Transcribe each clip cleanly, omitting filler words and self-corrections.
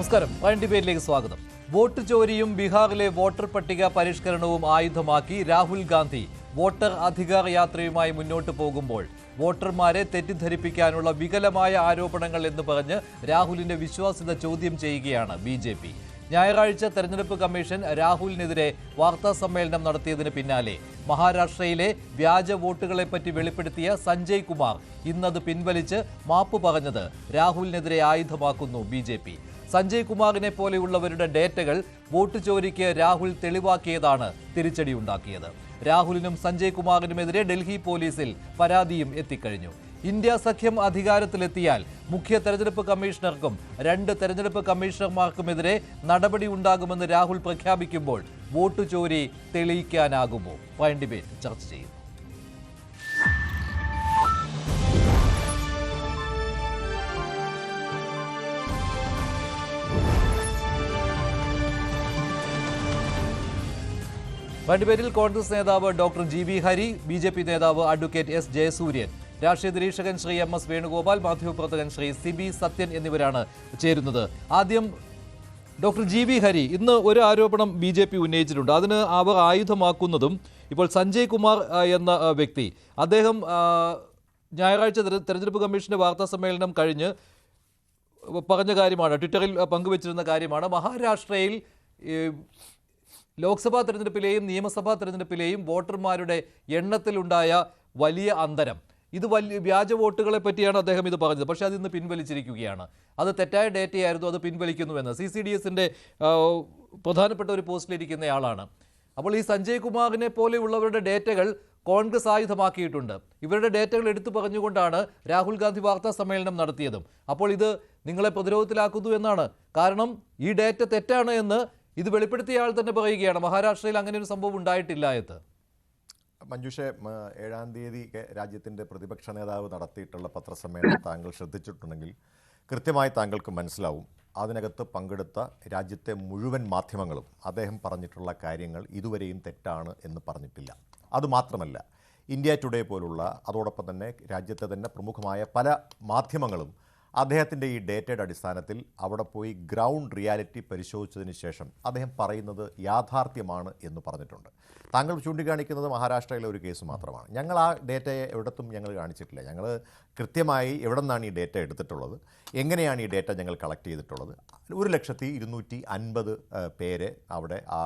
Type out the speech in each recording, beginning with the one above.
നമസ്കാരം. പ്രൈം ഡിബേറ്റിലേക്ക് സ്വാഗതം. വോട്ട് ചോരിയും ബീഹാറിലെ വോട്ടർ പട്ടിക പരിഷ്കരണവും ആയുധമാക്കി രാഹുൽ ഗാന്ധി വോട്ടർ അധികാർ യാത്രയുമായി മുന്നോട്ട് പോകുമ്പോൾ വോട്ടർമാരെ തെറ്റിദ്ധരിപ്പിക്കാനുള്ള വികലമായ ആരോപണങ്ങൾ എന്ന് പറഞ്ഞ് രാഹുലിന്റെ വിശ്വാസ്യത ചോദ്യം ചെയ്യുകയാണ് BJP. ഞായറാഴ്ച തെരഞ്ഞെടുപ്പ് കമ്മീഷൻ രാഹുലിനെതിരെ വാർത്താ സമ്മേളനം നടത്തിയതിന് പിന്നാലെ മഹാരാഷ്ട്രയിലെ വ്യാജ വോട്ടുകളെപ്പറ്റി വെളിപ്പെടുത്തിയ സഞ്ജയ് കുമാർ ഇന്നത് പിൻവലിച്ച് മാപ്പ് പറഞ്ഞത് രാഹുലിനെതിരെ ആയുധമാക്കുന്നു BJP. സഞ്ജയ് കുമാറിനെ പോലെയുള്ളവരുടെ ഡേറ്റകൾ വോട്ട് ചോരിക്ക് രാഹുൽ തെളിവാക്കിയതാണ് തിരിച്ചടിയുണ്ടാക്കിയത്. രാഹുലിനും സഞ്ജയ് കുമാറിനുമെതിരെ ഡൽഹി പോലീസിൽ പരാതിയും എത്തിക്കഴിഞ്ഞു. ഇന്ത്യ സഖ്യം അധികാരത്തിലെത്തിയാൽ മുഖ്യ തെരഞ്ഞെടുപ്പ് കമ്മീഷണർക്കും 2 തെരഞ്ഞെടുപ്പ് കമ്മീഷണർമാർക്കുമെതിരെ നടപടി ഉണ്ടാകുമെന്ന് രാഹുൽ പ്രഖ്യാപിക്കുമ്പോൾ വോട്ട് ചോരി തെളിയിക്കാനാകുമോ? പ്രൈം ഡിബേറ്റ് ചർച്ച ചെയ്യും. ഡിബേറ്റിൽ കോൺഗ്രസ് നേതാവ് ഡോക്ടർ GB ഹരി, BJP നേതാവ് അഡ്വക്കേറ്റ് S ജയസൂര്യൻ, രാഷ്ട്രീയ നിരീക്ഷകൻ ശ്രീ MS വേണുഗോപാൽ, മാധ്യമപ്രവർത്തകൻ ശ്രീ CB സത്യൻ എന്നിവരാണ് ചേരുന്നത്. ആദ്യം ഡോക്ടർ GB ഹരി, ഇന്ന് ഒരു ആരോപണം BJP ഉന്നയിച്ചിട്ടുണ്ട്. അതിന് അവർ ആയുധമാക്കുന്നതും ഇപ്പോൾ സഞ്ജയ് കുമാർ എന്ന വ്യക്തി, അദ്ദേഹം ഞായറാഴ്ച തെരഞ്ഞെടുപ്പ് കമ്മീഷന്റെ വാർത്താ സമ്മേളനം കഴിഞ്ഞ് പറഞ്ഞ കാര്യമാണ്, ട്വിറ്ററിൽ പങ്കുവച്ചിരുന്ന കാര്യമാണ്. മഹാരാഷ്ട്രയിൽ ലോക്സഭാ തെരഞ്ഞെടുപ്പിലെയും നിയമസഭാ തെരഞ്ഞെടുപ്പിലെയും വോട്ടർമാരുടെ എണ്ണത്തിലുണ്ടായ വലിയ അന്തരം, ഇത് വലിയ വ്യാജ വോട്ടുകളെ പറ്റിയാണ് അദ്ദേഹം ഇത് പറഞ്ഞത്. പക്ഷേ അത് ഇന്ന് പിൻവലിച്ചിരിക്കുകയാണ്. അത് തെറ്റായ ഡേറ്റയായിരുന്നു, അത് പിൻവലിക്കുന്നുവെന്ന് CCDSന്റെ പ്രധാനപ്പെട്ട ഒരു പോസ്റ്റിലിരിക്കുന്നയാളാണ്. അപ്പോൾ ഈ സഞ്ജയ് കുമാറിനെ പോലെയുള്ളവരുടെ ഡേറ്റകൾ കോൺഗ്രസ് ആയുധമാക്കിയിട്ടുണ്ട്. ഇവരുടെ ഡേറ്റകൾ എടുത്തു പറഞ്ഞുകൊണ്ടാണ് രാഹുൽ ഗാന്ധി വാർത്താ സമ്മേളനം നടത്തിയതും. അപ്പോൾ ഇത് നിങ്ങളെ പ്രതിരോധത്തിലാക്കുന്നു എന്നാണ്. കാരണം ഈ ഡേറ്റ തെറ്റാണ് എന്ന് ഇത് വെളിപ്പെടുത്തിയ ആൾ തന്നെ പറയുകയാണ്. മഹാരാഷ്ട്രയിൽ അങ്ങനെ ഒരു സംഭവം ഉണ്ടായിട്ടില്ല എന്ന്. മഞ്ജുഷെ, 7-ാം തീയതി രാജ്യത്തിൻ്റെ പ്രതിപക്ഷ നേതാവ് നടത്തിയിട്ടുള്ള പത്രസമ്മേളനം താങ്കൾ ശ്രദ്ധിച്ചിട്ടുണ്ടെങ്കിൽ കൃത്യമായി താങ്കൾക്ക് മനസ്സിലാവും. അതിനകത്ത് പങ്കെടുത്ത രാജ്യത്തെ മുഴുവൻ മാധ്യമങ്ങളും അദ്ദേഹം പറഞ്ഞിട്ടുള്ള കാര്യങ്ങൾ ഇതുവരെയും തെറ്റാണ് എന്ന് പറഞ്ഞിട്ടില്ല. അതുമാത്രമല്ല, ഇന്ത്യ ടുഡേ പോലുള്ള, അതോടൊപ്പം തന്നെ രാജ്യത്തെ തന്നെ പ്രമുഖമായ പല മാധ്യമങ്ങളും അദ്ദേഹത്തിൻ്റെ ഈ ഡേറ്റയുടെ അടിസ്ഥാനത്തിൽ അവിടെ പോയി ഗ്രൗണ്ട് റിയാലിറ്റി പരിശോധിച്ചതിന് ശേഷം അദ്ദേഹം പറയുന്നത് യാഥാർത്ഥ്യമാണ് എന്ന് പറഞ്ഞിട്ടുണ്ട്. താങ്കൾ ചൂണ്ടിക്കാണിക്കുന്നത് മഹാരാഷ്ട്രയിലെ ഒരു കേസ് മാത്രമാണ്. ഞങ്ങൾ ആ ഡേറ്റയെ എവിടത്തും ഞങ്ങൾ കാണിച്ചിട്ടില്ല. ഞങ്ങൾ കൃത്യമായി എവിടെ നിന്നാണ് ഈ ഡേറ്റ എടുത്തിട്ടുള്ളത്, എങ്ങനെയാണ് ഈ ഡേറ്റ ഞങ്ങൾ കളക്ട് ചെയ്തിട്ടുള്ളത്, 1,250,000 പേരെ അവിടെ ആ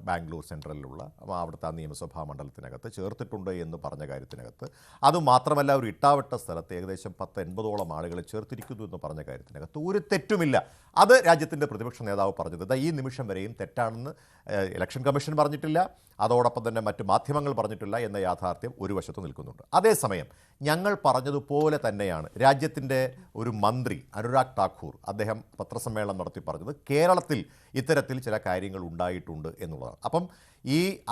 ബാംഗ്ലൂർ സെൻട്രലിലുള്ള അവിടുത്തെ ആ നിയമസഭാ മണ്ഡലത്തിനകത്ത് ചേർത്തിട്ടുണ്ട് എന്ന് പറഞ്ഞ കാര്യത്തിനകത്ത്, അതുമാത്രമല്ല ഒരു ഇട്ടാവട്ട സ്ഥലത്ത് ഏകദേശം 10-80ഓളം ആളുകളെ ചേർത്തിരിക്കുന്നു എന്ന് പറഞ്ഞ കാര്യത്തിനകത്ത് ഒരു തെറ്റുമില്ല. അത് രാജ്യത്തിൻ്റെ പ്രതിപക്ഷ നേതാവ് പറഞ്ഞത് ഈ നിമിഷം വരെയും തെറ്റാണെന്ന് ഇലക്ഷൻ കമ്മീഷൻ പറഞ്ഞിട്ടില്ല, അതോടൊപ്പം തന്നെ മറ്റു മാധ്യമങ്ങൾ പറഞ്ഞിട്ടില്ല എന്ന യാഥാർത്ഥ്യം ഒരു വശത്ത് നിൽക്കുന്നുണ്ട്. അതേസമയം ഞങ്ങൾ പറഞ്ഞതുപോലെ തന്നെയാണ് രാജ്യത്തിൻ്റെ ഒരു മന്ത്രി അനുരാഗ് ഠാക്കൂർ അദ്ദേഹം പത്രസമ്മേളനം നടത്തി പറഞ്ഞത് കേരളത്തിൽ ഇത്തരത്തിൽ ചില കാര്യങ്ങൾ ഉണ്ടായിട്ടുണ്ട് എന്നുള്ളതാണ്. അപ്പം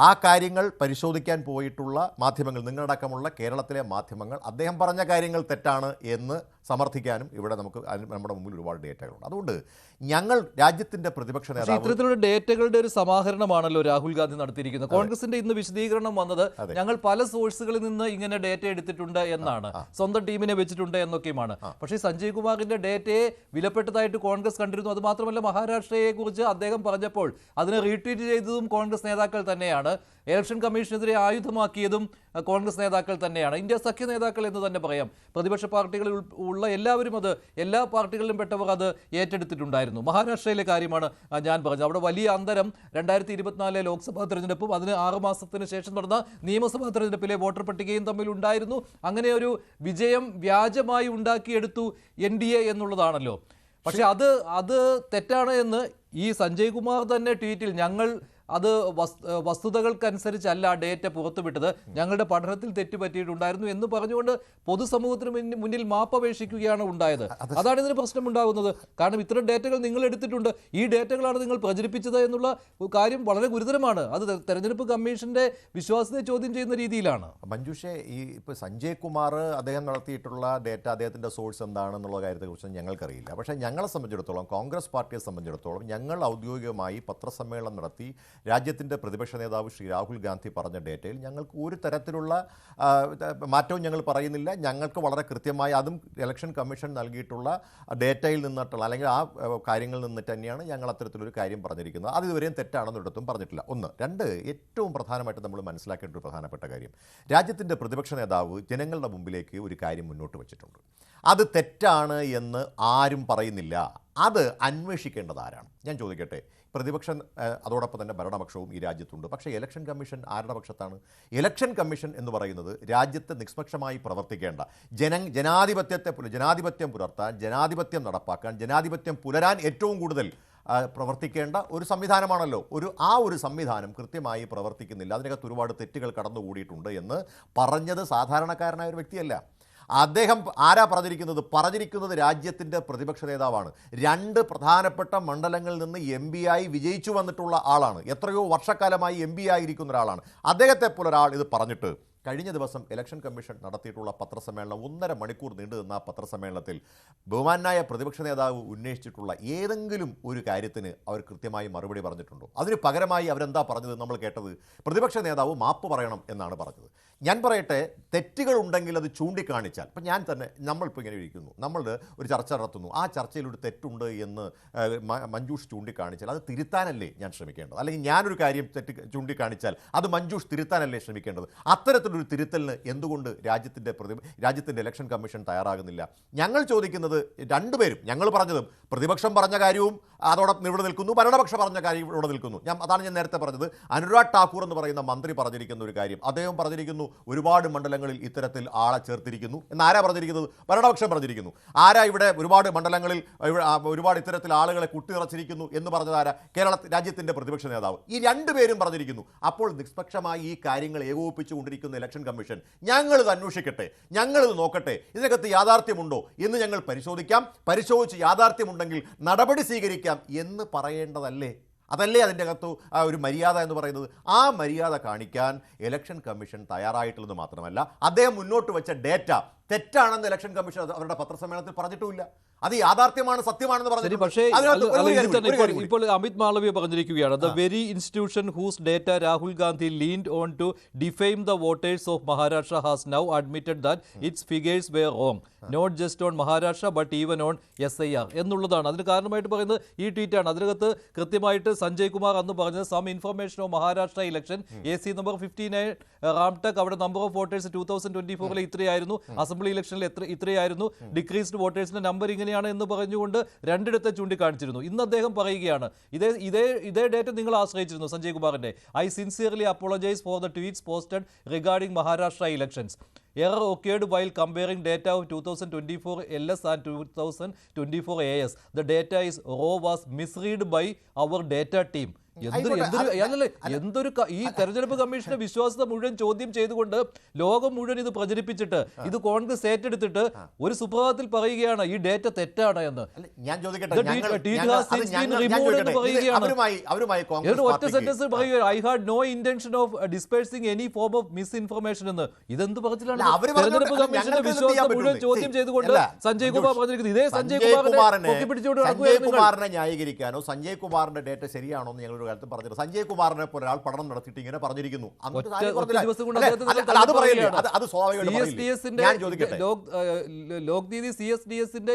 ആ കാര്യങ്ങൾ പരിശോധിക്കാൻ പോയിട്ടുള്ള മാധ്യമങ്ങൾ, നിങ്ങളടക്കമുള്ള കേരളത്തിലെ മാധ്യമങ്ങൾ അദ്ദേഹം പറഞ്ഞ കാര്യങ്ങൾ തെറ്റാണ് എന്ന് സമർത്ഥിക്കാനും ഇവിടെ നമുക്ക് നമ്മുടെ മുമ്പിൽ ഒരുപാട് ഡേറ്റകളുണ്ട്. അതുകൊണ്ട് ഞങ്ങൾ രാജ്യത്തിൻ്റെ പ്രതിപക്ഷ നേതാവ് ഇത്തരത്തിലുള്ള ഡേറ്റകളുടെ ഒരു സമാഹരണമാണല്ലോ രാഹുൽ ഗാന്ധി നടത്തിയിരിക്കുന്നത്. കോൺഗ്രസിന്റെ ഇന്ന് വിശദീകരണം വന്നത് ഞങ്ങൾ പല സോഴ്സുകളിൽ നിന്ന് ഇങ്ങനെ ഡേറ്റ എടുത്തിട്ടുണ്ട് എന്നാണ്, സ്വന്തം ടീമിനെ വെച്ചിട്ടുണ്ട് എന്നൊക്കെയുമാണ്. പക്ഷേ സഞ്ജയ് കുമാറിന്റെ ഡേറ്റയെ വിലപ്പെട്ടതായിട്ട് കോൺഗ്രസ് കണ്ടിരുന്നു. അത് മാത്രമല്ല, മഹാരാഷ്ട്രയെ കുറിച്ച് അദ്ദേഹം പറഞ്ഞപ്പോൾ അതിനെ റീട്വീറ്റ് ചെയ്തതും കോൺഗ്രസ് നേതാക്കൾ തന്നെയാണ്. ഇലക്ഷൻ കമ്മീഷനെതിരെ ആയുധമാക്കിയതും കോൺഗ്രസ് നേതാക്കൾ തന്നെയാണ്. ഇന്ത്യ സഖ്യ നേതാക്കൾ എന്ന് തന്നെ പറയാം. പ്രതിപക്ഷ പാർട്ടികളിൽ ഉള്ള എല്ലാവരും, അത് എല്ലാ പാർട്ടികളിലും പെട്ടവർ അത് ഏറ്റെടുത്തിട്ടുണ്ടായിരുന്നു. മഹാരാഷ്ട്രയിലെ കാര്യമാണ് ഞാൻ പറഞ്ഞത്. അവിടെ വലിയ അന്തരം 2024 ലോക്സഭാ തെരഞ്ഞെടുപ്പും അതിന് 6 മാസത്തിന് ശേഷം നടന്ന നിയമസഭാ തെരഞ്ഞെടുപ്പിലെ വോട്ടർ പട്ടികയും തമ്മിൽ ഉണ്ടായിരുന്നു. അങ്ങനെ ഒരു വിജയം വ്യാജമായി ഉണ്ടാക്കിയെടുത്തു NDA എന്നുള്ളതാണല്ലോ. പക്ഷെ അത് തെറ്റാണ് എന്ന് ഈ സഞ്ജയ് കുമാർ തന്നെ ട്വീറ്റിൽ, ഞങ്ങൾ അത് വസ്തുതകൾക്കനുസരിച്ചല്ല ഡേറ്റ പുറത്തുവിട്ടത്, ഞങ്ങളുടെ പഠനത്തിൽ തെറ്റുപറ്റിയിട്ടുണ്ടായിരുന്നു എന്ന് പറഞ്ഞുകൊണ്ട് പൊതുസമൂഹത്തിന് മുന്നിൽ മാപ്പപേക്ഷിക്കുകയാണ് ഉണ്ടായത്. അതാണ് ഇതിന് പ്രശ്നമുണ്ടാകുന്നത്. കാരണം ഇത്തരം ഡേറ്റകൾ നിങ്ങൾ എടുത്തിട്ടുണ്ട്, ഈ ഡേറ്റകളാണ് നിങ്ങൾ പ്രചരിപ്പിച്ചത് എന്നുള്ള കാര്യം വളരെ ഗുരുതരമാണ്. അത് തെരഞ്ഞെടുപ്പ് കമ്മീഷന്റെ വിശ്വാസ്യതയെ ചോദ്യം ചെയ്യുന്ന രീതിയിലാണ്. മഞ്ജുഷെ, ഇപ്പോൾ സഞ്ജയ് കുമാർ അദ്ദേഹം നടത്തിയിട്ടുള്ള ഡേറ്റ, അദ്ദേഹത്തിൻ്റെ സോഴ്സ് എന്താണെന്നുള്ള കാര്യത്തെക്കുറിച്ച് ഞങ്ങൾക്കറിയില്ല. പക്ഷേ ഞങ്ങളെ സംബന്ധിച്ചിടത്തോളം, കോൺഗ്രസ് പാർട്ടിയെ സംബന്ധിച്ചിടത്തോളം, ഞങ്ങൾ ഔദ്യോഗികമായി പത്രസമ്മേളനം നടത്തി രാജ്യത്തിൻ്റെ പ്രതിപക്ഷ നേതാവ് ശ്രീ രാഹുൽ ഗാന്ധി പറഞ്ഞ ഡേറ്റയിൽ ഞങ്ങൾക്ക് ഒരു തരത്തിലുള്ള മാറ്റവും ഞങ്ങൾ പറയുന്നില്ല. ഞങ്ങൾക്ക് വളരെ കൃത്യമായി അതും ഇലക്ഷൻ കമ്മീഷൻ നൽകിയിട്ടുള്ള ഡേറ്റയിൽ നിന്നിട്ടുള്ള അല്ലെങ്കിൽ ആ കാര്യങ്ങളിൽ നിന്നിട്ട് തന്നെയാണ് ഞങ്ങൾ അത്തരത്തിലൊരു കാര്യം പറഞ്ഞിരിക്കുന്നത്. അത് ഇതുവരെയും തെറ്റാണെന്നൊരിടത്തും പറഞ്ഞിട്ടില്ല. ഒന്ന്. രണ്ട്, ഏറ്റവും പ്രധാനമായിട്ട് നമ്മൾ മനസ്സിലാക്കേണ്ട ഒരു പ്രധാനപ്പെട്ട കാര്യം, രാജ്യത്തിൻ്റെ പ്രതിപക്ഷ നേതാവ് ജനങ്ങളുടെ മുമ്പിലേക്ക് ഒരു കാര്യം മുന്നോട്ട് വച്ചിട്ടുണ്ട്. അത് തെറ്റാണ് എന്ന് ആരും പറയുന്നില്ല. അത് അന്വേഷിക്കേണ്ടത് ആരാണ്? ഞാൻ ചോദിക്കട്ടെ, പ്രതിപക്ഷം അതോടൊപ്പം തന്നെ ഭരണപക്ഷവും ഈ രാജ്യത്തുണ്ട്. പക്ഷേ ഇലക്ഷൻ കമ്മീഷൻ ആരുടെ പക്ഷത്താണ്? ഇലക്ഷൻ കമ്മീഷൻ എന്ന് പറയുന്നത് രാജ്യത്ത് നിഷ്പക്ഷമായി പ്രവർത്തിക്കേണ്ട, ജനാധിപത്യം പുലർത്താൻ, ജനാധിപത്യം നടപ്പാക്കാൻ, ജനാധിപത്യം പുലരാൻ ഏറ്റവും കൂടുതൽ പ്രവർത്തിക്കേണ്ട ഒരു സംവിധാനമാണല്ലോ. ആ ഒരു സംവിധാനം കൃത്യമായി പ്രവർത്തിക്കുന്നില്ല. അതിനകത്ത് ഒരുപാട് തെറ്റുകൾ കടന്നുകൂടിയിട്ടുണ്ട് എന്ന് പറഞ്ഞത് സാധാരണക്കാരനായ ഒരു വ്യക്തിയല്ല. അദ്ദേഹം ആരാ പറഞ്ഞിരിക്കുന്നത് രാജ്യത്തിൻ്റെ പ്രതിപക്ഷ നേതാവാണ്. 2 പ്രധാനപ്പെട്ട മണ്ഡലങ്ങളിൽ നിന്ന് MP ആയി വിജയിച്ചു വന്നിട്ടുള്ള ആളാണ്. എത്രയോ വർഷക്കാലമായി MP ആയിരിക്കുന്ന ഒരാളാണ്. അദ്ദേഹത്തെ പോലെ ഒരാൾ ഇത് പറഞ്ഞിട്ട് കഴിഞ്ഞ ദിവസം ഇലക്ഷൻ കമ്മീഷൻ നടത്തിയിട്ടുള്ള പത്രസമ്മേളനം 1.5 മണിക്കൂർ നീണ്ടു നിന്ന ആ പത്രസമ്മേളനത്തിൽ ബഹുമാനായ പ്രതിപക്ഷ നേതാവ് ഉന്നയിച്ചിട്ടുള്ള ഏതെങ്കിലും ഒരു കാര്യത്തിന് അവർ കൃത്യമായി മറുപടി പറഞ്ഞിട്ടുണ്ടോ? അതിന് പകരമായി അവരെന്താ പറഞ്ഞത്? നമ്മൾ കേട്ടത് പ്രതിപക്ഷ നേതാവ് മാപ്പ് പറയണം എന്നാണ് പറഞ്ഞത്. ഞാൻ പറയട്ടെ, തെറ്റുകളുണ്ടെങ്കിൽ അത് ചൂണ്ടിക്കാണിച്ചാൽ, ഇപ്പം നമ്മളിപ്പോൾ ഇങ്ങനെ ഇരിക്കുന്നു, നമ്മൾ ഒരു ചർച്ച നടത്തുന്നു, ആ ചർച്ചയിൽ ഒരു തെറ്റുണ്ട് എന്ന് മഞ്ജൂഷ് ചൂണ്ടിക്കാണിച്ചാൽ അത് തിരുത്താനല്ലേ ഞാൻ ശ്രമിക്കേണ്ടത്? അല്ലെങ്കിൽ ഞാനൊരു കാര്യം ചൂണ്ടിക്കാണിച്ചാൽ അത് മഞ്ജൂഷ് തിരുത്താനല്ലേ ശ്രമിക്കേണ്ടത്? അത്തരത്തിലൊരു തിരുത്തലിന് എന്തുകൊണ്ട് രാജ്യത്തിൻ്റെ ഇലക്ഷൻ കമ്മീഷൻ തയ്യാറാകുന്നില്ല? ഞങ്ങൾ ചോദിക്കുന്നത് രണ്ടുപേരും, ഞങ്ങൾ പറഞ്ഞതും പ്രതിപക്ഷം പറഞ്ഞ കാര്യവും അതോടൊപ്പം ഇവിടെ നിൽക്കുന്നു, ഭരണപക്ഷം പറഞ്ഞ കാര്യം ഇവിടെ നിൽക്കുന്നു. അതാണ് ഞാൻ നേരത്തെ പറഞ്ഞത്. അനുരാഗ് ഠാക്കൂർ എന്ന് പറയുന്ന മന്ത്രി പറഞ്ഞിരിക്കുന്ന ഒരു കാര്യം, അദ്ദേഹം പറഞ്ഞിരിക്കുന്നു ഒരുപാട് മണ്ഡലങ്ങളിൽ ഇത്തരത്തിൽ ആളെ ചേർത്തിരിക്കുന്നു എന്ന്. ആരാ പറഞ്ഞിരിക്കുന്നത്? ഭരണപക്ഷം പറഞ്ഞിരിക്കുന്നു. ആരാ ഇവിടെ ഒരുപാട് മണ്ഡലങ്ങളിൽ ഒരുപാട് ഇത്തരത്തിൽ ആളുകളെ കുട്ടിനിറച്ചിരിക്കുന്നു എന്ന് പറഞ്ഞത് ആരാ? രാജ്യത്തിൻ്റെ പ്രതിപക്ഷ നേതാവ്. ഈ രണ്ടുപേരും പറഞ്ഞിരിക്കുന്നു. അപ്പോൾ നിഷ്പക്ഷമായി ഈ കാര്യങ്ങൾ ഏകോപിപ്പിച്ചുകൊണ്ടിരിക്കുന്ന ഇലക്ഷൻ കമ്മീഷൻ ഞങ്ങളിത് അന്വേഷിക്കട്ടെ, ഞങ്ങളിത് നോക്കട്ടെ, ഇതിനകത്ത് യാഥാർത്ഥ്യമുണ്ടോ എന്ന് ഞങ്ങൾ പരിശോധിക്കാം, പരിശോധിച്ച് യാഥാർത്ഥ്യമുണ്ടെങ്കിൽ നടപടി സ്വീകരിക്കാം എന്ന് പറയേണ്ടതല്ലേ? അതല്ലേ അതിൻ്റെ അകത്ത് ഒരു മര്യാദ എന്ന് പറയുന്നത്? ആ മര്യാദ കാണിക്കാൻ ഇലക്ഷൻ കമ്മീഷൻ തയ്യാറായിട്ടുള്ളത് മാത്രമല്ല, അദ്ദേഹം മുന്നോട്ട് വെച്ച ഡേറ്റ തെറ്റാണെന്ന് ഇലക്ഷൻ കമ്മീഷൻ അവരുടെ പത്രസമ്മേളനത്തിൽ പറഞ്ഞിട്ടുമില്ല. അത് യാഥാർത്ഥ്യമാണ്, സത്യമാണെന്ന് പറഞ്ഞു. പക്ഷേ ഇപ്പോൾ അമിത് മാളവ്യ പറഞ്ഞിരിക്കുകയാണ്, the very institution whose data Rahul Gandhi leaned on to defame the voters of Maharashtra has now admitted that its figures were wrong not just on Maharashtra but even on SIR എന്നുള്ളതാണ്. അതിന് കാരണമായിട്ട് പറയുന്നത് ഈ ട്വീറ്റാണ്. അതിനകത്ത് കൃത്യമായിട്ട് സഞ്ജയ് കുമാർ അന്ന് പറഞ്ഞത് some information of Maharashtra election AC number 59 Ramtek, അവിടെ നമ്പർ ഓഫ് വോട്ടേഴ്സ് 2024 ഇത്രയായിരുന്നു, അസംബ്ലി ഇലക്ഷനിൽ ഇത്രയായിരുന്നു, ഡിക്രീസ്ഡ് വോട്ടേഴ്സിന്റെ നമ്പർ ഇങ്ങനെയാണ് എന്ന് പറഞ്ഞുകൊണ്ട് രണ്ടിടത്തെ ചൂണ്ടിക്കാണിച്ചിരുന്നു. ഇന്ന് അദ്ദേഹം പറയുകയാണ് ഇതേ ഡേറ്റ നിങ്ങൾ ആശ്രയിച്ചിരുന്നു സഞ്ജയ് കുമാറിന്റെ. I sincerely apologise for the tweets posted regarding Maharashtra elections. Error occurred while comparing data of 2024 LS and 2024 AS. The data is raw was misread by our data team. എന്തൊരു ഈ തെരഞ്ഞെടുപ്പ് കമ്മീഷന്റെ വിശ്വാസ്യത മുഴുവൻ ചോദ്യം ചെയ്തുകൊണ്ട് ലോകം മുഴുവൻ ഇത് പ്രചരിപ്പിച്ചിട്ട് ഇത് കോൺഗ്രസ് ഏറ്റെടുത്തിട്ട് ഒരു സുപ്രഭാതത്തിൽ പറയുകയാണ് ഈ ഡേറ്റ തെറ്റാണ് എന്ന്. ഞാൻ ഒറ്റ സെന്റൻസ് പറയുക, I had no intention of dispersing any form of misinformation എന്ന്. ഇതെന്ത് പറഞ്ഞിട്ടാണ് തെരഞ്ഞെടുപ്പ് കമ്മീഷന്റെ വിശ്വാസ്യത മുഴുവൻ ചോദ്യം ചെയ്തുകൊണ്ട് സഞ്ജയ് കുമാർ പറഞ്ഞിരിക്കുന്നത്? ഇതേ സഞ്ജയ് കുമാറിനെ ന്യായീകരിക്കാനോ സഞ്ജയ് കുമാറിന്റെ ഡേറ്റ ശരിയാണോ എന്ന് ഞങ്ങളൊരു കാലത്ത് പറഞ്ഞത്. സഞ്ജയ് കുമാറിനെ പോലെ ഒരാൾ പഠനം നടത്തിയിട്ട് ഇങ്ങനെ പറഞ്ഞിരിക്കുന്നു.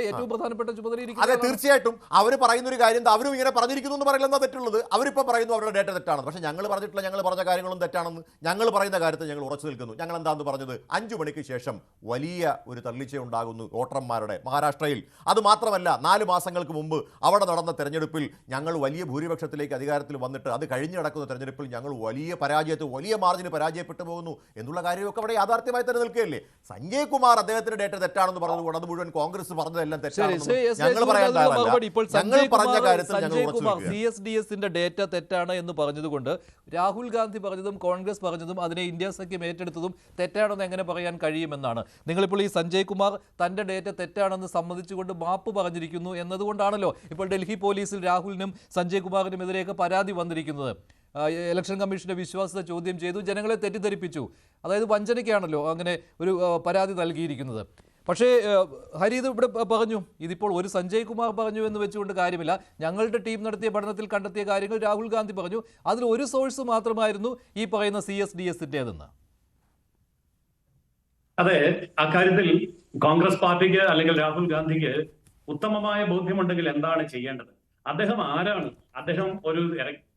ഏറ്റവും പ്രധാനപ്പെട്ട ചുമതല. അതെ, തീർച്ചയായിട്ടും അവർ പറയുന്ന ഒരു കാര്യം അവരും ഇങ്ങനെ പറഞ്ഞിരിക്കുന്നു എന്ന് പറയുന്നത് തെറ്റുള്ളത്. അവരിപ്പോൾ പറയുന്നു അവരുടെ ഡേറ്റ തെറ്റാണെന്ന്. പക്ഷേ ഞങ്ങൾ പറഞ്ഞിട്ടില്ല, ഞങ്ങൾ പറഞ്ഞ കാര്യങ്ങളും തെറ്റാണെന്ന്. ഞങ്ങൾ പറയുന്ന കാര്യത്തിൽ ഞങ്ങൾ ഉറച്ചു നിൽക്കുന്നു. ഞങ്ങൾ എന്താണെന്ന് പറഞ്ഞത് 5 മണിക്ക് ശേഷം വലിയ ഒരു തള്ളിച്ച ഉണ്ടാകുന്നു വോട്ടർമാരുടെ മഹാരാഷ്ട്രയിൽ. അത് മാത്രമല്ല, 4 മാസങ്ങൾക്ക് മുമ്പ് അവിടെ നടന്ന തെരഞ്ഞെടുപ്പിൽ ഞങ്ങൾ വലിയ ഭൂരിപക്ഷത്തിലേക്ക് അധികാരത്തിൽ വന്നിട്ട് അത് കഴിഞ്ഞ് നടക്കുന്ന തെരഞ്ഞെടുപ്പിൽ ഞങ്ങൾ വലിയ മാർജിന് പരാജയപ്പെട്ടു പോകുന്നു എന്നുള്ള കാര്യമൊക്കെ അവിടെ യാഥാർത്ഥ്യമായി തന്നെ നിൽക്കുകയല്ലേ. സഞ്ജയ് കുമാർ അദ്ദേഹത്തിന്റെ ഡേറ്റ തെറ്റാണെന്ന് പറഞ്ഞതുകൊണ്ട് അത് മുഴുവൻ കോൺഗ്രസ് പറഞ്ഞതെല്ലാം തെറ്റാണെന്ന് ഞങ്ങൾ പറയാൻ CSDSന്റെ ഡേറ്റ തെറ്റാണ് എന്ന് പറഞ്ഞതുകൊണ്ട് രാഹുൽ ഗാന്ധി പറഞ്ഞതും കോൺഗ്രസ് പറഞ്ഞതും അതിനെ ഇന്ത്യ സഖ്യം ഏറ്റെടുത്തതും തെറ്റാണെന്ന് എങ്ങനെ പറയാൻ കഴിയുമെന്നാണ്. നിങ്ങളിപ്പോൾ ഈ സഞ്ജയ് കുമാർ തന്റെ ഡേറ്റ തെറ്റാണെന്ന് സമ്മതിച്ചുകൊണ്ട് മാപ്പ് പറഞ്ഞിരിക്കുന്നു എന്നതുകൊണ്ടാണല്ലോ ഇപ്പോൾ ഡൽഹി പോലീസിൽ രാഹുലിനും സഞ്ജയ് കുമാറിനുമെതിരെയൊക്കെ പരാതി വന്നിരിക്കുന്നത്. ഇലക്ഷൻ കമ്മീഷന്റെ വിശ്വാസ്യത ചോദ്യം ചെയ്തു, ജനങ്ങളെ തെറ്റിദ്ധരിപ്പിച്ചു, അതായത് വഞ്ചനയ്ക്കാണല്ലോ അങ്ങനെ ഒരു പരാതി നൽകിയിരിക്കുന്നത്. പക്ഷേ ഹരി ഇത് ഇവിടെ പറഞ്ഞു, ഇതിപ്പോൾ ഒരു സഞ്ജയ് കുമാർ പറഞ്ഞു എന്ന് വെച്ചുകൊണ്ട് കാര്യമില്ല. ഞങ്ങളുടെ ടീം നടത്തിയ പഠനത്തിൽ കണ്ടെത്തിയ കാര്യങ്ങൾ രാഹുൽ ഗാന്ധി പറഞ്ഞു. അതിൽ ഒരു സോഴ്സ് മാത്രമായിരുന്നു ഈ പറയുന്ന CSDS-ന്റേതെന്ന്. അതെ, അക്കാര്യത്തിൽ കോൺഗ്രസ് പാർട്ടിക്ക് അല്ലെങ്കിൽ രാഹുൽ ഗാന്ധിക്ക് ഉത്തമമായ ബോധ്യമുണ്ടെങ്കിൽ എന്താണ് ചെയ്യേണ്ടത്? അദ്ദേഹം ആരാണ്? അദ്ദേഹം ഒരു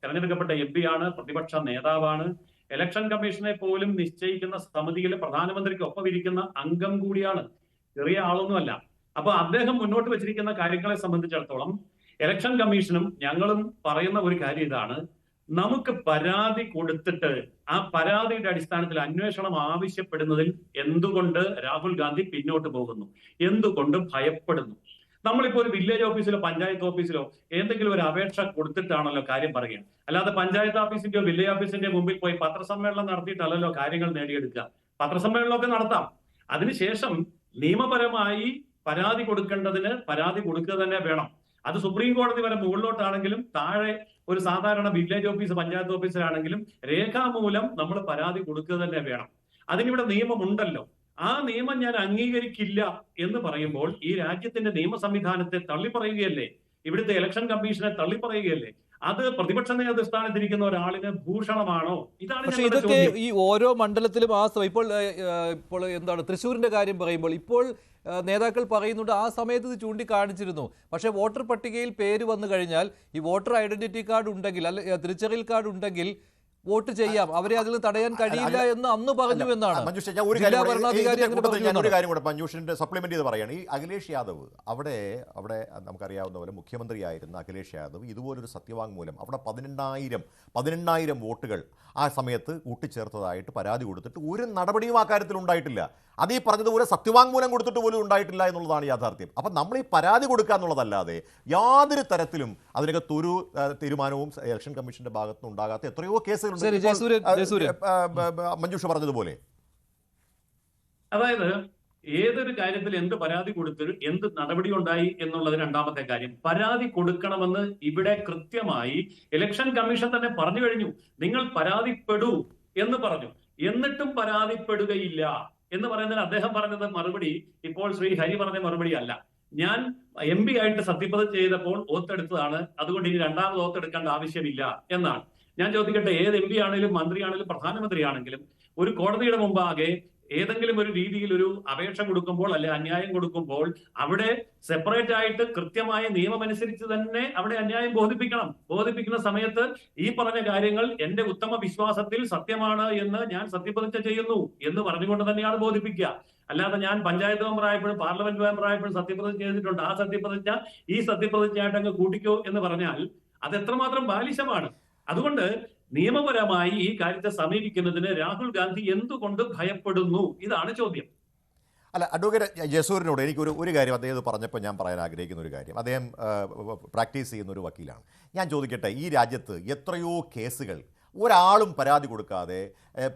തെരഞ്ഞെടുക്കപ്പെട്ട MP ആണ്, പ്രതിപക്ഷ നേതാവാണ്, ഇലക്ഷൻ കമ്മീഷനെ പോലും നിശ്ചയിക്കുന്ന സമിതിയിൽ പ്രധാനമന്ത്രിക്ക് ഒപ്പം ഇരിക്കുന്ന അംഗം കൂടിയാണ്, ചെറിയ ആളൊന്നുമല്ല. അപ്പൊ അദ്ദേഹം മുന്നോട്ട് വെച്ചിരിക്കുന്ന കാര്യങ്ങളെ സംബന്ധിച്ചിടത്തോളം ഇലക്ഷൻ കമ്മീഷനും ഞങ്ങളും പറയുന്ന ഒരു കാര്യം ഇതാണ്: നമുക്ക് പരാതി കൊടുത്തിട്ട് ആ പരാതിയുടെ അടിസ്ഥാനത്തിൽ അന്വേഷണം ആവശ്യപ്പെടുന്നതിൽ എന്തുകൊണ്ട് രാഹുൽ ഗാന്ധി പിന്നോട്ട് പോകുന്നു, എന്തുകൊണ്ട് ഭയപ്പെടുന്നു? നമ്മളിപ്പോ ഒരു വില്ലേജ് ഓഫീസിലോ പഞ്ചായത്ത് ഓഫീസിലോ എന്തെങ്കിലും ഒരു അപേക്ഷ കൊടുത്തിട്ടാണല്ലോ കാര്യം പറയുക. അല്ലാതെ പഞ്ചായത്ത് ഓഫീസിന്റെയോ വില്ലേജ് ഓഫീസിന്റെയോ മുമ്പിൽ പോയി പത്രസമ്മേളനം നടത്തിയിട്ടല്ലല്ലോ കാര്യങ്ങൾ നേടിയെടുക്കുക. പത്രസമ്മേളനമൊക്കെ നടത്താം, അതിനുശേഷം നിയമപരമായി പരാതി കൊടുക്കേണ്ടതിന് പരാതി കൊടുക്കുക തന്നെ വേണം. അത് സുപ്രീം കോടതി വരെ മുകളിലോട്ടാണെങ്കിലും താഴെ ഒരു സാധാരണ വില്ലേജ് ഓഫീസ് പഞ്ചായത്ത് ഓഫീസിലാണെങ്കിലും രേഖാമൂലം നമ്മൾ പരാതി കൊടുക്കുക തന്നെ വേണം. അതിനിവിടെ നിയമമുണ്ടല്ലോ. ആ നിയമം ഞാൻ അംഗീകരിക്കില്ല എന്ന് പറയുമ്പോൾ ഈ രാജ്യത്തിന്റെ നിയമ സംവിധാനത്തെ തള്ളിപ്പറയുകയല്ലേ, ഇവിടുത്തെ ഇലക്ഷൻ കമ്മീഷനെ തള്ളിപ്പറയുകയല്ലേ? അത് പ്രതിപക്ഷ നേതൃസ്ഥാനത്തിരിക്കുന്ന ഒരാളിന് ഭൂഷണമാണോ? ഇതാണ്. പക്ഷേ ഇതൊക്കെ ഈ ഓരോ മണ്ഡലത്തിലും ഇപ്പോൾ എന്താണ് തൃശ്ശൂരിന്റെ കാര്യം പറയുമ്പോൾ ഇപ്പോൾ നേതാക്കൾ പറയുന്നുണ്ട് ആ സമയത്ത് ഇത് ചൂണ്ടിക്കാണിച്ചിരുന്നു. പക്ഷേ വോട്ടർ പട്ടികയിൽ പേര് വന്നു കഴിഞ്ഞാൽ ഈ വോട്ടർ ഐഡന്റിറ്റി കാർഡ് ഉണ്ടെങ്കിൽ അല്ലെ തിരിച്ചറിയൽ കാർഡ് ഉണ്ടെങ്കിൽ വോട്ട് ചെയ്യാം, അവരെ അതിൽ തടയാൻ കഴിയില്ല എന്ന് അന്ന് പറഞ്ഞു എന്നാണ് ജില്ലാ ഭരണാധികാരി. ഒരു കാര്യം കൂടെ മഞ്ജുഷിന്റെ സപ്ലിമെന്റ് ചെയ്ത് പറയുകയാണ്. ഈ അഖിലേഷ് യാദവ് അവിടെ നമുക്കറിയാവുന്ന പോലെ മുഖ്യമന്ത്രിയായിരുന്ന അഖിലേഷ് യാദവ് ഇതുപോലൊരു സത്യവാങ്മൂലം അവിടെ 18,000 വോട്ടുകൾ ആ സമയത്ത് കൂട്ടിച്ചേർത്തതായിട്ട് പരാതി കൊടുത്തിട്ട് ഒരു നടപടിയും ആ കാര്യത്തിൽ ഉണ്ടായിട്ടില്ല. അത് ഈ പറഞ്ഞതുപോലെ സത്യവാങ്മൂലം കൊടുത്തിട്ട് പോലും ഉണ്ടായിട്ടില്ല എന്നുള്ളതാണ് യാഥാർത്ഥ്യം. അപ്പം നമ്മൾ ഈ പരാതി കൊടുക്കുക എന്നുള്ളതല്ലാതെ യാതൊരു തരത്തിലും അതിനകത്തൊരു തീരുമാനവും ഇലക്ഷൻ കമ്മീഷന്റെ ഭാഗത്തുനിന്ന് ഉണ്ടാകാത്ത എത്രയോ കേസുകളുണ്ട് മഞ്ജുഷ പറഞ്ഞതുപോലെ. അതായത് ഏതൊരു കാര്യത്തിൽ എന്ത് പരാതി കൊടുത്തു, എന്ത് നടപടി ഉണ്ടായി എന്നുള്ളത് രണ്ടാമത്തെ കാര്യം. പരാതി കൊടുക്കണമെന്ന് ഇവിടെ കൃത്യമായി ഇലക്ഷൻ കമ്മീഷൻ തന്നെ പറഞ്ഞു കഴിഞ്ഞു. നിങ്ങൾ പരാതിപ്പെടൂ എന്ന് പറഞ്ഞു. എന്നിട്ടും പരാതിപ്പെടുകയില്ല എന്ന് പറയുന്നതിന് അദ്ദേഹം പറഞ്ഞത് മറുപടി ഇപ്പോൾ ശ്രീ ഹരി പറഞ്ഞ മറുപടി അല്ല. ഞാൻ MP ആയിട്ട് സത്യപ്രതിജ്ഞ ചെയ്തപ്പോൾ ഓത്തെടുത്തതാണ്, അതുകൊണ്ട് ഇനി രണ്ടാമത് ഓത്തെടുക്കേണ്ട ആവശ്യമില്ല എന്നാണ്. ഞാൻ ചോദിക്കട്ടെ, ഏത് MP ആണെങ്കിലും മന്ത്രിയാണെങ്കിലും പ്രധാനമന്ത്രിയാണെങ്കിലും ഒരു കോടതിയുടെ മുമ്പാകെ ഏതെങ്കിലും ഒരു രീതിയിൽ ഒരു അപേക്ഷ കൊടുക്കുമ്പോൾ അല്ലെ അന്യായം കൊടുക്കുമ്പോൾ അവിടെ സെപ്പറേറ്റ് ആയിട്ട് കൃത്യമായ നിയമം അനുസരിച്ച് തന്നെ അവിടെ അന്യായം ബോധിപ്പിക്കുന്ന സമയത്ത് ഈ പറഞ്ഞ കാര്യങ്ങൾ എന്റെ ഉത്തമ വിശ്വാസത്തിൽ സത്യമാണ് എന്ന് ഞാൻ സത്യപ്രതിജ്ഞ ചെയ്യുന്നു എന്ന് പറഞ്ഞുകൊണ്ട് തന്നെയാണ് ബോധിപ്പിക്കുക. അല്ലാതെ ഞാൻ പഞ്ചായത്ത് മെമ്പറായപ്പോഴും പാർലമെന്റ് മെമ്പറായപ്പോഴും സത്യപ്രതിജ്ഞ ചെയ്തിട്ടുണ്ട്, ആ സത്യപ്രതിജ്ഞ ഈ സത്യപ്രതിജ്ഞയായിട്ട് അങ്ങ് കൂട്ടിക്കോ എന്ന് പറഞ്ഞാൽ അത് എത്രമാത്രം ബാലിശമാണ്. അതുകൊണ്ട് നിയമപരമായി ഈ കാര്യത്തെ സമീപിക്കുന്നതിന് രാഹുൽ ഗാന്ധി എന്തുകൊണ്ട് ഭയപ്പെടുന്നു? ഇതാണ് ചോദ്യം. അല്ല, അഡ്വക്കേറ്റ് ജസൂരിനോട് എനിക്ക് ഒരു കാര്യം അദ്ദേഹം പറഞ്ഞപ്പോൾ ഞാൻ പറയാൻ ആഗ്രഹിക്കുന്ന ഒരു കാര്യം, അദ്ദേഹം പ്രാക്ടീസ് ചെയ്യുന്ന ഒരു വക്കീലാണ്. ഞാൻ ചോദിക്കട്ടെ, ഈ രാജ്യത്ത് എത്രയോ കേസുകൾ ഒരാളും പരാതി കൊടുക്കാതെ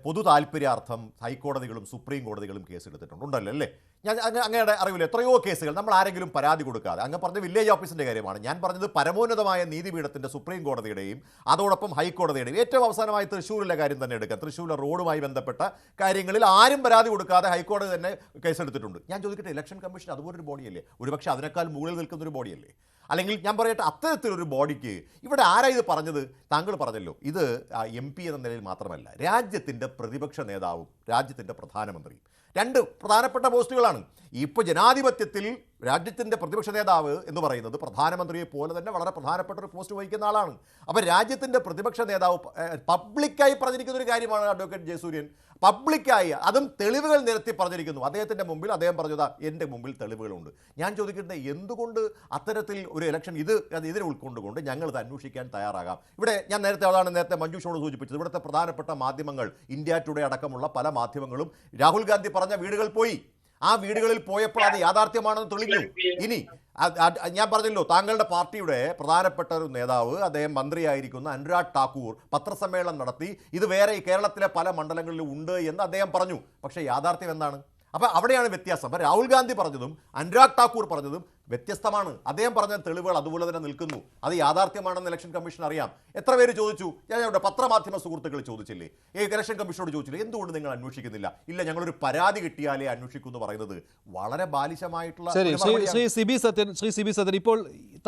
പൊതു താല്പര്യാർത്ഥം ഹൈക്കോടതികളും സുപ്രീം കോടതികളും കേസെടുത്തിട്ടുണ്ട്, ഉണ്ടല്ലോ അല്ലേ? ഞാൻ അങ്ങയുടെ അറിവില്ല എത്രയോ കേസുകൾ നമ്മൾ ആരെങ്കിലും പരാതി കൊടുക്കാതെ. അങ്ങ് പറഞ്ഞ വില്ലേജ് ഓഫീസിൻ്റെ കാര്യമാണ്. ഞാൻ പറഞ്ഞത് പരമോന്നതമായ നീതിപീഠത്തിൻ്റെ സുപ്രീം കോടതിയുടെയും അതോടൊപ്പം ഹൈക്കോടതിയുടെയും ഏറ്റവും അവസാനമായി തൃശ്ശൂരിലെ കാര്യം തന്നെ എടുക്കാം. തൃശ്ശൂരിലെ റോഡുമായി ബന്ധപ്പെട്ട കാര്യങ്ങളിൽ ആരും പരാതി കൊടുക്കാതെ ഹൈക്കോടതി തന്നെ കേസെടുത്തിട്ടുണ്ട്. ഞാൻ ചോദിക്കട്ടെ, ഇലക്ഷൻ കമ്മീഷൻ അതുപോലൊരു ബോഡിയല്ലേ? ഒരുപക്ഷെ അതിനേക്കാൾ മുകളിൽ നിൽക്കുന്നൊരു ബോഡിയല്ലേ? അല്ലെങ്കിൽ ഞാൻ പറയട്ടെ, അത്തരത്തിലൊരു ബോഡിക്ക് ഇവിടെ ആരാ ഇത് പറഞ്ഞത്? താങ്കൾ പറഞ്ഞല്ലോ, ഇത് MP എന്ന നിലയിൽ മാത്രമല്ല, രാജ്യത്തിൻ്റെ പ്രതിപക്ഷ നേതാവും രാജ്യത്തിൻ്റെ പ്രധാനമന്ത്രിയും രണ്ട് പ്രധാനപ്പെട്ട പോസ്റ്റുകളാണ്. ഇപ്പോൾ ജനാധിപത്യത്തിൽ രാജ്യത്തിൻ്റെ പ്രതിപക്ഷ നേതാവ് എന്ന് പറയുന്നത് പ്രധാനമന്ത്രിയെ പോലെ തന്നെ വളരെ പ്രധാനപ്പെട്ട ഒരു പോസ്റ്റ് വഹിക്കുന്ന ആളാണ്. അപ്പോൾ രാജ്യത്തിൻ്റെ പ്രതിപക്ഷ നേതാവ് പബ്ലിക്കായി പറഞ്ഞിരിക്കുന്ന ഒരു കാര്യമാണ് അഡ്വക്കേറ്റ് ജയസൂര്യൻ. പബ്ലിക്കായി, അതും തെളിവുകൾ നിരത്തി പറഞ്ഞിരിക്കുന്നു. അദ്ദേഹത്തിൻ്റെ മുമ്പിൽ അദ്ദേഹം പറഞ്ഞതാ എൻ്റെ മുമ്പിൽ തെളിവുകളുണ്ട്. ഞാൻ ചോദിക്കുന്നത്, എന്തുകൊണ്ട് അത്തരത്തിൽ ഒരു ഇലക്ഷൻ ഇതിനെ ഉൾക്കൊണ്ടുകൊണ്ട് ഞങ്ങൾ ഇത് അന്വേഷിക്കാൻ തയ്യാറാകാം? ഇവിടെ ഞാൻ നേരത്തെ മഞ്ജുഷോട് സൂചിപ്പിച്ചത്, ഇവിടുത്തെ പ്രധാനപ്പെട്ട മാധ്യമങ്ങൾ, ഇന്ത്യ ടുഡേ അടക്കമുള്ള പല മാധ്യമങ്ങളും രാഹുൽ ഗാന്ധി പറഞ്ഞ വീടുകൾ പോയി. ആ വീടുകളിൽ പോയപ്പോൾ അത് യാഥാർത്ഥ്യമാണെന്ന് തെളിഞ്ഞു. ഇനി ഞാൻ പറഞ്ഞല്ലോ, താങ്കളുടെ പാർട്ടിയുടെ പ്രധാനപ്പെട്ട ഒരു നേതാവ്, അദ്ദേഹം മന്ത്രിയായിരിക്കുന്ന അനുരാഗ് ഠാക്കൂർ പത്രസമ്മേളനം നടത്തി ഇത് വേറെ കേരളത്തിലെ പല മണ്ഡലങ്ങളിലും ഉണ്ട് എന്ന് അദ്ദേഹം പറഞ്ഞു. പക്ഷേ യാഥാർത്ഥ്യം എന്താണ്? അപ്പോൾ അവിടെയാണ് വ്യത്യാസം. അപ്പോൾ രാഹുൽ ഗാന്ധി പറഞ്ഞതും അനുരാഗ് ഠാക്കൂർ പറഞ്ഞതും വ്യത്യസ്തമാണ്. അദ്ദേഹം പറഞ്ഞ തെളിവുകൾ അതുപോലെ തന്നെ നിൽക്കുന്നു. അത് യാഥാർത്ഥ്യമാണെന്ന് ഇലക്ഷൻ കമ്മീഷൻ അറിയാം. എത്ര പേര് ചോദിച്ചു? ഞാൻ ഇവിടെ പത്രമാധ്യമ സുഹൃത്തുക്കൾ ചോദിച്ചില്ലേ, ഇലക്ഷൻ കമ്മീഷനോട് ചോദിച്ചില്ലേ, എന്തുകൊണ്ട് നിങ്ങൾ അന്വേഷിക്കുന്നില്ല? ഇല്ല, ഞങ്ങളൊരു പരാതി കിട്ടിയാലേ അന്വേഷിക്കൂ എന്ന് പറയുന്നത് വളരെ ബാലിശമായിട്ടുള്ള ശരി. ഒരു മറുപടിയാണ്. ശ്രീ സി ബി സത്യൻ, ഇപ്പോൾ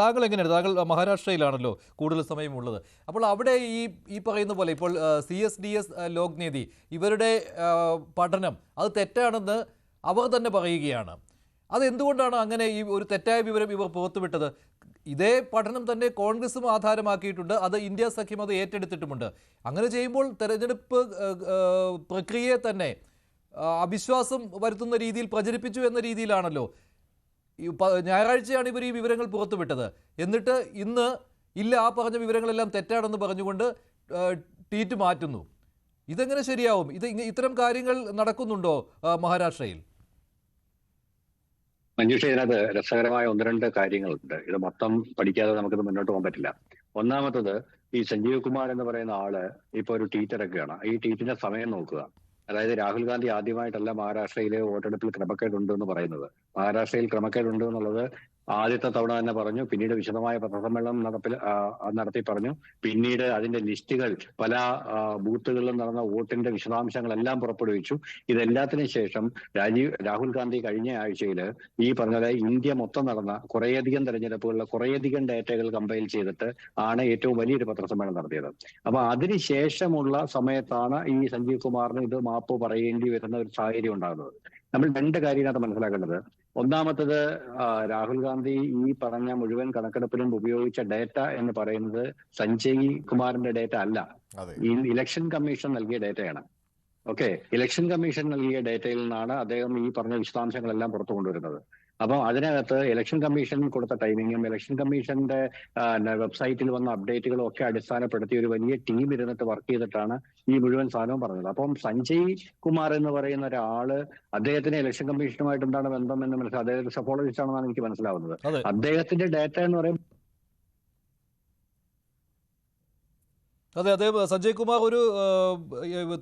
താങ്കൾ എങ്ങനെയാണ്, താങ്കൾ മഹാരാഷ്ട്രയിലാണല്ലോ കൂടുതൽ സമയമുള്ളത്. അപ്പോൾ അവിടെ ഈ പറയുന്ന പോലെ ഇപ്പോൾ CSDS ലോക്നീതി ഇവരുടെ പഠനം അത് തെറ്റാണെന്ന് അവർ തന്നെ പറയുകയാണ്. അതെന്തുകൊണ്ടാണ് അങ്ങനെ ഈ ഒരു തെറ്റായ വിവരം ഇവർ പുറത്തുവിട്ടത്? ഇതേ പഠനം തന്നെ കോൺഗ്രസും ആധാരമാക്കിയിട്ടുണ്ട്, അത് ഇന്ത്യ സഖ്യം അത് ഏറ്റെടുത്തിട്ടുമുണ്ട്. അങ്ങനെ ചെയ്യുമ്പോൾ തെരഞ്ഞെടുപ്പ് പ്രക്രിയയെ തന്നെ അവിശ്വാസം വരുത്തുന്ന രീതിയിൽ പ്രചരിപ്പിച്ചു എന്ന രീതിയിലാണല്ലോ. ഞായറാഴ്ചയാണ് ഇവർ ഈ വിവരങ്ങൾ പുറത്തുവിട്ടത്. എന്നിട്ട് ഇന്ന് ഇല്ല, ആ പറഞ്ഞ വിവരങ്ങളെല്ലാം തെറ്റാണെന്ന് പറഞ്ഞുകൊണ്ട് ട്വീറ്റ് മാറ്റുന്നു. ഇതെങ്ങനെ ശരിയാവും? ഇത്തരം കാര്യങ്ങൾ നടക്കുന്നുണ്ടോ മഹാരാഷ്ട്രയിൽ? മഞ്ജുഷ, ഇതിനകത്ത് രസകരമായ 1-2 കാര്യങ്ങളുണ്ട്. ഇത് മൊത്തം പഠിക്കാതെ നമുക്കിത് മുന്നോട്ട് പോകാൻ പറ്റില്ല. ഒന്നാമത്തത്, ഈ സഞ്ജീവ് കുമാർ എന്ന് പറയുന്ന ആള് ഇപ്പൊ ഒരു ട്വീറ്റ് ഇറക്കുകയാണ്. ഈ ട്വീറ്റിന്റെ സമയം നോക്കുക. അതായത് രാഹുൽ ഗാന്ധി ആദ്യമായിട്ടല്ല മഹാരാഷ്ട്രയിലെ വോട്ടെടുപ്പിൽ ക്രമക്കേടുണ്ട് എന്ന് പറയുന്നത്. മഹാരാഷ്ട്രയിൽ ക്രമക്കേടുണ്ട് എന്നുള്ളത് ആദ്യത്തെ തവണ തന്നെ പറഞ്ഞു. പിന്നീട് വിശദമായ പത്രസമ്മേളനം നടത്തി പറഞ്ഞു. പിന്നീട് അതിന്റെ ലിസ്റ്റുകൾ, പല ബൂത്തുകളിലും നടന്ന വോട്ടിന്റെ വിശദാംശങ്ങളെല്ലാം പുറപ്പെടുവിച്ചു. ഇതെല്ലാത്തിനും ശേഷം രാഹുൽ ഗാന്ധി കഴിഞ്ഞ ആഴ്ചയിൽ ഈ പറഞ്ഞ ഇന്ത്യ മൊത്തം നടന്ന കുറേയധികം തെരഞ്ഞെടുപ്പുകളിലെ കുറേയധികം ഡേറ്റകൾ കമ്പൈൽ ചെയ്തിട്ട് ആണ് ഏറ്റവും വലിയൊരു പത്രസമ്മേളനം നടത്തിയത്. അപ്പൊ അതിനുശേഷമുള്ള സമയത്താണ് ഈ സഞ്ജീവ് കുമാറിന് ഇത് മാപ്പ് പറയേണ്ടി വരുന്ന ഒരു സാഹചര്യം ഉണ്ടാകുന്നത്. നമ്മൾ 2 കാര്യത്തിനകത്ത് മനസ്സിലാക്കേണ്ടത്. ഒന്നാമത്തത്, രാഹുൽ ഗാന്ധി ഈ പറഞ്ഞ മുഴുവൻ കണക്കെടുപ്പിലും ഉപയോഗിച്ച ഡേറ്റ എന്ന് പറയുന്നത് സഞ്ജയ് കുമാറിന്റെ ഡേറ്റ അല്ല, ഈ ഇലക്ഷൻ കമ്മീഷൻ നൽകിയ ഡേറ്റയാണ്. ഓക്കെ, ഇലക്ഷൻ കമ്മീഷൻ നൽകിയ ഡേറ്റയിൽ നിന്നാണ് അദ്ദേഹം ഈ പറഞ്ഞ വിശദാംശങ്ങളെല്ലാം പുറത്തു കൊണ്ടുവരുന്നത്. അപ്പോൾ അതിനകത്ത് ഇലക്ഷൻ കമ്മീഷൻ കൊടുത്ത ടൈമിങ്ങും ഇലക്ഷൻ കമ്മീഷന്റെ വെബ്സൈറ്റിൽ വന്ന അപ്ഡേറ്റുകളും ഒക്കെ അടിസ്ഥാനപ്പെടുത്തി ഒരു വലിയ ടീം ഇരുന്നിട്ട് വർക്ക് ചെയ്തിട്ടാണ് ഈ മുഴുവൻ സാധനവും പറഞ്ഞത്. അപ്പം സഞ്ജയ് കുമാർ എന്ന് പറയുന്ന ഒരാള്, അദ്ദേഹത്തിന് ഇലക്ഷൻ കമ്മീഷനുമായിട്ട് എന്താണ് ബന്ധം എന്ന് മനസ്സിലാവും. അദ്ദേഹം സഫോളജിസ്റ്റ് ആണെന്നാണ് എനിക്ക് മനസ്സിലാവുന്നത്. അദ്ദേഹത്തിന്റെ ഡേറ്റ എന്ന് പറയുമ്പോൾ അദ്ദേഹം സഞ്ജയ് കുമാർ ഒരു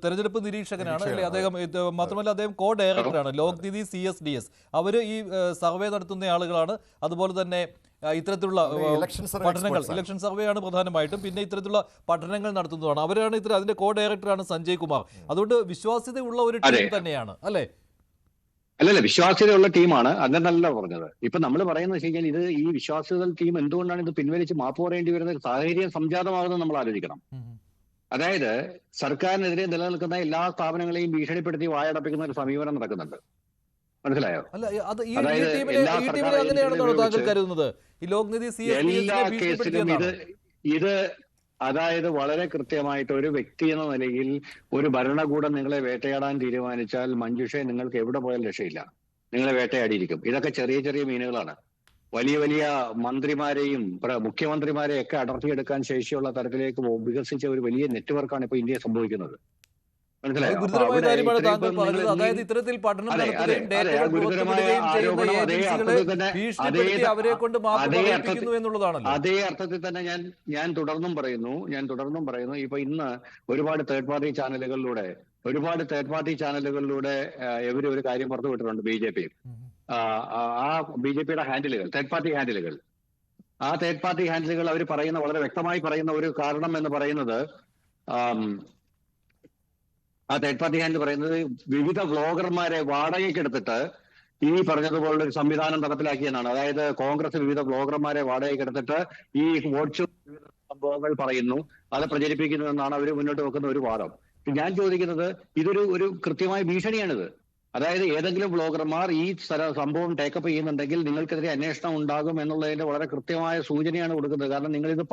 തെരഞ്ഞെടുപ്പ് നിരീക്ഷകനാണ് അല്ലേ? അദ്ദേഹം മാത്രമല്ല അദ്ദേഹം ഡയറക്ടറാണ് ലോക്നീതി CSDS. അവർ ഈ സർവേ നടത്തുന്ന ആളുകളാണ്. അതുപോലെ തന്നെ ഇത്തരത്തിലുള്ള പഠനങ്ങൾ, ഇലക്ഷൻ സർവേ ആണ് പ്രധാനമായിട്ടും, പിന്നെ ഇത്തരത്തിലുള്ള പഠനങ്ങൾ നടത്തുന്നതാണ് അവരാണ്. അതിന്റെ ഡയറക്ടറാണ് സഞ്ജയ് കുമാർ. അതുകൊണ്ട് വിശ്വാസ്യതയുള്ള ഒരു ടീം തന്നെയാണ് അല്ലേ? അല്ലല്ല, വിശ്വാസ്യതയുള്ള ടീമാണ്. അതെന്നല്ല പറഞ്ഞത്. ഇപ്പൊ നമ്മൾ പറയുന്നത് വെച്ച് കഴിഞ്ഞാൽ, ഇത് ഈ വിശ്വാസ്യത ടീം എന്തുകൊണ്ടാണ് ഇത് പിൻവലിച്ച് മാപ്പ് പറയേണ്ടി വരുന്ന സാഹചര്യം സംജാതമാകുന്നത് നമ്മൾ ആലോചിക്കണം. അതായത് സർക്കാരിനെതിരെ നിലനിൽക്കുന്ന എല്ലാ സ്ഥാപനങ്ങളെയും ഭീഷണിപ്പെടുത്തി വായടപ്പിക്കുന്ന ഒരു സമീപനം നടക്കുന്നുണ്ട്. മനസ്സിലായോ? എല്ലാ കേസിലും ഇത് അതായത് വളരെ കൃത്യമായിട്ട് ഒരു വ്യക്തി എന്ന നിലയിൽ ഒരു ഭരണകൂടം നിങ്ങളെ വേട്ടയാടാൻ തീരുമാനിച്ചാൽ മഞ്ജുഷെ, നിങ്ങൾക്ക് എവിടെ പോയാലും രക്ഷയില്ല, നിങ്ങളെ വേട്ടയാടിയിരിക്കും. ഇതൊക്കെ ചെറിയ ചെറിയ മീനുകളാണ്. വലിയ വലിയ മന്ത്രിമാരെയും മുഖ്യമന്ത്രിമാരെയും ഒക്കെ അടർത്തിയെടുക്കാൻ ശേഷിയുള്ള തരത്തിലേക്ക് വികസിച്ച ഒരു വലിയ നെറ്റ്വർക്കാണ് ഇപ്പൊ ഇന്ത്യയിൽ സംഭവിക്കുന്നത്. ഗുരുതരമായ കാര്യമാണ് താങ്കൾ പറഞ്ഞത്. അതായത് ഇത്തരത്തിൽ പഠനം നടത്തുകയും ഡേറ്റകൾ പുറത്തുവിടുകയും ചെയ്യുന്ന ഏജൻസികളെ ഭീഷണിപ്പെടുത്തി അവരെ കൊണ്ട് മാപ്പ് പറയിപ്പിക്കുന്നു എന്നുള്ളതാണല്ലോ. അതേ അർത്ഥത്തിൽ തന്നെ ഞാൻ തുടർന്നും പറയുന്നു. ഇപ്പൊ ഇന്ന് ഒരുപാട് തേർഡ് പാർട്ടി ചാനലുകളിലൂടെ ഇവർ ഒരു കാര്യം പുറത്തു വിട്ടിട്ടുണ്ട്. BJP ആ BJPയുടെ ഹാൻഡിലുകൾ, തേർഡ് പാർട്ടി ഹാൻഡിലുകൾ അവർ പറയുന്ന, വളരെ വ്യക്തമായി പറയുന്ന ഒരു കാരണം എന്ന് പറയുന്നത്, ആ തേർഡ് പാർട്ടി ഹാൻഡിൽ പറയുന്നത് വിവിധ വ്ളോഗർമാരെ വാടകയ്ക്കെടുത്തിട്ട് ഈ പറഞ്ഞതുപോലുള്ള ഒരു സംവിധാനം നടപ്പിലാക്കിയെന്നാണ്. അതായത് കോൺഗ്രസ് വിവിധ വ്ളോഗർമാരെ വാടകയ്ക്കെടുത്തിട്ട് ഈ വോട്ട് സംഭവങ്ങൾ പറയുന്നു, അത് പ്രചരിപ്പിക്കുന്നു എന്നാണ് അവർ മുന്നോട്ട് വെക്കുന്ന ഒരു വാദം. ഞാൻ ചോദിക്കുന്നത്, ഇതൊരു കൃത്യമായ ഭീഷണിയാണിത്. അതായത് ഏതെങ്കിലും വ്ളോഗർമാർ ഈ സംഭവം ടേക്കപ്പ് ചെയ്യുന്നുണ്ടെങ്കിൽ നിങ്ങൾക്കെതിരെ അന്വേഷണം ഉണ്ടാകും എന്നുള്ളതിന്റെ വളരെ കൃത്യമായ സൂചനയാണ് കൊടുക്കുന്നത്. കാരണം നിങ്ങൾ ഇത്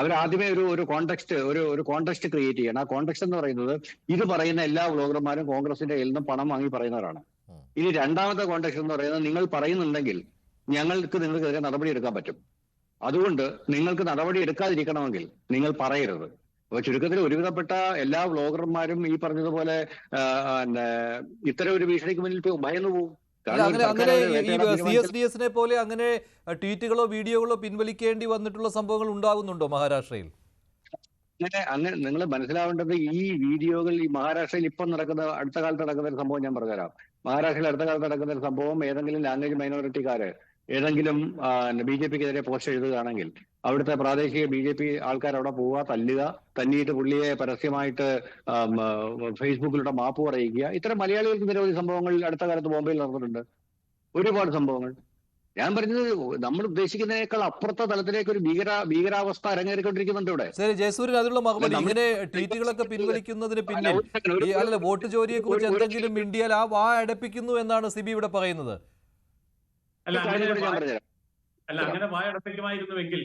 അവരാദ്യമേ ഒരു കോണ്ടെക്സ്റ്റ് ക്രിയേറ്റ് ചെയ്യണം. ആ കോണ്ടെക്സ്റ്റ് എന്ന് പറയുന്നത്, ഇത് പറയുന്ന എല്ലാ വ്ളോഗർമാരും കോൺഗ്രസിന്റെ കയ്യിൽ നിന്നും പണം വാങ്ങി പറയുന്നവരാണ്. ഇനി രണ്ടാമത്തെ കോണ്ടെക്സ്റ്റ് എന്ന് പറയുന്നത്, നിങ്ങൾ പറയുന്നുണ്ടെങ്കിൽ നിങ്ങൾക്കെതിരെ നടപടി എടുക്കാൻ പറ്റും. അതുകൊണ്ട് നിങ്ങൾക്ക് നടപടി എടുക്കാതിരിക്കണമെങ്കിൽ നിങ്ങൾ പറയരുത്. അപ്പൊ ചുരുക്കത്തിൽ ഒരുവിധപ്പെട്ട എല്ലാ വ്ളോഗർമാരും ഈ പറഞ്ഞതുപോലെ ഇത്തരം ഒരു ഭീഷണിക്ക് മുന്നിൽ ഭയന്നു പോകും. CSDS പോലെ അങ്ങനെ ട്വീറ്റുകളോ വീഡിയോകളോ പിൻവലിക്കേണ്ടി വന്നിട്ടുള്ള സംഭവങ്ങൾ ഉണ്ടാകുന്നുണ്ടോ മഹാരാഷ്ട്രയിൽ? അങ്ങനെ നിങ്ങൾ മനസ്സിലാവേണ്ടത്, ഈ വീഡിയോകൾ ഈ മഹാരാഷ്ട്രയിൽ ഇപ്പം അടുത്ത കാലത്ത് നടക്കുന്ന ഒരു സംഭവം ഞാൻ പറഞ്ഞുതരാം. മഹാരാഷ്ട്രയിൽ അടുത്ത കാലത്ത് നടക്കുന്ന ഒരു സംഭവം, ഏതെങ്കിലും ലാംഗ്വേജ് മൈനോറിറ്റിക്കാര് ഏതെങ്കിലും BJPക്കെതിരെ പോസ്റ്റ് എഴുതുകയാണെങ്കിൽ അവിടുത്തെ പ്രാദേശിക BJP ആൾക്കാർ അവിടെ പോവുക, തല്ലുക, തല്ലിയിട്ട് പുള്ളിയെ പരസ്യമായിട്ട് ഫേസ്ബുക്കിലൂടെ മാപ്പ് പറയിക്കുക. ഇത്തരം മലയാളികൾക്ക് നിരവധി സംഭവങ്ങൾ അടുത്ത കാലത്ത് ബോംബെയിൽ നടന്നിട്ടുണ്ട്. ഒരുപാട് സംഭവങ്ങൾ. ഞാൻ പറഞ്ഞത് നമ്മൾ ഉദ്ദേശിക്കുന്നതിനേക്കാൾ അപ്പുറത്തെ തലത്തിലേക്ക് ഒരു ഭീകരാവസ്ഥ അരങ്ങേറിക്കൊണ്ടിരിക്കുന്നുണ്ട് ഇവിടെ. ശരി ജയസൂര്യൻ, അതിനുള്ള മറുപടി. ഇങ്ങനെ ട്വീറ്റുകളൊക്കെ പിൻവലിക്കുന്നതിന് പിന്നിൽ അല്ലല്ല വോട്ട് ചോരിയെ കുറിച്ച് എന്തെങ്കിലും ഇന്ത്യയിൽ ആ അടപ്പിക്കുന്നു എന്നാണ് സിബി ഇവിടെ പറയുന്നത്. അല്ല അങ്ങനെ ഞാൻ പറഞ്ഞുതരാം. അങ്ങനെ വായടപ്പിക്കുമായിരുന്നുവെങ്കിൽ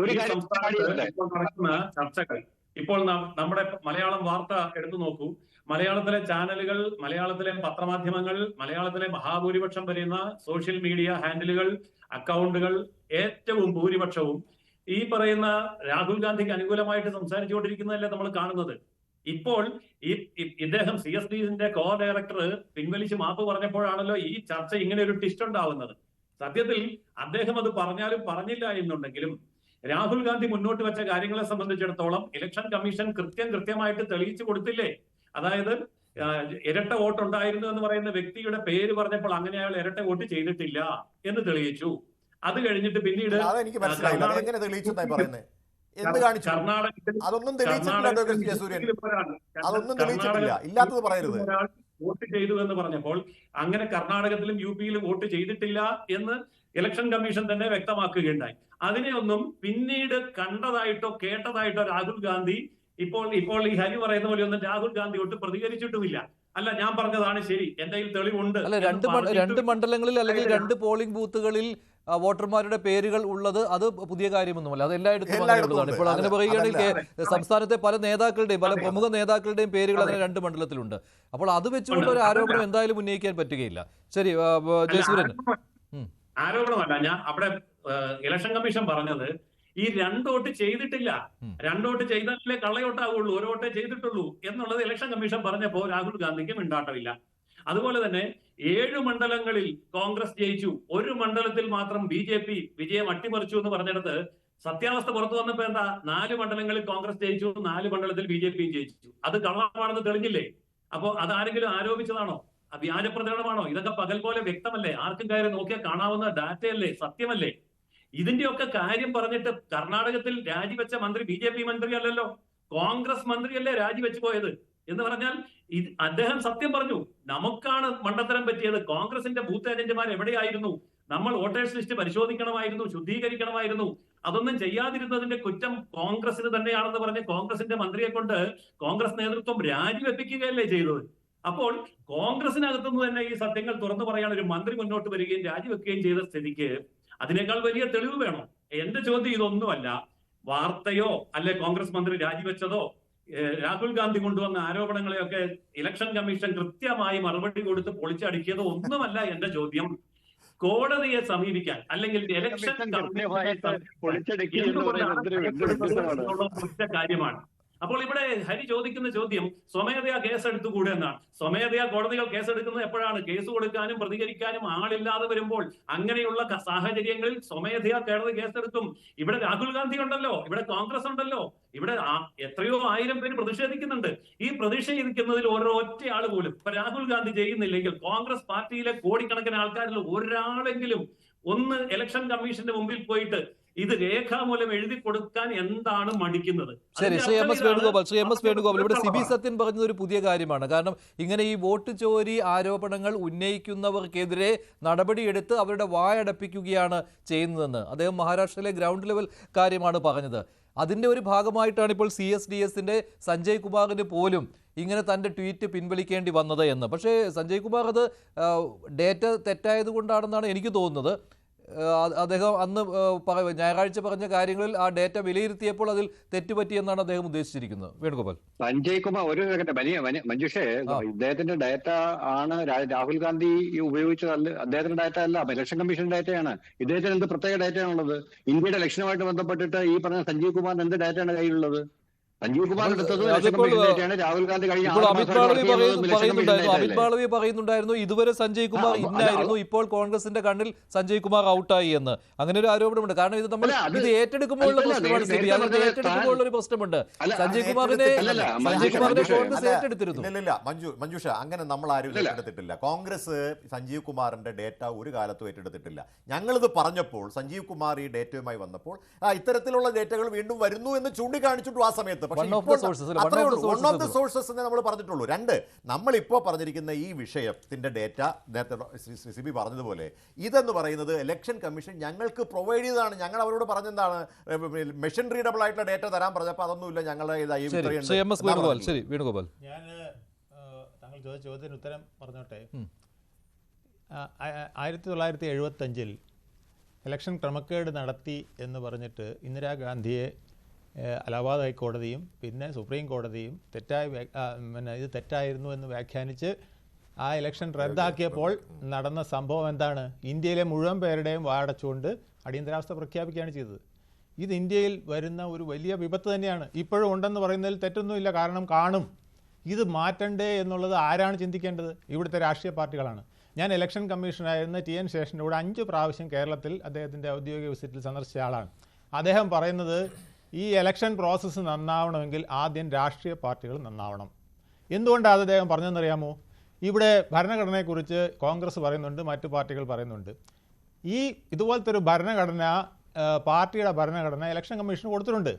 ഒരു ഈ കാര്യം സംസ്ഥാനത്ത് ഇപ്പോൾ നടക്കുന്ന ചർച്ചകൾ, ഇപ്പോൾ നമ്മുടെ മലയാളം വാർത്ത എടുത്തു നോക്കൂ. മലയാളത്തിലെ ചാനലുകൾ, മലയാളത്തിലെ പത്രമാധ്യമങ്ങൾ, മലയാളത്തിലെ മഹാഭൂരിപക്ഷം വരുന്ന സോഷ്യൽ മീഡിയ ഹാൻഡിലുകൾ, അക്കൗണ്ടുകൾ ഏറ്റവും ഭൂരിപക്ഷവും ഈ പറയുന്ന രാഹുൽ ഗാന്ധിക്ക് അനുകൂലമായിട്ട് സംസാരിച്ചുകൊണ്ടിരിക്കുന്നതല്ലേ നമ്മൾ കാണുന്നത്. ഇപ്പോൾ ഇദ്ദേഹം CSDന്റെ കോ ഡയറക്ടർ പിൻവലിച്ച് മാപ്പ് പറഞ്ഞപ്പോഴാണല്ലോ ഈ ചർച്ച ഇങ്ങനെ ഒരു ട്വിസ്റ്റ് ഉണ്ടാവുന്നത്. സത്യത്തിൽ അദ്ദേഹം അത് പറഞ്ഞാലും പറഞ്ഞില്ല എന്നുണ്ടെങ്കിലും രാഹുൽ ഗാന്ധി മുന്നോട്ട് വെച്ച കാര്യങ്ങളെ സംബന്ധിച്ചിടത്തോളം ഇലക്ഷൻ കമ്മീഷൻ കൃത്യമായിട്ട് തെളിയിച്ചു കൊടുത്തില്ലേ? അതായത് ഇരട്ട വോട്ട് ഉണ്ടായിരുന്നു എന്ന് പറയുന്ന വ്യക്തിയുടെ പേര് പറഞ്ഞപ്പോൾ അങ്ങനെ അയാൾ ഇരട്ട വോട്ട് ചെയ്തിട്ടില്ല എന്ന് തെളിയിച്ചു. അത് കഴിഞ്ഞിട്ട് പിന്നീട് കർണാടകത്തിൽ വോട്ട് ചെയ്തു എന്ന് പറഞ്ഞപ്പോൾ അങ്ങനെ കർണാടകത്തിലും UPയിലും വോട്ട് ചെയ്തിട്ടില്ല എന്ന് ഇലക്ഷൻ കമ്മീഷൻ തന്നെ വ്യക്തമാക്കുകയുണ്ടായി. അതിനെയൊന്നും പിന്നീട് കണ്ടതായിട്ടോ കേട്ടതായിട്ടോ രാഹുൽ ഗാന്ധി ഇപ്പോൾ ഈ ഹരി പറയുന്ന പോലെ ഒന്നും രാഹുൽ ഗാന്ധി ഒട്ട് പ്രതികരിച്ചിട്ടുമില്ല. അല്ല ഞാൻ പറഞ്ഞതാണ് ശരി, എന്റെ കയ്യിൽ തെളിവുണ്ട്. അല്ല രണ്ട് മണ്ഡലങ്ങളിൽ അല്ലെങ്കിൽ 2 പോളിംഗ് ബൂത്തുകളിൽ വോട്ടർമാരുടെ പേരുകൾ ഉള്ളത് അത് പുതിയ കാര്യമൊന്നുമല്ല, അത് എല്ലായിടത്തും അങ്ങനെയുള്ളതാണ്. ഇപ്പോൾ അങ്ങനെ പറയുകയാണെങ്കിൽ സംസ്ഥാനത്തെ പല നേതാക്കളുടെയും പല പ്രമുഖ നേതാക്കളുടെയും പേരുകൾ അങ്ങനെ 2 മണ്ഡലത്തിലുണ്ട്. അപ്പോൾ അത് വെച്ചുകൊണ്ട് ഒരു ആരോപണം എന്തായാലും ഉന്നയിക്കാൻ പറ്റുകയില്ല. ശരി ജയസൂര്യൻ. ആരോപണമല്ല, ഞാൻ അവിടെ ഇലക്ഷൻ കമ്മീഷൻ പറഞ്ഞത് ഈ 2 വോട്ട് ചെയ്തിട്ടില്ല, 2 വോട്ട് ചെയ്താലേ കള്ളയോട്ടാവുള്ളൂ, 1 വോട്ടേ ചെയ്തിട്ടുള്ളൂ എന്നുള്ളത് ഇലക്ഷൻ കമ്മീഷൻ പറഞ്ഞപ്പോ രാഹുൽ ഗാന്ധിക്ക് മിണ്ടാട്ടമില്ല. അതുപോലെ തന്നെ 7 മണ്ഡലങ്ങളിൽ കോൺഗ്രസ് ജയിച്ചു, 1 മണ്ഡലത്തിൽ മാത്രം BJP വിജയം അട്ടിമറിച്ചു എന്ന് പറഞ്ഞിടത്ത് സത്യാവസ്ഥ പുറത്തു വന്നപ്പോ എന്താ? 4 മണ്ഡലങ്ങളിൽ കോൺഗ്രസ് ജയിച്ചു, 4 മണ്ഡലത്തിൽ BJP ജയിച്ചു. അത് കള്ളമാണെന്ന് തെളിഞ്ഞില്ലേ? അപ്പോ അതാരെങ്കിലും ആരോപിച്ചതാണോ? വ്യാജ പ്രചരണമാണോ? ഇതൊക്കെ പകൽ പോലെ വ്യക്തമല്ലേ? ആർക്കും കയറി നോക്കിയാൽ കാണാവുന്ന ഡാറ്റയല്ലേ? സത്യമല്ലേ? ഇതിന്റെയൊക്കെ കാര്യം പറഞ്ഞിട്ട് കർണാടകത്തിൽ രാജിവെച്ച മന്ത്രി BJP മന്ത്രി അല്ലല്ലോ, കോൺഗ്രസ് മന്ത്രിയല്ലേ രാജിവെച്ചു പോയത്. എന്ന് പറഞ്ഞാൽ അദ്ദേഹം സത്യം പറഞ്ഞു. നമുക്കാണ് മണ്ടത്തരം പറ്റിയത്. കോൺഗ്രസിന്റെ ബൂത്ത് ഏജന്റുമാർ എവിടെയായിരുന്നു? നമ്മൾ വോട്ടേഴ്സ് ലിസ്റ്റ് പരിശോധിക്കണമായിരുന്നു, ശുദ്ധീകരിക്കണമായിരുന്നു. അതൊന്നും ചെയ്യാതിരുന്നതിന്റെ കുറ്റം കോൺഗ്രസിന് തന്നെയാണെന്ന് പറഞ്ഞ് കോൺഗ്രസിന്റെ മന്ത്രിയെ കൊണ്ട് കോൺഗ്രസ് നേതൃത്വം രാജിവെപ്പിക്കുകയല്ലേ ചെയ്തത്. അപ്പോൾ കോൺഗ്രസിനകത്തുനിന്ന് തന്നെ ഈ സത്യങ്ങൾ തുറന്നു പറയാൻ ഒരു മന്ത്രി മുന്നോട്ട് വരികയും രാജിവെക്കുകയും ചെയ്ത സ്ഥിതിക്ക് അതിനേക്കാൾ വലിയ തെളിവ് വേണോ? എന്റെ ചോദ്യം ഇതൊന്നുമല്ല. വാർത്തയോ അല്ലെ കോൺഗ്രസ് മന്ത്രി രാജിവെച്ചതോ രാഹുൽ ഗാന്ധി കൊണ്ടുവന്ന ആരോപണങ്ങളെയൊക്കെ ഇലക്ഷൻ കമ്മീഷൻ കൃത്യമായി മറുപടി കൊടുത്ത് പൊളിച്ചടുക്കിയതോ ഒന്നുമല്ല എന്റെ ചോദ്യം. കോടതിയെ സമീപിക്കാൻ അല്ലെങ്കിൽ ഇലക്ഷൻ കാര്യമാണ്. അപ്പോൾ ഇവിടെ ഹരി ചോദിക്കുന്ന ചോദ്യം സ്വമേധയാ കേസെടുത്തുകൂടെ എന്നാണ്. സ്വമേധയാ കോടതികൾ കേസെടുക്കുന്നത് എപ്പോഴാണ്? കേസ് കൊടുക്കാനും പ്രതികരിക്കാനും ആളില്ലാതെ വരുമ്പോൾ. അങ്ങനെയുള്ള സാഹചര്യങ്ങളിൽ സ്വമേധയാ കോടതി കേസെടുക്കും. ഇവിടെ രാഹുൽ ഗാന്ധി ഉണ്ടല്ലോ, ഇവിടെ കോൺഗ്രസ് ഉണ്ടല്ലോ, ഇവിടെ എത്രയോ 1000 പേര് പ്രതിഷേധിക്കുന്നുണ്ട്. ഈ പ്രതിഷേധിക്കുന്നതിൽ ഒരൊറ്റ ആൾ പോലും ഇപ്പൊ രാഹുൽ ഗാന്ധി ചെയ്യുന്നില്ലെങ്കിൽ കോൺഗ്രസ് പാർട്ടിയിലെ കോടിക്കണക്കിന് ആൾക്കാരിൽ ഒരാളെങ്കിലും ഒന്ന് ഇലക്ഷൻ കമ്മീഷന്റെ മുമ്പിൽ പോയിട്ട് ഇത് രേഖാമൂലം എഴുതി കൊടുക്കാൻ എന്താണ് മടിക്കുന്നത്? ശരി, ശ്രീ എം എസ് വേണുഗോപാൽ, ഇവിടെ സിബി സത്യൻ പറഞ്ഞത് ഒരു പുതിയ കാര്യമാണ്. കാരണം ഇങ്ങനെ ഈ വോട്ട് ചോരി ആരോപണങ്ങൾ ഉന്നയിക്കുന്നവർക്കെതിരെ നടപടിയെടുത്ത് അവരുടെ വായടപ്പിക്കുകയാണ് ചെയ്യുന്നതെന്ന് അദ്ദേഹം മഹാരാഷ്ട്രയിലെ ഗ്രൗണ്ട് ലെവൽ കാര്യമാണ് പറഞ്ഞത്. അതിൻ്റെ ഒരു ഭാഗമായിട്ടാണ് ഇപ്പോൾ CSDSന്റെ സഞ്ജയ് കുമാറിന് പോലും ഇങ്ങനെ തൻ്റെ ട്വീറ്റ് പിൻവലിക്കേണ്ടി വന്നത് എന്ന്. പക്ഷേ സഞ്ജയ് കുമാർ അത് ഡേറ്റ തെറ്റായതുകൊണ്ടാണെന്നാണ് എനിക്ക് തോന്നുന്നത്. അദ്ദേഹം അന്ന് ഞായറാഴ്ച പറഞ്ഞ കാര്യങ്ങളിൽ ആ ഡേറ്റ വിലയിരുത്തിയപ്പോൾ അതിൽ തെറ്റുപറ്റിയെന്നാണ് അദ്ദേഹം ഉദ്ദേശിച്ചിരിക്കുന്നത്. വേണുഗോപാൽ, സഞ്ജയ് കുമാർ ഒരു മഞ്ജുഷേ, ഇദ്ദേഹത്തിന്റെ ഡേറ്റ ആണ് രാഹുൽ ഗാന്ധി ഉപയോഗിച്ചതല്ല, അദ്ദേഹത്തിന്റെ ഡേറ്റ അല്ല, ഇലക്ഷൻ കമ്മീഷൻ ഡേറ്റയാണ്. ഇദ്ദേഹത്തിന് എന്ത് പ്രത്യേക ഡേറ്റയാണുള്ളത്? ഇന്ത്യയുടെ ഇലക്ഷനുമായിട്ട് ബന്ധപ്പെട്ടിട്ട് ഈ പറഞ്ഞ സഞ്ജയ് കുമാറിന് എന്ത് ഡേറ്റയാണ് കയ്യിലുള്ളത്? സഞ്ജീവ് കുമാർ എടുത്തത് അതിപ്പോൾ രാഹുൽ ഗാന്ധി കഴിഞ്ഞ ഇപ്പോൾ 6 അമിത് മാസമായിട്ട് മാളവ്യ വർക്ക് ചെയ്യുന്നതും പറയുന്നുണ്ടായിരുന്നു ഇലക്ഷൻ അമിത് മാളവ്യ പറയുന്നുണ്ടായിരുന്നു ഇതുവരെ സഞ്ജയ് കുമാർ ഇന്നായിരുന്നു, ഇപ്പോൾ കോൺഗ്രസിന്റെ കണ്ണിൽ സഞ്ജയ് കുമാർ ഔട്ടായി എന്ന്. അങ്ങനെ ഒരു ആരോപണമുണ്ട്. കാരണം ഇത് നമ്മൾ ഇത് ഏറ്റെടുക്കുമ്പോഴുള്ള പ്രശ്നമാണ് സിബി, അതുകൊണ്ട് ഏറ്റെടുക്കുമ്പോഴുള്ള ഒരു പ്രശ്നമുണ്ട്. സഞ്ജയ് കുമാറിനെ കോൺഗ്രസ് ഏറ്റെടുത്തിരുന്നു. ഇല്ല മഞ്ജുഷ, അങ്ങനെ നമ്മൾ ആരും ഏറ്റെടുത്തിട്ടില്ല. കോൺഗ്രസ് സഞ്ജീവ് കുമാറിന്റെ ഡേറ്റ ഒരു കാലത്തും ഏറ്റെടുത്തിട്ടില്ല. ഞങ്ങളിത് പറഞ്ഞപ്പോൾ സഞ്ജീവ് കുമാർ ഈ ഡേറ്റയുമായി വന്നപ്പോൾ ഇത്തരത്തിലുള്ള ഡേറ്റകൾ വീണ്ടും വരുന്നു എന്ന് ചൂണ്ടിക്കാണിച്ചിട്ടു ആ സമയത്ത്. പക്ഷേ വൺ ഓഫ് ദ സോഴ്സസ് എന്ന് നമ്മൾ പറഞ്ഞിട്ടുള്ളൂ. രണ്ട്, നമ്മളിപ്പോൾ പറഞ്ഞിരിക്കുന്ന ഈ വിഷയത്തിന്റെ ഡേറ്റ നേരത്തെ സിബി പറഞ്ഞതുപോലെ ഇതെന്ന് പറയുന്നത് ഇലക്ഷൻ കമ്മീഷൻ ഞങ്ങൾക്ക് പ്രൊവൈഡ് ചെയ്തതാണ്. ഞങ്ങൾ അവരോട് പറഞ്ഞെന്താണ്, മെഷീൻ റീഡബിൾ ആയിട്ടുള്ള ഡേറ്റ തരാൻ പറഞ്ഞപ്പോൾ അതൊന്നുമില്ല, ഞങ്ങളുടെ വേണുഗോപാൽ. ഞാൻ താങ്കൾ ചോദിച്ച ചോദ്യത്തിന് ഉത്തരം പറഞ്ഞോട്ടെ. 1975 ഇലക്ഷൻ ക്രമക്കേട് നടത്തി എന്ന് പറഞ്ഞിട്ട് ഇന്ദിരാഗാന്ധിയെ അലഹാബാദ് ഹൈക്കോടതിയും പിന്നെ സുപ്രീം കോടതിയും ഇത് തെറ്റായിരുന്നു എന്ന് വ്യാഖ്യാനിച്ച് ആ ഇലക്ഷൻ റദ്ദാക്കിയപ്പോൾ നടന്ന സംഭവം എന്താണ്? ഇന്ത്യയിലെ മുഴുവൻ പേരുടെയും വാടച്ചുകൊണ്ട് അടിയന്തരാവസ്ഥ പ്രഖ്യാപിക്കുകയാണ് ചെയ്തത്. ഇത് ഇന്ത്യയിൽ വരുന്ന ഒരു വലിയ വിപത്ത് തന്നെയാണ്. ഇപ്പോഴും ഉണ്ടെന്ന് പറയുന്നതിൽ തെറ്റൊന്നുമില്ല, കാരണം കാണും. ഇത് മാറ്റണ്ടേ എന്നുള്ളത് ആരാണ് ചിന്തിക്കേണ്ടത്? ഇവിടുത്തെ രാഷ്ട്രീയ പാർട്ടികളാണ്. ഞാൻ ഇലക്ഷൻ കമ്മീഷനായിരുന്ന TN ശേഷൻ്റെ കൂടെ 5 പ്രാവശ്യം കേരളത്തിൽ അദ്ദേഹത്തിൻ്റെ ഔദ്യോഗിക വിസിറ്റിൽ സന്ദർശിച്ച ആളാണ്. അദ്ദേഹം പറയുന്നത് ഈ ഇലക്ഷൻ പ്രോസസ്സ് നന്നാവണമെങ്കിൽ ആദ്യം രാഷ്ട്രീയ പാർട്ടികൾ നന്നാവണം. എന്തുകൊണ്ടാണ് അദ്ദേഹം പറഞ്ഞതെന്നറിയാമോ? ഇവിടെ ഭരണഘടനയെക്കുറിച്ച് കോൺഗ്രസ് പറയുന്നുണ്ട്, മറ്റു പാർട്ടികൾ പറയുന്നുണ്ട്. ഇതുപോലത്തെ ഒരു ഭരണഘടന, പാർട്ടിയുടെ ഭരണഘടന ഇലക്ഷൻ കമ്മീഷന് കൊടുത്തിട്ടുണ്ട്.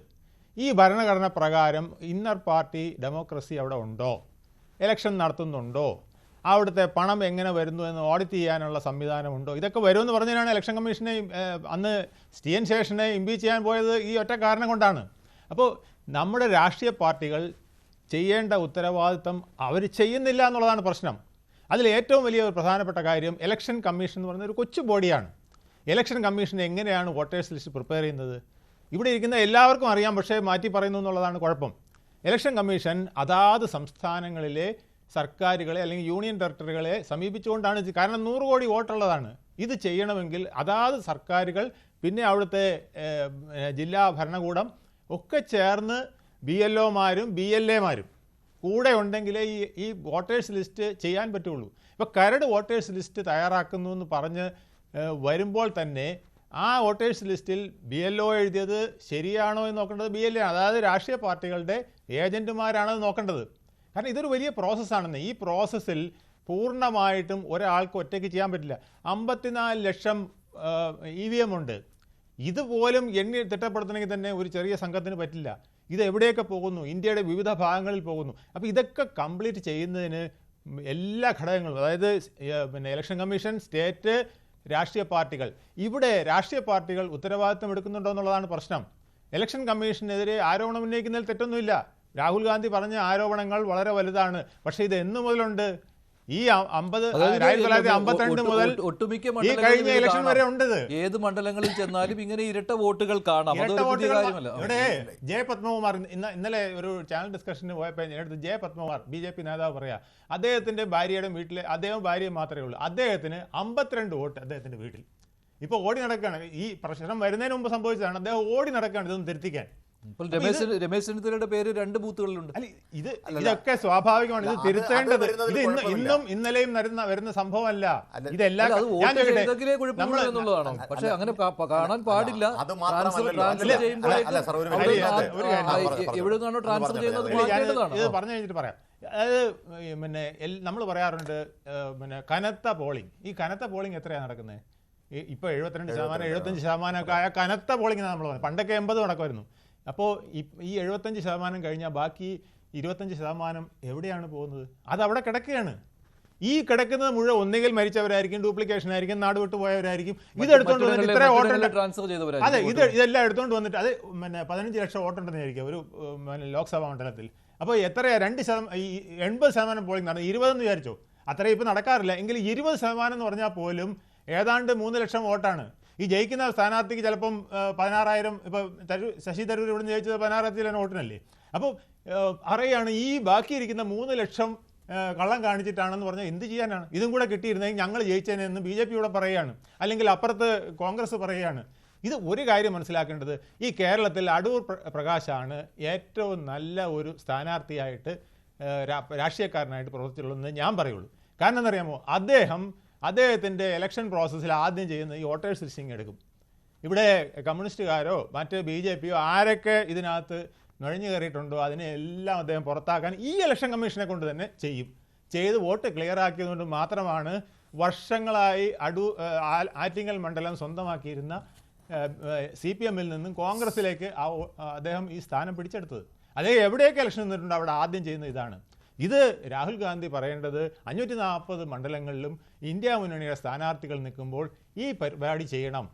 ഈ ഭരണഘടന പ്രകാരം ഇന്നർ പാർട്ടി ഡെമോക്രസി അവിടെ ഉണ്ടോ? ഇലക്ഷൻ നടത്തുന്നുണ്ടോ? അവിടുത്തെ പണം എങ്ങനെ വരുന്നു എന്ന് ഓഡിറ്റ് ചെയ്യാനുള്ള സംവിധാനമുണ്ടോ? ഇതൊക്കെ വരുമെന്ന് പറഞ്ഞതിനാണ് ഇലക്ഷൻ കമ്മീഷനെ അന്ന് TN ശേഷനെ ഇംപീച്ച് ചെയ്യാൻ പോയത് ഈ ഒറ്റ കാരണം കൊണ്ടാണ്. അപ്പോൾ നമ്മുടെ രാഷ്ട്രീയ പാർട്ടികൾ ചെയ്യേണ്ട ഉത്തരവാദിത്തം അവർ ചെയ്യുന്നില്ല എന്നുള്ളതാണ് പ്രശ്നം. അതിൽ ഏറ്റവും വലിയ ഒരു പ്രധാനപ്പെട്ട കാര്യം ഇലക്ഷൻ കമ്മീഷൻ എന്ന് പറയുന്ന ഒരു കൊച്ചു ബോഡിയാണ്. ഇലക്ഷൻ കമ്മീഷൻ എങ്ങനെയാണ് വോട്ടേഴ്സ് ലിസ്റ്റ് പ്രിപ്പയർ ചെയ്യുന്നത്? ഇവിടെ ഇരിക്കുന്ന എല്ലാവർക്കും അറിയാം, പക്ഷേ മാറ്റി പറയുന്നു എന്നുള്ളതാണ് കുഴപ്പം. ഇലക്ഷൻ കമ്മീഷൻ അതാത് സംസ്ഥാനങ്ങളിലെ സർക്കാരുകളെ അല്ലെങ്കിൽ യൂണിയൻ ടെറിട്ടറികളെ സമീപിച്ചുകൊണ്ടാണ്. കാരണം 100 കോടി വോട്ടുള്ളതാണ്. ഇത് ചെയ്യണമെങ്കിൽ അതാത് സർക്കാരുകൾ പിന്നെ അവിടുത്തെ ജില്ലാ ഭരണകൂടം ഒക്കെ ചേർന്ന് BLOമാരും BLAമാരും കൂടെ ഉണ്ടെങ്കിലേ ഈ വോട്ടേഴ്സ് ലിസ്റ്റ് ചെയ്യാൻ പറ്റുള്ളൂ. ഇപ്പോൾ കരട് വോട്ടേഴ്സ് ലിസ്റ്റ് തയ്യാറാക്കുന്നു എന്ന് പറഞ്ഞ് വരുമ്പോൾ തന്നെ ആ വോട്ടേഴ്സ് ലിസ്റ്റിൽ BLO എഴുതിയത് ശരിയാണോ എന്ന് നോക്കേണ്ടത് BLA ആണ്. അതായത് രാഷ്ട്രീയ പാർട്ടികളുടെ ഏജൻറ്റുമാരാണത് നോക്കേണ്ടത്. കാരണം ഇതൊരു വലിയ പ്രോസസ്സാണെന്ന്. ഈ പ്രോസസ്സിൽ പൂർണ്ണമായിട്ടും ഒരാൾക്ക് ഒറ്റയ്ക്ക് ചെയ്യാൻ പറ്റില്ല. 54 ലക്ഷം EVM ഉണ്ട്. ഇതുപോലും എണ്ണി തിട്ടപ്പെടുത്തണമെങ്കിൽ തന്നെ ഒരു ചെറിയ സംഘത്തിന് പറ്റില്ല. ഇത് എവിടെയൊക്കെ പോകുന്നു? ഇന്ത്യയുടെ വിവിധ ഭാഗങ്ങളിൽ പോകുന്നു. അപ്പോൾ ഇതൊക്കെ കംപ്ലീറ്റ് ചെയ്യുന്നതിന് എല്ലാ ഘടകങ്ങളും, അതായത് ഇലക്ഷൻ കമ്മീഷൻ, സ്റ്റേറ്റ്, രാഷ്ട്രീയ പാർട്ടികൾ, ഇവിടെ രാഷ്ട്രീയ പാർട്ടികൾ ഉത്തരവാദിത്വം എടുക്കുന്നുണ്ടോ എന്നുള്ളതാണ് പ്രശ്നം. ഇലക്ഷൻ കമ്മീഷനെതിരെ ആരോപണം ഉന്നയിക്കുന്നതിൽ തെറ്റൊന്നുമില്ല. രാഹുൽ ഗാന്ധി പറഞ്ഞ ആരോപണങ്ങൾ വളരെ വലുതാണ്. പക്ഷേ ഇത് എന്നു മുതലുണ്ട്? ഈ 1952 മുതൽ ഈ കഴിഞ്ഞ ഇലക്ഷൻ വരെ ഉണ്ട്. ഏത് മണ്ഡലങ്ങളിൽ ചെന്നാലും ഇങ്ങനെ ഇരട്ട വോട്ടുകൾ കാണാം. ഇവിടെ ജെ പത്മകുമാർ ഇന്നലെ ഒരു ചാനൽ ഡിസ്കഷന് പോയപ്പോൾ എടുത്ത് ജെ പത്മകുമാർ BJP നേതാവ് പറയാ, അദ്ദേഹത്തിന്റെ ഭാര്യയുടെ വീട്ടിലെ അദ്ദേഹം ഭാര്യയെ മാത്രമേ ഉള്ളൂ, അദ്ദേഹത്തിന് 52 വോട്ട് അദ്ദേഹത്തിന്റെ വീട്ടിൽ. ഇപ്പോൾ ഓടി നടക്കുകയാണ്. ഈ പ്രശ്നം വരുന്നതിന് മുമ്പ് സംഭവിച്ചതാണ്. അദ്ദേഹം ഓടി നടക്കുകയാണ് ഇതൊന്ന് തിരുത്തിക്കാൻ. രമേശ് ചെന്നിത്തലയുടെ പേര് 2 ബൂത്തുകളിലുണ്ട്. ഇതൊക്കെ സ്വാഭാവികമാണ്. ഇത് തിരുത്തേണ്ടത് ഇത് ഇന്നും ഇന്നലെയും വരുന്ന സംഭവമല്ല. ഇതെല്ലാം പക്ഷെ അങ്ങനെ കാണാൻ പാടില്ല. എവിടെയാണോ ട്രാൻസ്ഫർ ചെയ്യുന്നത് ഇത് പറഞ്ഞു കഴിഞ്ഞിട്ട് പറയാം. അതായത് നമ്മൾ പറയാറുണ്ട് കനത്ത പോളിംഗ്. ഈ കനത്ത പോളിംഗ് എത്രയാണ് നടക്കുന്നത്? ഇപ്പോൾ 72% 75% ഒക്കെ ആയ കനത്ത പോളിംഗ് നമ്മൾ പണ്ടൊക്കെ 80 നടക്കുമായിരുന്നു. അപ്പോൾ ഈ 75% കഴിഞ്ഞാൽ ബാക്കി 25% എവിടെയാണ് പോകുന്നത്? അതവിടെ കിടക്കുകയാണ്. ഈ കിടക്കുന്നത് മുഴുവൻ ഒന്നുകിൽ മരിച്ചവരായിരിക്കും, ഡ്യൂപ്ലിക്കേഷൻ ആയിരിക്കും, നാട് വിട്ടു പോയവരായിരിക്കും. ഇതെടുത്തോണ്ട് വന്നിട്ട് ഇത്ര വോട്ടുണ്ട്. അതെ, ഇതെല്ലാം എടുത്തോണ്ട് വന്നിട്ട് അത് 15 ലക്ഷം വോട്ടുണ്ടെന്ന് വിചാരിക്കുക ഒരു ലോക്സഭാ മണ്ഡലത്തിൽ. അപ്പോൾ എത്രയാ 80% പോളിംഗ് നടന്നത്? 20 എന്ന് വിചാരിച്ചോ? അത്രയും ഇപ്പം നടക്കാറില്ല. എങ്കിൽ 20% എന്ന് പറഞ്ഞാൽ പോലും ഏതാണ്ട് 3 ലക്ഷം വോട്ടാണ്. ഈ ജയിക്കുന്ന സ്ഥാനാർത്ഥിക്ക് ചിലപ്പം 16,000. ഇപ്പോൾ ശശി തരൂർ ഇവിടെ നിന്ന് ജയിച്ചത് 16,000 വോട്ടിനല്ലേ. അപ്പോൾ അറിയാണ് ഈ ബാക്കിയിരിക്കുന്ന 3 ലക്ഷം കള്ളം കാണിച്ചിട്ടാണെന്ന് പറഞ്ഞാൽ എന്ത് ചെയ്യാനാണ്? ഇതും കൂടെ കിട്ടിയിരുന്നെങ്കിൽ ഞങ്ങൾ ജയിച്ചതിനെന്ന് BJP ഇവിടെ പറയുകയാണ്, അല്ലെങ്കിൽ അപ്പുറത്ത് കോൺഗ്രസ് പറയുകയാണ്. ഇത് ഒരു കാര്യം മനസ്സിലാക്കേണ്ടത്, ഈ കേരളത്തിൽ അടൂർ പ്രകാശാണ് ഏറ്റവും നല്ല ഒരു സ്ഥാനാർത്ഥിയായിട്ട് രാഷ്ട്രീയക്കാരനായിട്ട് പ്രവർത്തിച്ചിട്ടുള്ളതെന്ന് ഞാൻ പറയുള്ളൂ. കാരണം എന്നറിയാമോ, അദ്ദേഹത്തിൻ്റെ ഇലക്ഷൻ പ്രോസസ്സിൽ ആദ്യം ചെയ്യുന്ന ഈ വോട്ടേഴ്സ് ലിസ്റ്റിംഗ് എടുക്കും. ഇവിടെ കമ്മ്യൂണിസ്റ്റുകാരോ മറ്റ് BJP യോ ആരൊക്കെ ഇതിനകത്ത് നുഴഞ്ഞു കയറിയിട്ടുണ്ടോ അതിനെ എല്ലാം അദ്ദേഹം പുറത്താക്കാൻ ഈ ഇലക്ഷൻ കമ്മീഷനെ കൊണ്ട് തന്നെ ചെയ്ത് വോട്ട് ക്ലിയർ ആക്കിയതുകൊണ്ട് മാത്രമാണ് വർഷങ്ങളായി ആറ്റിങ്ങൽ മണ്ഡലം സ്വന്തമാക്കിയിരുന്ന CPM-ൽ നിന്നും കോൺഗ്രസിലേക്ക് അദ്ദേഹം ഈ സ്ഥാനം പിടിച്ചെടുത്തത്. അതേ എവിടെയൊക്കെ ഇലക്ഷൻ നിന്നിട്ടുണ്ടോ അവിടെ ആദ്യം ചെയ്യുന്ന ഇതാണ്. ഇത് രാഹുൽ ഗാന്ധി പറയേണ്ടത് 540 മണ്ഡലങ്ങളിലും ഇന്ത്യ മുന്നണിയുടെ സ്ഥാനാർത്ഥികൾ നിൽക്കുമ്പോൾ ഈ പരിപാടി ചെയ്യണം.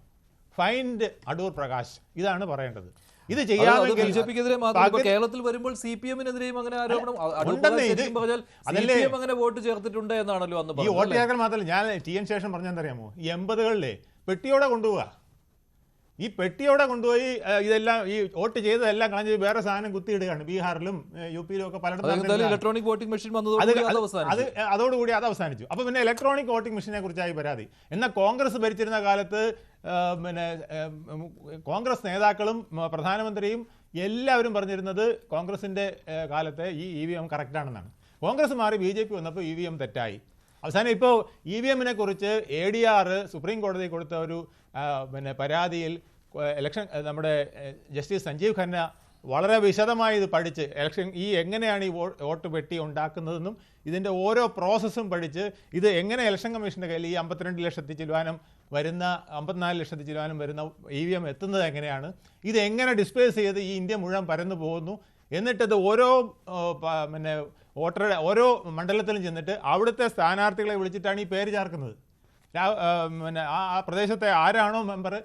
ഫൈൻഡ് അടൂർ പ്രകാശ്, ഇതാണ് പറയേണ്ടത്. ഇത് ചെയ്യാമെങ്കിൽ ബിജെപിക്കെതിരെ മാത്രം കേരളത്തിൽ വരുമ്പോൾ CPM-നെതിരെയും അങ്ങനെ ആരോപണം അങ്ങനെ വോട്ട് ചേർത്തിട്ടുണ്ട് എന്നാണല്ലോ അന്ന് ഈ വോട്ട് ചേർക്കൽ മാത്രമല്ല, ഞാൻ TN ശേഷം പറഞ്ഞെന്തറിയാമോ, ഈ 80കളിലെ പെട്ടിയോടെ കൊണ്ടുപോവുക. ഈ പെട്ടിയോടെ കൊണ്ടുപോയി ഇതെല്ലാം ഈ വോട്ട് ചെയ്തതെല്ലാം കളഞ്ഞ് വേറെ സാധനം കുത്തിയിടുകയാണ്. ബീഹാറിലും UP-യിലും ഒക്കെ പലയിടത്തും ഇലക്ട്രോണിക് വോട്ടിംഗ് മെഷീൻ അതോടുകൂടി അത് അവസാനിച്ചു. അപ്പോൾ പിന്നെ ഇലക്ട്രോണിക് വോട്ടിംഗ് മെഷീനെ കുറിച്ചായി പരാതി. എന്നാൽ കോൺഗ്രസ് ഭരിച്ചിരുന്ന കാലത്ത് പിന്നെ കോൺഗ്രസ് നേതാക്കളും പ്രധാനമന്ത്രിയും എല്ലാവരും പറഞ്ഞിരുന്നത് കോൺഗ്രസിൻ്റെ കാലത്തെ ഈ EVM കറക്റ്റാണെന്നാണ്. കോൺഗ്രസ് മാറി BJP വന്നപ്പോൾ EVM തെറ്റായി. അവസാനം ഇപ്പോൾ EVM-നെ കുറിച്ച് ADR സുപ്രീം കോടതി കൊടുത്ത ഒരു പിന്നെ പരാതിയിൽ നമ്മുടെ ജസ്റ്റിസ് സഞ്ജീവ് ഖന്ന വളരെ വിശദമായി ഇത് പഠിച്ച് എങ്ങനെയാണ് ഈ വോട്ട് പെട്ടി ഉണ്ടാക്കുന്നതെന്നും ഇതിൻ്റെ ഓരോ പ്രോസസ്സും പഠിച്ച് ഇത് എങ്ങനെ ഇലക്ഷൻ കമ്മീഷൻ്റെ കയ്യിൽ ഈ 52 ലക്ഷത്തിൽ ചിലവാനും വരുന്ന 54 ലക്ഷത്തിൽ ചിലവാനും വരുന്ന EVM എത്തുന്നത് എങ്ങനെയാണ്, ഇത് എങ്ങനെ ഡിസ്പ്ലേസ് ചെയ്ത് ഈ ഇന്ത്യ മുഴുവൻ പരന്നു പോകുന്നു, എന്നിട്ടത് ഓരോ പിന്നെ വോട്ടറുടെ ഓരോ മണ്ഡലത്തിലും ചെന്നിട്ട് അവിടുത്തെ സ്ഥാനാർത്ഥികളെ വിളിച്ചിട്ടാണ് ഈ പേര് ചേർക്കുന്നത്. പിന്നെ ആ പ്രദേശത്തെ ആരാണോ മെമ്പർ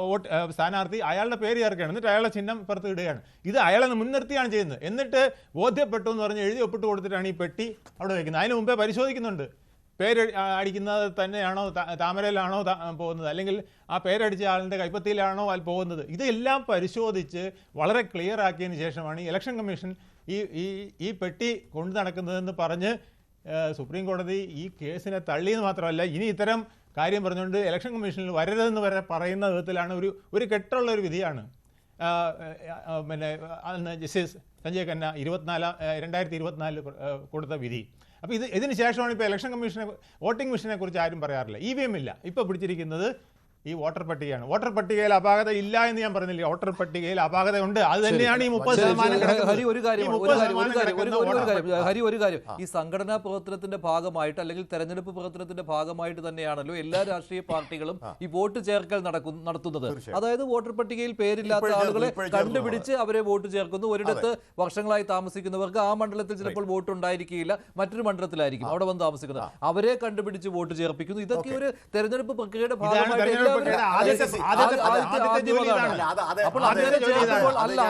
വോട്ട് സ്ഥാനാർത്ഥി അയാളുടെ പേര് ചേർക്കുകയാണ്, എന്നിട്ട് അയാളുടെ ചിഹ്നം പുറത്ത് ഇടുകയാണ്. ഇത് അയാളെ മുൻനിർത്തിയാണ് ചെയ്യുന്നത്. എന്നിട്ട് ബോധ്യപ്പെട്ടു എന്ന് പറഞ്ഞ് എഴുതി ഒപ്പിട്ട് കൊടുത്തിട്ടാണ് ഈ പെട്ടി അവിടെ വയ്ക്കുന്നത്. അതിന് മുമ്പേ പരിശോധിക്കുന്നുണ്ട്, പേര് അടിക്കുന്നത് തന്നെയാണോ താമരയിലാണോ പോകുന്നത്, അല്ലെങ്കിൽ ആ പേരടിച്ച ആളിൻ്റെ കൈപ്പത്തിയിലാണോ പോകുന്നത്. ഇതെല്ലാം പരിശോധിച്ച് വളരെ ക്ലിയർ ആക്കിയതിന് ശേഷമാണ് ഈ ഇലക്ഷൻ കമ്മീഷൻ ഈ പെട്ടി കൊണ്ടു നടക്കുന്നതെന്ന് പറഞ്ഞ് സുപ്രീം കോടതി ഈ കേസിനെ തള്ളിയെന്ന് മാത്രമല്ല, ഇനി ഇത്തരം കാര്യം പറഞ്ഞുകൊണ്ട് ഇലക്ഷൻ കമ്മീഷനിൽ വരരുതെന്ന് വരെ പറയുന്ന വിധത്തിലാണ് ഒരു കെട്ടുള്ളൊരു വിധിയാണ് പിന്നെ ജസ്റ്റിസ് സഞ്ജയ് ഖന്ന 2024 കൊടുത്ത വിധി. അപ്പോൾ ഇതിന് ശേഷമാണ് ഇപ്പോൾ ഇലക്ഷൻ കമ്മീഷനെ വോട്ടിംഗ് മെഷീനെ കുറിച്ച് ആരും പറയാറില്ല. EVM ഇല്ല, ഇപ്പോൾ പിടിച്ചിരിക്കുന്നത് ഈ വോട്ടർ പട്ടികയാണ്. വോട്ടർ പട്ടികയിൽ അപാകത ഇല്ല എന്ന് ഞാൻ പറഞ്ഞില്ല, വോട്ടർ പട്ടികയിൽ അപാകത ഉണ്ട്. അത് തന്നെയാണ് ഈ 30%. ഹരി ഒരു കാര്യം, ഈ സംഘടനാ പ്രവർത്തനത്തിന്റെ ഭാഗമായിട്ട് അല്ലെങ്കിൽ തെരഞ്ഞെടുപ്പ് പ്രവർത്തനത്തിന്റെ ഭാഗമായിട്ട് തന്നെയാണല്ലോ എല്ലാ രാഷ്ട്രീയ പാർട്ടികളും ഈ വോട്ട് ചേർക്കൽ നടത്തുന്നത്. അതായത് വോട്ടർ പട്ടികയിൽ പേരില്ലാത്ത ആളുകളെ കണ്ടുപിടിച്ച് അവരെ വോട്ട് ചേർക്കുന്നു. ഒരിടത്ത് വർഷങ്ങളായി താമസിക്കുന്നവർക്ക് ആ മണ്ഡലത്തിൽ ചിലപ്പോൾ വോട്ട് ഉണ്ടായിരിക്കില്ല, മറ്റൊരു മണ്ഡലത്തിലായിരിക്കും അവിടെ വന്ന് താമസിക്കുന്നത്, അവരെ കണ്ടുപിടിച്ച് വോട്ട് ചേർപ്പിക്കുന്നു. ഇതൊക്കെ ഒരു തെരഞ്ഞെടുപ്പ് പ്രക്രിയയുടെ ഭാഗമായിട്ട്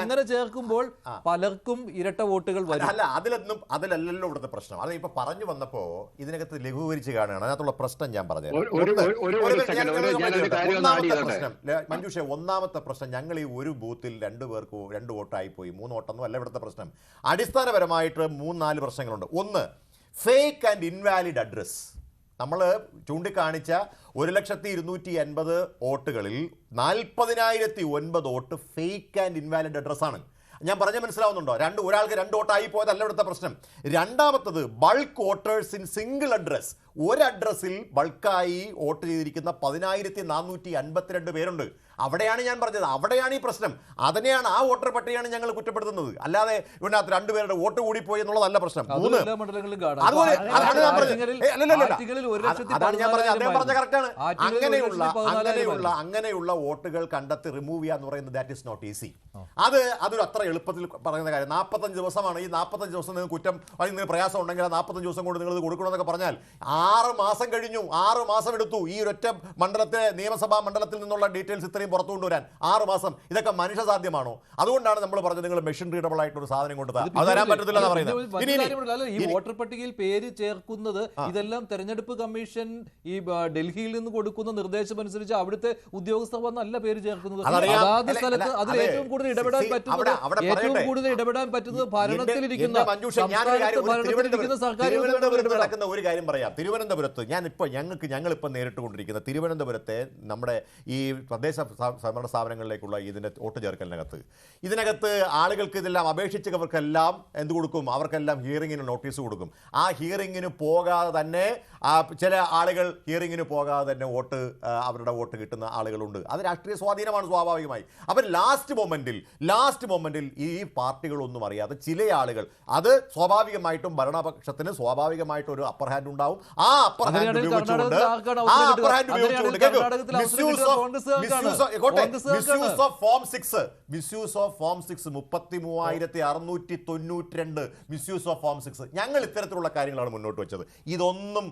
അങ്ങനെ ചേർക്കുമ്പോൾ പലർക്കും ഇരട്ട വോട്ടുകൾ വരും. അല്ല, അതിലല്ലല്ലോ ഇവിടുത്തെ പ്രശ്നം. അത് ഇപ്പൊ പറഞ്ഞു വന്നപ്പോ ഇതിനകത്ത് ലഘൂകരിച്ച് കാണുകയാണ്. അതിനകത്തുള്ള പ്രശ്നം ഞാൻ പറഞ്ഞു. മഞ്ജുഷ, ഒന്നാമത്തെ പ്രശ്നം, ഞങ്ങൾ ഈ ഒരു ബൂത്തിൽ 2 പേർക്ക് 2 വോട്ടായി പോയി, 3 വോട്ടൊന്നും അല്ല ഇവിടുത്തെ പ്രശ്നം. അടിസ്ഥാനപരമായിട്ട് 3-4 പ്രശ്നങ്ങളുണ്ട്. ഒന്ന്, ഫേക്ക് ആൻഡ് ഇൻവാലിഡ് അഡ്രസ്. നമ്മൾ ചൂണ്ടിക്കാണിച്ച 1,280,000 വോട്ടുകളിൽ 40,009 വോട്ട് ഫേക്ക് ആൻഡ് ഇൻവാലിഡ് അഡ്രസ്സാണ്. ഞാൻ പറഞ്ഞ മനസ്സിലാവുന്നുണ്ടോ? ഒരാൾക്ക് 2 വോട്ടായി പോയതല്ല ഇവിടുത്തെ പ്രശ്നം. രണ്ടാമത്തത്, bulk voters in single address. ഒരു അഡ്രസ്സിൽ ബൾക്കായി വോട്ട് ചെയ്തിരിക്കുന്ന 10,452 പേരുണ്ട്. അവിടെയാണ് ഞാൻ പറഞ്ഞത്, അവിടെയാണ് ഈ പ്രശ്നം. അതിനെയാണ്, ആ വോട്ടർ പട്ടികയാണ് ഞങ്ങൾ കുറ്റപ്പെടുത്തുന്നത്. അല്ലാതെ ഇതിനകത്ത് 2 പേരുടെ വോട്ട് കൂടിപ്പോയി എന്നുള്ളതല്ല പ്രശ്നം. അങ്ങനെയുള്ള വോട്ടുകൾ കണ്ടെത്തി റിമൂവ് ചെയ്യുക എന്ന് പറയുന്നത് ദാറ്റ് ഇസ് നോട്ട് ഈസി. അതൊരു അത്ര എളുപ്പത്തിൽ പറയുന്ന കാര്യം. 45 ദിവസമാണ്. ഈ 45 ദിവസം നിങ്ങൾക്ക് കുറ്റം അല്ലെങ്കിൽ പ്രയാസം ഉണ്ടെങ്കിൽ 45 ദിവസം കൊണ്ട് നിങ്ങൾ ഇത് കൊടുക്കണമെന്നൊക്കെ പറഞ്ഞാൽ 6 മാസം കഴിഞ്ഞു. 6 മാസം എടുത്തു ഈ ഒരൊറ്റ മണ്ഡലത്തെ നിയമസഭാ മണ്ഡലത്തിൽ നിന്നുള്ള ഡീറ്റെയിൽസ് ഇത്രയും പുറത്തു കൊണ്ടുവരാൻ 6 മാസം. ഇതൊക്കെ മനുഷ്യ സാധ്യമാണോ? അതുകൊണ്ടാണ് നമ്മൾ പറഞ്ഞത് നിങ്ങൾ മെഷീൻ റീഡബിൾ ആയിട്ട് ഒരു സാധനം കൊണ്ട് അത് തരാൻ പറ്റത്തില്ല എന്ന് പറയുന്നത്. ഈ വോട്ടർ പട്ടികയിൽ പേര് ചേർക്കുന്നത് ഇതെല്ലാം തെരഞ്ഞെടുപ്പ് കമ്മീഷൻ ഈ ഡൽഹിയിൽ നിന്ന് കൊടുക്കുന്ന നിർദ്ദേശം അനുസരിച്ച് അവിടുത്തെ ഉദ്യോഗസ്ഥർ വന്നല്ല പേര് ചേർക്കുന്നത്. അതാത് സ്ഥലത്ത് അതിൽ ഏറ്റവും കൂടുതൽ ഇടപെടാൻ പറ്റുന്നത് ഭരണത്തിലിരിക്കുന്ന സർക്കാർ. നടക്കുന്ന ഒരു കാര്യം പറയാം. തിരുവനന്തപുരത്ത് ഞങ്ങളിപ്പോൾ നേരിട്ടുകൊണ്ടിരിക്കുന്ന തിരുവനന്തപുരത്തെ നമ്മുടെ ഈ സംവരണ സ്ഥാപനങ്ങളിലേക്കുള്ള ഇതിൻ്റെ വോട്ട് ഇതിനകത്ത് ആളുകൾക്ക് ഇതെല്ലാം അപേക്ഷിച്ചവർക്കെല്ലാം എന്ത് കൊടുക്കും? അവർക്കെല്ലാം ഹിയറിങ്ങിന് നോട്ടീസ് കൊടുക്കും. ആ ഹിയറിങ്ങിന് പോകാതെ തന്നെ ചില ആളുകൾ ഹിയറിങ്ങിന് പോകാതെ തന്നെ അവരുടെ വോട്ട് കിട്ടുന്ന ആളുകളുണ്ട്. അത് രാഷ്ട്രീയ സ്വാധീനമാണ് സ്വാഭാവികമായി. അപ്പം ലാസ്റ്റ് മൊമെന്റിൽ ഈ പാർട്ടികളൊന്നും അറിയാതെ ചില ആളുകൾ, അത് സ്വാഭാവികമായിട്ടും ഭരണപക്ഷത്തിന് സ്വാഭാവികമായിട്ട് ഒരു അപ്പർ ഹാൻഡ് ഉണ്ടാവും. ആ അപ്പർ ഹാൻഡ് ഉപയോഗിച്ചുകൊണ്ട് misuse of form 6 33,692 misuse of form 6. ഞങ്ങൾ ഇത്തരത്തിലുള്ള കാര്യങ്ങളാണ് മുന്നോട്ട് വെച്ചത്. ഇതൊന്നും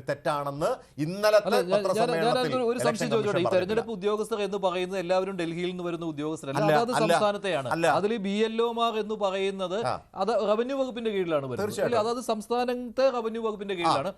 തെറ്റാണെന്ന് ഇന്നലത്തെ ഒരു സംശയം ചോദിച്ചോട്ടെ. ഈ തെരഞ്ഞെടുപ്പ് ഉദ്യോഗസ്ഥർ എന്ന് പറയുന്നത് എല്ലാവരും ഡൽഹിയിൽ നിന്ന് വരുന്ന ഉദ്യോഗസ്ഥരല്ല, അതാത് സംസ്ഥാനത്തെയാണ്. അതിൽ BLOമാർ എന്ന് പറയുന്നത് അത് റവന്യൂ വകുപ്പിന്റെ കീഴിലാണ് വരുന്നത്. അതായത് സംസ്ഥാനത്തെ റവന്യൂ വകുപ്പിന്റെ കീഴിലാണ്.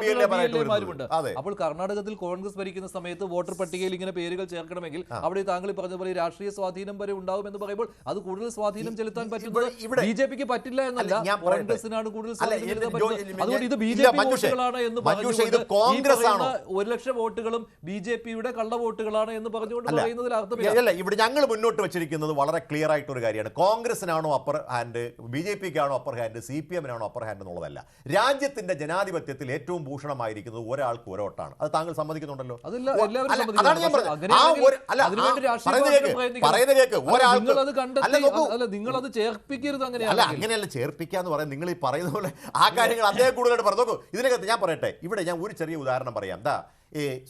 BLAമാരുമുണ്ട്. അപ്പോൾ കർണാടകത്തിൽ കോൺഗ്രസ് ഭരിക്കുന്ന സമയത്ത് വോട്ടർ പട്ടികയിൽ ഇങ്ങനെ പേരുകൾ ചേർക്കണമെങ്കിൽ അവിടെ താങ്കൾ പറഞ്ഞ പോലെ രാഷ്ട്രീയ സ്വാധീനം വരെ ഉണ്ടാവും എന്ന് പറയുമ്പോൾ അത് കൂടുതൽ സ്വാധീനം ചെലുത്താൻ പറ്റുന്നത് BJPക്ക് പറ്റില്ല എന്നല്ല, കോൺഗ്രസിനാണ് കൂടുതൽ സ്വാധീനം ചെലുത്താൻ പറ്റുന്നത്. അതുകൊണ്ട് ഇത് BJP വോട്ടുകളാണ് എന്ന് പറഞ്ഞുകൊണ്ട് ഈ പറയുന്ന 1,00,000 വോട്ടുകളും BJPയുടെ കള്ള വോട്ടുകളാണ് എന്ന് പറഞ്ഞുകൊണ്ട് പറയുന്നതിൽ അർത്ഥമില്ല. ഇവിടെ ഞങ്ങൾ മുന്നോട്ട് വെച്ചിരിക്കുന്നത് വളരെ ക്ലിയർ ആയിട്ടൊരു കാര്യമാണ്. കോൺഗ്രസിനാണോ അപ്പർ ഹാൻഡ്, BJPക്കാണോ അപ്പർ ഹാൻഡ്, CPMനാണോ അപ്പർ ഹാൻഡ് എന്നുള്ളതല്ല. രാജ്യത്തിന്റെ ജനാധിപത്യത്തിൽ ഏറ്റവും ഭൂഷണമായിരിക്കുന്നത് ഒരാൾക്ക് ഒരു വോട്ടാണ്. അത് താങ്കൾ സമ്മതിക്കുന്നുണ്ടല്ലോ? നിങ്ങളത് ചേർപ്പിക്കരുത്. അങ്ങനെയല്ല ചേർപ്പിക്കാന്ന് പറയാം. നിങ്ങൾ ഈ പറയുന്ന പോലെ ആ കാര്യങ്ങൾ അദ്ദേഹം കൂടുതലായിട്ട് പറഞ്ഞു. നോക്കൂ, ഇതിനകത്ത് ഞാൻ പറയട്ടെ, ഇവിടെ ഞാൻ ഒരു ചെറിയ ഉദാഹരണം പറയാം.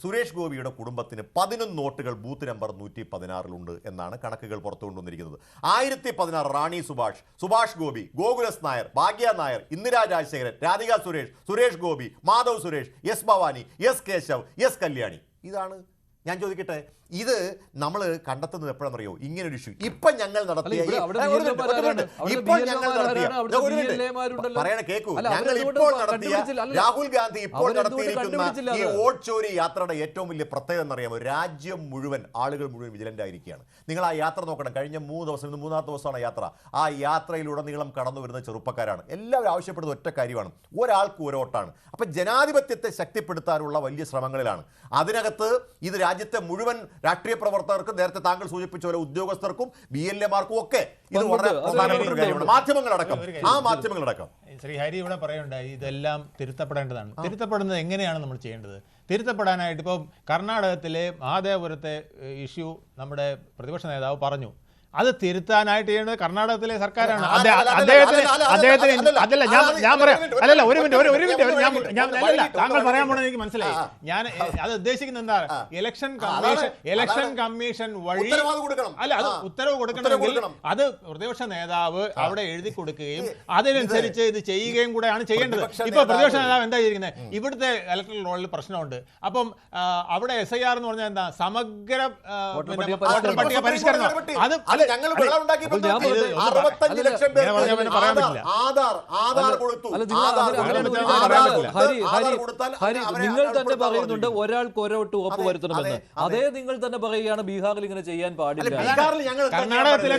സുരേഷ് ഗോപിയുടെ കുടുംബത്തിന് 11 നോട്ടുകൾ ബൂത്ത് നമ്പർ 116 എന്നാണ് കണക്കുകൾ പുറത്തു കൊണ്ടുവന്നിരിക്കുന്നത്. 1016 റാണി സുഭാഷ് ഗോപി, ഗോകുലസ് നായർ, ഭാഗ്യ Nair, Indira Rajasekharan, Radhika Suresh Gopi, Madhav Suresh, S Bhavani, S Keshav, S Kalyani. ഇതാണ് ഞാൻ ചോദിക്കട്ടെ, ഇത് നമ്മൾ കണ്ടെത്തുന്നത് എപ്പോഴാണെന്നറിയോ? ഇങ്ങനൊരു ഇഷ്യൂ ഇപ്പൊ ഞങ്ങൾ നടത്തിയ രാഹുൽ ഗാന്ധി ഇപ്പോൾ നടത്തിയിരിക്കുന്ന ഈ വോട്ട് ചോരി യാത്രയുടെ ഏറ്റവും വലിയ പ്രത്യേകത എന്നറിയാമോ? രാജ്യം മുഴുവൻ, ആളുകൾ മുഴുവൻ വിജിലന്റ് ആയിരിക്കുകയാണ്. നിങ്ങൾ ആ യാത്ര നോക്കണം. കഴിഞ്ഞ 3 ദിവസം, ഇന്ന് 3ാമത്തെ ദിവസമാണ് യാത്ര. ആ യാത്രയിലുടനീളം കടന്നു വരുന്ന ചെറുപ്പക്കാരാണ്. എല്ലാവരും ആവശ്യപ്പെടുന്ന ഒറ്റ കാര്യമാണ്, ഒരാൾക്ക് ഒരു വോട്ടാണ്. അപ്പൊ ജനാധിപത്യത്തെ ശക്തിപ്പെടുത്താനുള്ള വലിയ ശ്രമങ്ങളിലാണ്. അതിനകത്ത് ഇത് രാജ്യത്തെ മുഴുവൻ രാഷ്ട്രീയ പ്രവർത്തകർക്കും, നേരത്തെ താങ്കൾ സൂചിപ്പിച്ച പോലെ ഉദ്യോഗസ്ഥർക്കും BLAമാർക്കും ഒക്കെ ഇത് വളരെ പ്രധാനപ്പെട്ട ഒരു കാര്യമാണ്. മാധ്യമങ്ങളടക്കം ശ്രീ ഹരി ഇവിടെ പറയുണ്ടായി, ഇതെല്ലാം തിരുത്തപ്പെടേണ്ടതാണ്. തിരുത്തപ്പെടുന്നത് എങ്ങനെയാണ് നമ്മൾ ചെയ്യേണ്ടത്? തിരുത്തപ്പെടാനായിട്ട് ഇപ്പം കർണാടകത്തിലെ മഹാദേവപുരത്തെ ഇഷ്യൂ നമ്മുടെ പ്രതിപക്ഷ നേതാവ് പറഞ്ഞു. അത് തിരുത്താനായിട്ട് ചെയ്യേണ്ടത് കർണാടകത്തിലെ സർക്കാരാണ്. അതല്ല ഞാൻ പറയാം. അല്ലല്ല, ഒരു മിനിറ്റ് താങ്കൾ പറയാൻ പോണെന്ന് എനിക്ക് മനസ്സിലായി. ഞാൻ അത് ഉദ്ദേശിക്കുന്നത് എന്താ, ഇലക്ഷൻ കമ്മീഷൻ വഴി അല്ല, അത് ഉത്തരവ് കൊടുക്കണമെങ്കിൽ അത് പ്രതിപക്ഷ നേതാവ് അവിടെ എഴുതി കൊടുക്കുകയും അതിനനുസരിച്ച് ഇത് ചെയ്യുകയും കൂടെയാണ് ചെയ്യേണ്ടത്. ഇപ്പൊ പ്രതിപക്ഷ നേതാവ് എന്താ ചെയ്തിരിക്കുന്നത്? ഇവിടുത്തെ ഇലക്ട്രൽ റോളിൽ പ്രശ്നമുണ്ട്. അപ്പം അവിടെ SIR എന്ന് പറഞ്ഞാൽ എന്താ, സമഗ്ര പട്ടിക പരിഷ്കരണം. അത് നിങ്ങൾ തന്നെ പറയുന്നുണ്ട് ഒരാൾക്ക് ഒരോട്ട് ഉറപ്പ് വരുത്തണമെന്ന്. അതേ നിങ്ങൾ തന്നെ പറയുകയാണ് ബീഹാറിൽ ഇങ്ങനെ ചെയ്യാൻ പാടില്ല. കർണാടകത്തിലെ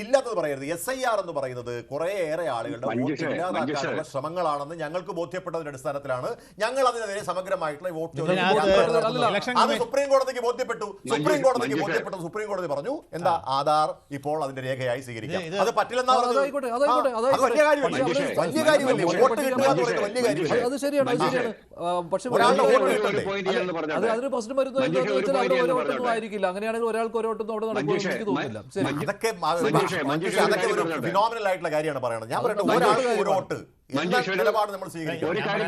ഇല്ലാത്തത് പറയരുത്. SIR എന്ന് പറയുന്നത് കുറേയേറെ ആളുകളുടെ വോട്ട് ഇല്ലാതാക്കാനുള്ള ശ്രമങ്ങളാണെന്ന് ഞങ്ങൾക്ക് ബോധ്യപ്പെട്ടതിന്റെ അടിസ്ഥാനത്തിലാണ് ഞങ്ങൾ അതിനെതിരെ സമഗ്രമായിട്ടുള്ള വോട്ട് അത് സുപ്രീം കോടതിക്ക് ബോധ്യപ്പെട്ടു. സുപ്രീം കോടതി പറഞ്ഞു എന്താ, ആധാർ ഇപ്പോൾ അതിന്റെ രേഖയായി സ്വീകരിക്കാം. അത് പറ്റില്ലെന്നാ അത് ശരിയാണ്. പക്ഷെ അതിന് പ്രശ്നം വരുന്നത് ആയിരിക്കില്ല. അങ്ങനെയാണെങ്കിൽ ഒരാൾക്ക് ഒരോട്ടൊന്നും അവിടെ നടക്കുമെന്ന് എനിക്ക് തോന്നുന്നില്ല. അതൊക്കെ ഒരു ഫിനോമിനൽ ആയിട്ടുള്ള കാര്യമാണ് പറയുന്നത്. ഞാൻ പറയട്ടെ, ഒരാൾക്ക് ഒരു വോട്ട് നിലപാട് നമ്മൾ സ്വീകരിക്കും. ഒരു കാര്യം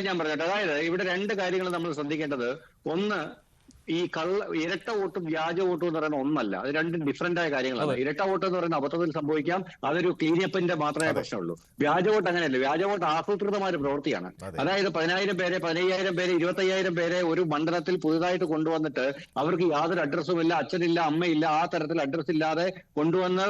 ഞാൻ പറഞ്ഞോട്ടെ. അതായത് ഇവിടെ 2 കാര്യങ്ങൾ നമ്മൾ ശ്രദ്ധിക്കേണ്ടത്. ഒന്ന്, ഈ ഇരട്ട വോട്ടും വ്യാജ വോട്ടും എന്ന് പറയുന്ന ഒന്നല്ല. അത് 2 ഡിഫറന്റ് ആയ കാര്യങ്ങളാണ്. ഇരട്ട വോട്ട് എന്ന് പറയുന്ന അബദ്ധത്തിൽ സംഭവിക്കാം, അതൊരു ക്ലീനപ്പിന്റെ മാത്രമേ പ്രശ്നമുള്ളൂ. വ്യാജ വോട്ട് അങ്ങനെയല്ല. വ്യാജ വോട്ട് ആസൂത്രിതമായ ഒരു പ്രവൃത്തിയാണ്. അതായത് 10,000 പേരെ, 15,000 പേരെ, 25,000 പേരെ ഒരു മണ്ഡലത്തിൽ പുതുതായിട്ട് കൊണ്ടുവന്നിട്ട് അവർക്ക് യാതൊരു അഡ്രസ്സും ഇല്ല, അച്ഛനില്ല, അമ്മയില്ല, ആ തരത്തിൽ അഡ്രസ് ഇല്ലാതെ കൊണ്ടുവന്ന്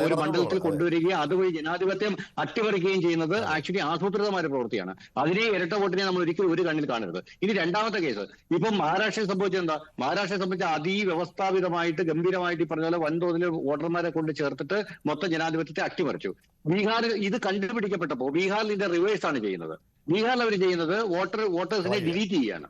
ഒരു മണ്ഡലത്തിൽ കൊണ്ടുവരികയും അതുവഴി ജനാധിപത്യം അട്ടിമറിക്കുകയും ചെയ്യുന്നത് ആക്ച്വലി ആസൂത്രിതമായ ഒരു പ്രവൃത്തിയാണ്. അതിനെ ഇരട്ട വോട്ടിനെ നമ്മൾ ഒരിക്കലും ഒരു കണ്ണിൽ കാണരുത്. ഇനി രണ്ടാമത്തെ കേസ്, ഇപ്പം മഹാരാഷ്ട്രയിൽ സംഭവിച്ചെന്താ, മഹാരാഷ്ട്രയെ സംബന്ധിച്ച് അതിവ്യവസ്ഥാപിതമായിട്ട് ഗംഭീരമായിട്ട് ഈ പറഞ്ഞ പോലെ വൻതോതിൽ വോട്ടർമാരെ കൊണ്ട് ചേർത്തിട്ട് മൊത്തം ജനാധിപത്യത്തെ അട്ടിമറിച്ചു. ബീഹാറിൽ ഇത് കണ്ടുപിടിക്കപ്പെട്ടപ്പോൾ ബീഹാറിൽ ഇതിന്റെ റിവേഴ്സ് ആണ് ചെയ്യുന്നത്. ബീഹാറിൽ അവർ ചെയ്യുന്നത് വോട്ടേഴ്സിനെ ഡിലീറ്റ് ചെയ്യാണ്.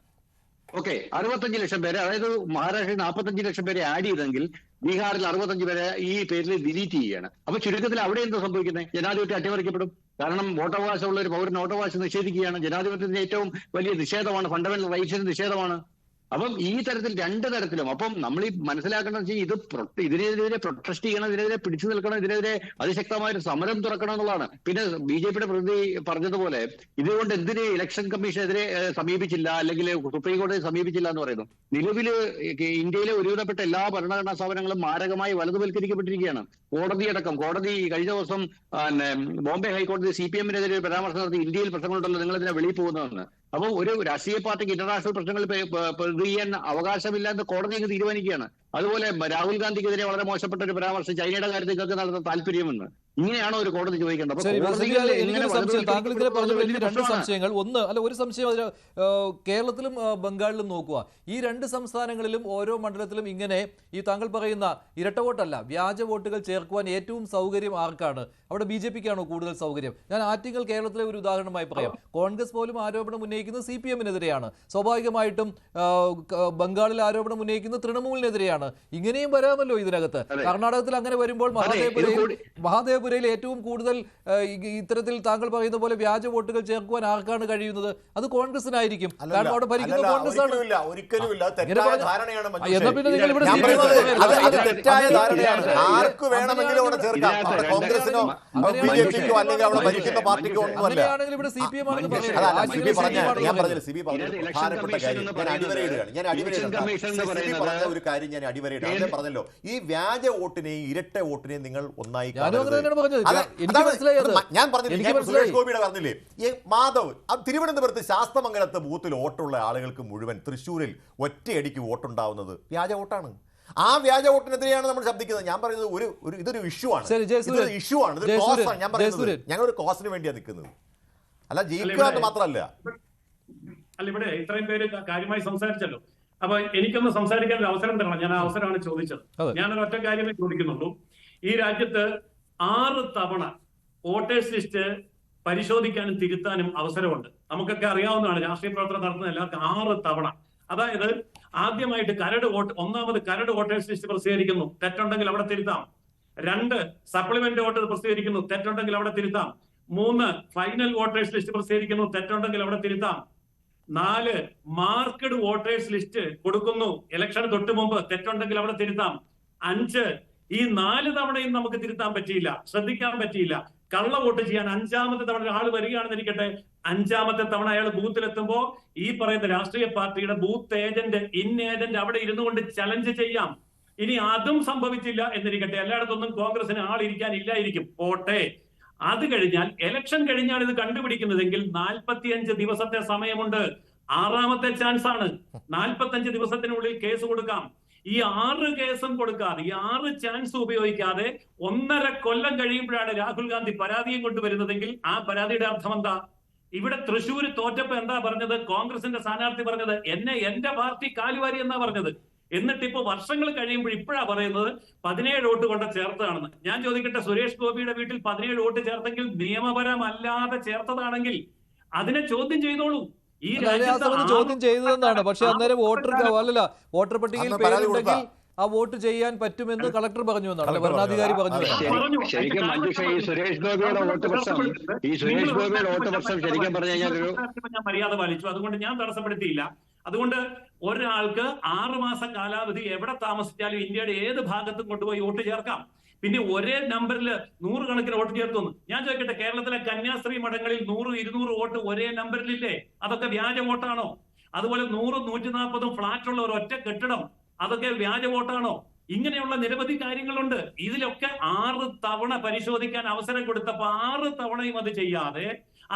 ഓക്കെ, 65 ലക്ഷം പേരെ, അതായത് മഹാരാഷ്ട്രയിൽ 45 ലക്ഷം പേരെ ആഡ് ചെയ്തെങ്കിൽ ബീഹാറിൽ 65 പേരെ ഈ പേരിൽ ഡിലീറ്റ് ചെയ്യുകയാണ്. അപ്പൊ ചുരുക്കത്തിൽ അവിടെ എന്താ സംഭവിക്കുന്നത്? ജനാധിപത്യം അട്ടിമറിക്കപ്പെടും. കാരണം വോട്ടവകാശമുള്ള ഒരു പൗരന് വോട്ടവകാശം നിഷേധിക്കുകയാണ്. ജനാധിപത്യത്തിന്റെ ഏറ്റവും വലിയ നിഷേധമാണ്, ഫണ്ടമെന്റൽ റൈറ്റ്സിന്റെ നിഷേധമാണ്. അപ്പം ഈ തരത്തിൽ രണ്ട് തരത്തിലും അപ്പം നമ്മൾ ഈ മനസ്സിലാക്കേണ്ടത് വെച്ചാൽ ഇതിനെതിരെ പ്രൊട്ടസ്റ്റ് ചെയ്യണം, ഇതിനെതിരെ പിടിച്ചു നിൽക്കണം, ഇതിനെതിരെ അതിശക്തമായ ഒരു സമരം തുറക്കണം എന്നുള്ളതാണ്. പിന്നെ ബിജെപിയുടെ പ്രതിനിധി പറഞ്ഞതുപോലെ ഇതുകൊണ്ട് എന്തിന് ഇലക്ഷൻ കമ്മീഷനെതിരെ സമീപിച്ചില്ല, അല്ലെങ്കിൽ സുപ്രീം കോടതിയെ സമീപിച്ചില്ല എന്ന് പറയുന്നു. നിലവിൽ ഇന്ത്യയിലെ ഒരുവിധപ്പെട്ട എല്ലാ ഭരണഘടനാ സ്ഥാപനങ്ങളും മാരകമായി വലതുവൽക്കരിക്കപ്പെട്ടിരിക്കുകയാണ്. കോടതി കഴിഞ്ഞ ദിവസം ബോംബെ ഹൈക്കോടതി CPM-നെതിരെ പരാമർശം നടത്തി, ഇന്ത്യയിൽ പ്രശ്നങ്ങളുണ്ടല്ലോ, നിങ്ങൾ ഇതിനെ വെളിയിൽ പോകുന്നതെന്ന്. അപ്പോൾ ഒരു രാഷ്ട്രീയ പാർട്ടിക്ക് ഇന്റർനാഷണൽ പ്രശ്നങ്ങളിൽ പ്രതികരിക്കാൻ അവകാശമില്ല എന്ന് കോടതി അങ്ങ് തീരുമാനിക്കുകയാണ്. അതുപോലെ രാഹുൽ ഗാന്ധിക്കെതിരെ വളരെ മോശപ്പെട്ട ഒരു പരാമർശം, ചൈനയുടെ കാര്യത്തിൽ നിങ്ങൾക്ക് നടത്താൻ താല്പര്യമെന്ന്. ഇങ്ങനെയാണോ ഒരു കോടതി ചോദിക്കേണ്ടത്? താങ്കൾ ഇതിനെ പറഞ്ഞ രണ്ട് സംശയങ്ങൾ. ഒരു സംശയം കേരളത്തിലും ബംഗാളിലും നോക്കുക. ഈ രണ്ട് സംസ്ഥാനങ്ങളിലും ഓരോ മണ്ഡലത്തിലും ഇങ്ങനെ ഈ താങ്കൾ പറയുന്ന ഇരട്ട വോട്ടല്ല, വ്യാജ വോട്ടുകൾ ചേർക്കുവാൻ ഏറ്റവും സൗകര്യം ആർക്കാണ്? അവിടെ BJP-ക്കാണോ കൂടുതൽ സൗകര്യം? ഞാൻ ആറ്റിങ്ങൽ കേരളത്തിലെ ഒരു ഉദാഹരണമായി പറയാം. കോൺഗ്രസ് പോലും ആരോപണം ഉന്നയിക്കുന്നത് CPM-നെതിരെയാണ്. സ്വാഭാവികമായിട്ടും ബംഗാളിൽ ആരോപണം ഉന്നയിക്കുന്നത് തൃണമൂലിനെതിരെയാണ്. ഇങ്ങനെയും വരാമല്ലോ ഇതിനകത്ത്. കർണാടകത്തിൽ അങ്ങനെ വരുമ്പോൾ മഹാദേവപുരയിൽ ഏറ്റവും കൂടുതൽ ഇത്തരത്തിൽ താങ്കൾ പറയുന്ന പോലെ വ്യാജ വോട്ടുകൾ ചേർക്കുവാൻ ആർക്കാണ് കഴിയുന്നത്? അത് കോൺഗ്രസിനായിരിക്കും. കാരണം അവിടെ ഭരിക്കുന്ന കോൺഗ്രസ് ആണ്. എന്നാ പിന്നെ നിങ്ങൾ ഇവിടെ അങ്ങനെയാണെങ്കിൽ ഇവിടെ CPM ആണെന്ന് ഒരു കാര്യം ഞാൻ അടിവരയിടാം. പറഞ്ഞല്ലോ, ഈ വ്യാജ വോട്ടിനെയും ഇരട്ട വോട്ടിനെയും നിങ്ങൾ ഒന്നായി ഞാൻ പറഞ്ഞു. സുരേഷ് ഗോപിയുടെ പറഞ്ഞില്ലേ, ഈ മാധവ് തിരുവനന്തപുരത്ത് ശാസ്തമംഗലത്ത് ബൂത്തിൽ വോട്ടുള്ള ആളുകൾക്ക് മുഴുവൻ തൃശ്ശൂരിൽ ഒറ്റയടിക്ക് വോട്ടുണ്ടാവുന്നത് വ്യാജ വോട്ടാണ്. ആ വ്യാജ വോട്ടിനെതിരെയാണ് നമ്മൾ ശബ്ദിക്കുന്നത്. ഞാൻ പറയുന്നത് ഇതൊരു ഇഷ്യൂ ആണ്, ഇഷ്യൂ ആണ്, ഇതൊരു കോസ് ആണ്. ഞാൻ പറയുന്നത് ഞങ്ങളൊരു കോസിന് വേണ്ടിയാണ് നിൽക്കുന്നത്, അല്ല ജയിക്കുക മാത്രമല്ല. അല്ല, ഇവിടെ ഇത്രയും പേര് കാര്യമായി സംസാരിച്ചല്ലോ. അപ്പൊ എനിക്കൊന്ന് സംസാരിക്കാൻ ഒരു അവസരം തരണം. ഞാൻ ആ അവസരമാണ് ചോദിച്ചത്. ഞാനൊരു ഒറ്റ കാര്യമേ ചോദിക്കുന്നുള്ളൂ. ഈ രാജ്യത്ത് 6 തവണ വോട്ടേഴ്സ് ലിസ്റ്റ് പരിശോധിക്കാനും തിരുത്താനും അവസരമുണ്ട്. നമുക്കൊക്കെ അറിയാവുന്നതാണ്, രാഷ്ട്രീയ പ്രവർത്തനം നടത്തുന്ന എല്ലാവർക്കും 6 തവണ. അതായത് ആദ്യമായിട്ട് ഒന്നാമത് കരട് വോട്ടേഴ്സ് ലിസ്റ്റ് പ്രസിദ്ധീകരിക്കുന്നു, തെറ്റുണ്ടെങ്കിൽ അവിടെ തിരുത്താം. 2 സപ്ലിമെന്റ് വോട്ട് പ്രസിദ്ധീകരിക്കുന്നു, തെറ്റുണ്ടെങ്കിൽ അവിടെ തിരുത്താം. 3 ഫൈനൽ വോട്ടേഴ്സ് ലിസ്റ്റ് പ്രസിദ്ധീകരിക്കുന്നു, തെറ്റുണ്ടെങ്കിൽ അവിടെ തിരുത്താം. 4 മാർക്കഡ് വോട്ടേഴ്സ് ലിസ്റ്റ് കൊടുക്കുന്നു ഇലക്ഷന് തൊട്ട് മുമ്പ്, തെറ്റുണ്ടെങ്കിൽ അവിടെ തിരുത്താം. 5 ഈ 4 തവണയും നമുക്ക് തിരുത്താൻ പറ്റിയില്ല, ശ്രദ്ധിക്കാൻ പറ്റിയില്ല. കള്ള വോട്ട് ചെയ്യാൻ 5ാമത്തെ തവണ ഒരാൾ വരികയാണെന്നിരിക്കട്ടെ, 5ാമത്തെ തവണ അയാൾ ബൂത്തിലെത്തുമ്പോ ഈ പറയുന്ന രാഷ്ട്രീയ പാർട്ടിയുടെ ബൂത്ത് ഏജന്റ് ഏജന്റ് അവിടെ ഇരുന്നു കൊണ്ട് ചലഞ്ച് ചെയ്യാം. ഇനി അതും സംഭവിച്ചില്ല എന്നിരിക്കട്ടെ, എല്ലായിടത്തൊന്നും കോൺഗ്രസിന് ആളിരിക്കാൻ ഇല്ലായിരിക്കും, പോട്ടെ. അത് കഴിഞ്ഞാൽ ഇലക്ഷൻ കഴിഞ്ഞാൽ ഇത് കണ്ടുപിടിക്കുന്നതെങ്കിൽ 45 ദിവസത്തെ സമയമുണ്ട്. 6ാമത്തെ ചാൻസ് ആണ്. 45 ദിവസത്തിനുള്ളിൽ കേസ് കൊടുക്കാം. ഈ 6 കേസും കൊടുക്കാതെ, ഈ 6 ചാൻസ് ഉപയോഗിക്കാതെ 1.5 കൊല്ലം കഴിയുമ്പോഴാണ് രാഹുൽ ഗാന്ധി പരാതിയും കൊണ്ടുവരുന്നതെങ്കിൽ ആ പരാതിയുടെ അർത്ഥം എന്താ? ഇവിടെ തൃശ്ശൂര് തോറ്റപ്പോ എന്താ പറഞ്ഞത്? കോൺഗ്രസിന്റെ സ്ഥാനാർത്ഥി പറഞ്ഞത് എന്റെ പാർട്ടി കാലുവാരി എന്നാ പറഞ്ഞത്. എന്നിട്ട് ഇപ്പൊ വർഷങ്ങൾ കഴിയുമ്പോൾ ഇപ്പോഴാ പറയുന്നത് 17 വോട്ട് കൊണ്ട് ചേർത്തതാണെന്ന്. ഞാൻ ചോദിക്കട്ടെ, സുരേഷ് ഗോപിയുടെ വീട്ടിൽ 17 വോട്ട് ചേർത്തെങ്കിൽ നിയമപരമല്ലാതെ ചേർത്തതാണെങ്കിൽ അതിനെ ചോദ്യം ചെയ്തോളൂ. ഈ ചോദ്യം ചെയ്തതെന്നാണ്. പക്ഷെ അന്നേരം വോട്ടർ പട്ടികയിൽ പേരുണ്ടെങ്കിൽ ആ വോട്ട് ചെയ്യാൻ പറ്റുമെന്ന് കളക്ടർ പറഞ്ഞു എന്നാണ്, ഭരണാധികാരി പറഞ്ഞു. ഞാൻ മര്യാദ പാലിച്ചു, അതുകൊണ്ട് ഞാൻ തടസ്സപ്പെടുത്തിയില്ല. അതുകൊണ്ട് ഒരാൾക്ക് 6 മാസ കാലാവധി എവിടെ താമസിച്ചാലും ഇന്ത്യയുടെ ഏത് ഭാഗത്തും കൊണ്ടുപോയി വോട്ട് ചേർക്കാം. പിന്നെ ഒരേ നമ്പറിൽ 100 കണക്കിന് വോട്ട് ചേർത്തുന്നു. ഞാൻ ചോദിക്കട്ടെ, കേരളത്തിലെ കന്യാസ്ത്രീ മഠങ്ങളിൽ 100-200 വോട്ട് ഒരേ നമ്പറിലില്ലേ? അതൊക്കെ വ്യാജ വോട്ടാണോ? അതുപോലെ 100-140 ഫ്ളാറ്റ് ഉള്ള ഒരു ഒറ്റ കെട്ടിടം, അതൊക്കെ വ്യാജ വോട്ടാണോ? ഇങ്ങനെയുള്ള നിരവധി കാര്യങ്ങളുണ്ട്. ഇതിലൊക്കെ 6 തവണ പരിശോധിക്കാൻ അവസരം കൊടുത്തപ്പോ 6 തവണയും അത് ചെയ്യാതെ,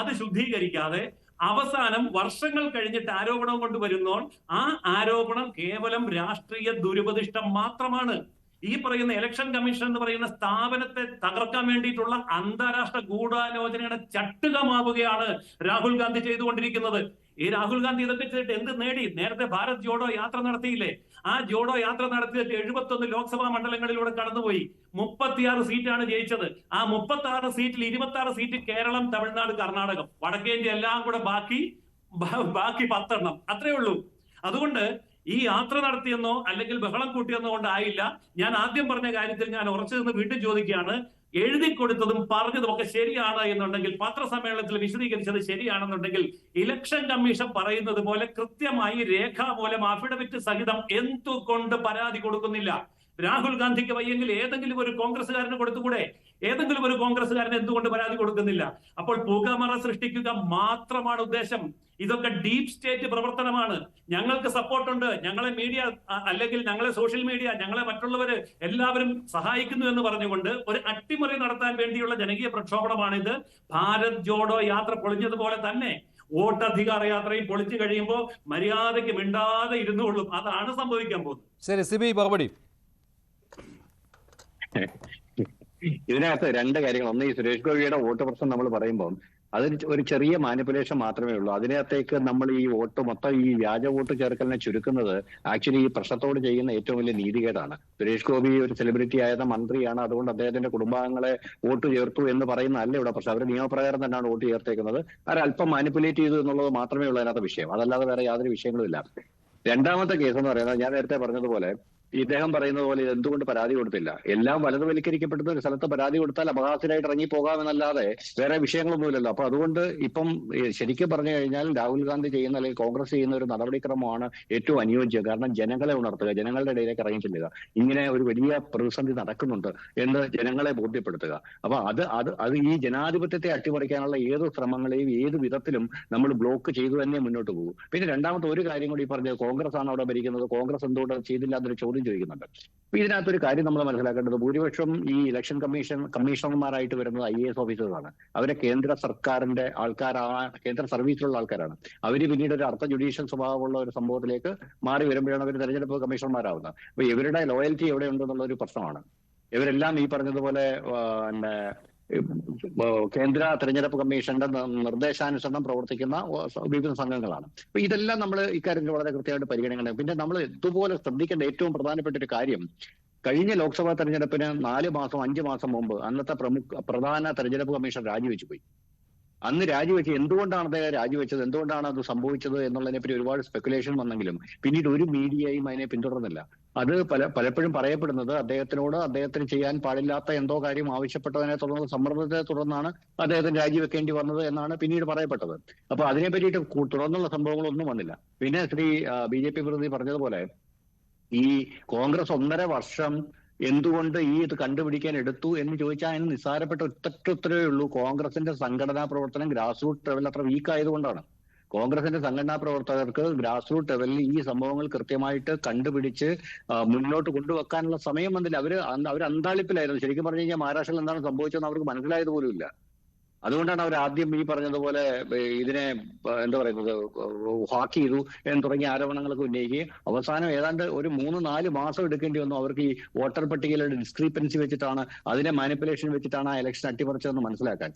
അത് ശുദ്ധീകരിക്കാതെ അവസാനം വർഷങ്ങൾ കഴിഞ്ഞിട്ട് ആരോപണം കൊണ്ടുവരുന്നോൾ ആ ആരോപണം കേവലം രാഷ്ട്രീയ ദുരുപദിഷ്ടം മാത്രമാണ്. ഈ പറയുന്ന ഇലക്ഷൻ കമ്മീഷൻ എന്ന് പറയുന്ന സ്ഥാപനത്തെ തകർക്കാൻ വേണ്ടിയിട്ടുള്ള അന്താരാഷ്ട്ര ഗൂഢാലോചനയുടെ ചട്ടുകമാവുകയാണ് രാഹുൽ ഗാന്ധി ചെയ്തുകൊണ്ടിരിക്കുന്നത്. ഈ രാഹുൽ ഗാന്ധി ഇതൊക്കെ ചെയ്തിട്ട് എന്ത് നേടി? നേരത്തെ ഭാരത് ജോഡോ യാത്ര നടത്തിയില്ലേ? ആ ജോഡോ യാത്ര നടത്തിയിട്ട് 71 ലോക്സഭാ മണ്ഡലങ്ങളിലൂടെ കടന്നുപോയി 36 സീറ്റാണ് ജയിച്ചത്. ആ 36 സീറ്റിൽ 26 സീറ്റ് കേരളം, തമിഴ്നാട്, കർണാടകം, വടക്കേന്ത്യ എല്ലാം കൂടെ ബാക്കി 10 അത്രേ ഉള്ളൂ. അതുകൊണ്ട് ഈ യാത്ര നടത്തിയെന്നോ അല്ലെങ്കിൽ ബഹളം കൂട്ടിയെന്നോ കൊണ്ടായില്ല. ഞാൻ ആദ്യം പറഞ്ഞ കാര്യത്തിൽ ഞാൻ ഉറച്ചു നിന്ന് വീണ്ടും ചോദിക്കുകയാണ്, എഴുതി കൊടുത്തതും പറഞ്ഞതും ഒക്കെ ശരിയാണ് എന്നുണ്ടെങ്കിൽ, പത്രസമ്മേളനത്തിൽ വിശദീകരിച്ചത് ശരിയാണെന്നുണ്ടെങ്കിൽ, ഇലക്ഷൻ കമ്മീഷൻ പറയുന്നത് പോലെ കൃത്യമായി രേഖാമൂലം അഫിഡവിറ്റ് സഹിതം എന്തുകൊണ്ട് പരാതി കൊടുക്കുന്നില്ല? രാഹുൽ ഗാന്ധിക്ക് വയ്യെങ്കിൽ ഏതെങ്കിലും ഒരു കോൺഗ്രസ്സുകാരന് കൊടുത്തുകൂടെ? ഏതെങ്കിലും ഒരു കോൺഗ്രസ്സുകാരന് എന്തുകൊണ്ട് പരാതി കൊടുക്കുന്നില്ല? അപ്പോൾ പുകമറ സൃഷ്ടിക്കുക മാത്രമാണ് ഉദ്ദേശം. ഇതൊക്കെ ഡീപ് സ്റ്റേറ്റ് പ്രവർത്തനമാണ്. ഞങ്ങൾക്ക് സപ്പോർട്ടുണ്ട്, ഞങ്ങളെ മീഡിയ അല്ലെങ്കിൽ ഞങ്ങളെ സോഷ്യൽ മീഡിയ, ഞങ്ങളെ മറ്റുള്ളവര് എല്ലാവരും സഹായിക്കുന്നു എന്ന് പറഞ്ഞുകൊണ്ട് ഒരു അട്ടിമറി നടത്താൻ വേണ്ടിയുള്ള ജനകീയ പ്രക്ഷോഭണമാണിത്. ഭാരത് ജോഡോ യാത്ര പൊളിഞ്ഞതുപോലെ തന്നെ വോട്ടധികാര യാത്രയും പൊളിച്ചു കഴിയുമ്പോൾ മര്യാദയ്ക്ക് മിണ്ടാതെ ഇരുന്നുകൊള്ളും. അതാണ് സംഭവിക്കാൻ പോകുന്നത്. ശരി, സിബി മറുപടി. ഇതിനകത്ത് രണ്ട് കാര്യങ്ങൾ. ഒന്ന്, ഈ സുരേഷ് ഗോപിയുടെ വോട്ട് പ്രശ്നം നമ്മൾ പറയുമ്പോൾ അത് ഒരു ചെറിയ മാനിപ്പുലേഷൻ മാത്രമേ ഉള്ളൂ. അതിനകത്തേക്ക് നമ്മൾ ഈ വോട്ട് മൊത്തം ഈ വ്യാജ വോട്ട് ചേർക്കലിനെ ചുരുക്കുന്നത് ആക്ച്വലി ഈ പ്രശ്നത്തോട് ചെയ്യുന്ന ഏറ്റവും വലിയ നീതികേടാണ്. സുരേഷ് ഗോപി ഒരു സെലിബ്രിറ്റി ആയിരുന്ന മന്ത്രിയാണ്, അതുകൊണ്ട് അദ്ദേഹത്തിന്റെ കുടുംബാംഗങ്ങളെ വോട്ട് ചേർത്തു എന്ന് പറയുന്നതല്ല ഇവിടെ പ്രശ്നം. അവർ നിയമപ്രകാരം തന്നെയാണ് വോട്ട് ചേർത്തേക്കുന്നത്. അവരല്പം മാനിപ്പുലേറ്റ് ചെയ്തു എന്നുള്ളത് മാത്രമേ ഉള്ളൂ അതിനകത്ത് വിഷയം. അതല്ലാതെ വേറെ യാതൊരു വിഷയങ്ങളും ഇല്ല. രണ്ടാമത്തെ കേസ് എന്ന് പറയുന്നത്, ഞാൻ നേരത്തെ പറഞ്ഞതുപോലെ ഇദ്ദേഹം പറയുന്നത് പോലെ എന്തുകൊണ്ട് പരാതി കൊടുത്തില്ല? എല്ലാം വലതുവൽക്കരിക്കപ്പെടുന്ന ഒരു സ്ഥലത്ത് പരാതി കൊടുത്താൽ അപഹാസ്യരായിട്ട് ഇറങ്ങി പോകാമെന്നല്ലാതെ വേറെ വിഷയങ്ങളൊന്നുമില്ലല്ലോ. അപ്പൊ അതുകൊണ്ട് ഇപ്പം ശരിക്കും പറഞ്ഞു കഴിഞ്ഞാൽ രാഹുൽ ഗാന്ധി ചെയ്യുന്ന അല്ലെങ്കിൽ കോൺഗ്രസ് ചെയ്യുന്ന ഒരു നടപടിക്രമമാണ് ഏറ്റവും അനുയോജ്യം. കാരണം ജനങ്ങളെ ഉണർത്തുക, ജനങ്ങളുടെ ഇടയിലേക്ക് ഇറങ്ങി ചെല്ലുക, ഇങ്ങനെ ഒരു വലിയ പ്രതിസന്ധി നടക്കുന്നുണ്ട് എന്ന് ജനങ്ങളെ ബോധ്യപ്പെടുത്തുക. അപ്പൊ അത് ഈ ജനാധിപത്യത്തെ അട്ടിമറിക്കാനുള്ള ഏത് ശ്രമങ്ങളെയും ഏത് വിധത്തിലും നമ്മൾ ബ്ലോക്ക് ചെയ്തു തന്നെ മുന്നോട്ട് പോകും. പിന്നെ രണ്ടാമത്തെ ഒരു കാര്യം കൂടി പറഞ്ഞത്, കോൺഗ്രസ് ആണ് അവിടെ ഭരിക്കുന്നത്, കോൺഗ്രസ് എന്തുകൊണ്ട് ചെയ്തില്ല എന്നൊരു ചോദ്യം ചോദിക്കുന്നുണ്ട്. അപ്പൊ ഇതിനകത്തൊരു കാര്യം നമ്മൾ മനസ്സിലാക്കേണ്ടത്, ഭൂരിപക്ഷം ഈ ഇലക്ഷൻ കമ്മീഷണർമാരായിട്ട് വരുന്നത് IAS ഓഫീസേഴ്സാണ്. അവരെ കേന്ദ്ര സർക്കാരിന്റെ ആൾക്കാരാണ്, കേന്ദ്ര സർവീസിലുള്ള ആൾക്കാരാണ്. അവര് പിന്നീട് ഒരു അർത്ഥ ജുഡീഷ്യൽ സ്വഭാവമുള്ള ഒരു സംഭവത്തിലേക്ക് മാറി വരുമ്പോഴാണ് അവർ തെരഞ്ഞെടുപ്പ് കമ്മീഷണർമാരാവുന്നത്. അപ്പൊ ഇവരുടെ ലോയൽറ്റി എവിടെ ഉണ്ടെന്നുള്ള ഒരു പ്രശ്നമാണ്. ഇവരെല്ലാം ഈ പറഞ്ഞതുപോലെ കേന്ദ്ര തെരഞ്ഞെടുപ്പ് കമ്മീഷന്റെ നിർദ്ദേശാനുസരണം പ്രവർത്തിക്കുന്ന വിവിധ സംഘങ്ങളാണ്. അപ്പൊ ഇതെല്ലാം നമ്മൾ ഇക്കാര്യത്തിൽ വളരെ കൃത്യമായിട്ട് പരിഗണിക്കണം. പിന്നെ നമ്മൾ ഇതുപോലെ ശ്രദ്ധിക്കേണ്ട ഏറ്റവും പ്രധാനപ്പെട്ട ഒരു കാര്യം, കഴിഞ്ഞ ലോക്സഭാ തെരഞ്ഞെടുപ്പിന് 4 മാസം 5 മാസം മുമ്പ് അന്നത്തെ പ്രധാന തെരഞ്ഞെടുപ്പ് കമ്മീഷൻ രാജിവെച്ചു പോയി. അന്ന് രാജിവെച്ച് എന്തുകൊണ്ടാണ് അദ്ദേഹം രാജിവെച്ചത്, എന്തുകൊണ്ടാണ് അത് സംഭവിച്ചത് എന്നുള്ളതിനെപ്പറ്റി ഒരുപാട് സ്പെക്കുലേഷൻ വന്നെങ്കിലും പിന്നീട് ഒരു മീഡിയയും അതിനെ പിന്തുടർന്നില്ല. അത് പലപ്പോഴും പറയപ്പെടുന്നത് അദ്ദേഹത്തിന് ചെയ്യാൻ പാടില്ലാത്ത എന്തോ കാര്യം ആവശ്യപ്പെട്ടതിനെ തുടർന്ന് സമ്മർദ്ദത്തെ തുടർന്നാണ് അദ്ദേഹത്തിന് രാജിവെക്കേണ്ടി വന്നത് എന്നാണ് പിന്നീട് പറയപ്പെട്ടത്. അപ്പൊ അതിനെ പറ്റിയിട്ട് തുടർന്നുള്ള സംഭവങ്ങളൊന്നും വന്നില്ല. പിന്നെ BJP പ്രതിനിധി പറഞ്ഞതുപോലെ ഈ കോൺഗ്രസ് 1.5 വർഷം എന്തുകൊണ്ട് ഈ ഇത് കണ്ടുപിടിക്കാൻ എടുത്തു എന്ന് ചോദിച്ചാൽ അതിന് നിസ്സാരപ്പെട്ട ഉത്തരവേ ഉള്ളൂ. കോൺഗ്രസിന്റെ സംഘടനാ പ്രവർത്തനം ഗ്രാസ് റൂട്ട് ലെവലിൽ അത്ര വീക്ക് ആയതുകൊണ്ടാണ്. കോൺഗ്രസിന്റെ സംഘടനാ പ്രവർത്തകർക്ക് ഗ്രാസ് റൂട്ട് ലെവലിൽ ഈ സംഭവങ്ങൾ കൃത്യമായിട്ട് കണ്ടുപിടിച്ച് മുന്നോട്ട് കൊണ്ടുവെക്കാനുള്ള സമയം വന്നില്ല. അവർ അന്താളിപ്പിലായിരുന്നു. ശരിക്കും പറഞ്ഞു കഴിഞ്ഞാൽ മഹാരാഷ്ട്രയിൽ എന്താണ് സംഭവിച്ചതെന്ന് അവർക്ക് മനസ്സിലായത് പോലും ഇല്ല. അതുകൊണ്ടാണ് അവർ ആദ്യം ഈ പറഞ്ഞതുപോലെ ഇതിനെ എന്താ പറയുന്നത് ഹാക്ക് ചെയ്തു എന്ന് തുടങ്ങിയ ആരോപണങ്ങളൊക്കെ ഉന്നയിക്കുകയും അവസാനം ഏതാണ്ട് ഒരു 3-4 മാസം എടുക്കേണ്ടി വന്നു അവർക്ക് ഈ വോട്ടർ പട്ടികയിലുള്ള ഡിസ്ക്രിപ്പൻസി വെച്ചിട്ടാണ്, അതിനെ മാനിപ്പുലേഷൻ വെച്ചിട്ടാണ് ആ ഇലക്ഷൻ അട്ടിമറിച്ചതെന്ന് മനസ്സിലാക്കാൻ.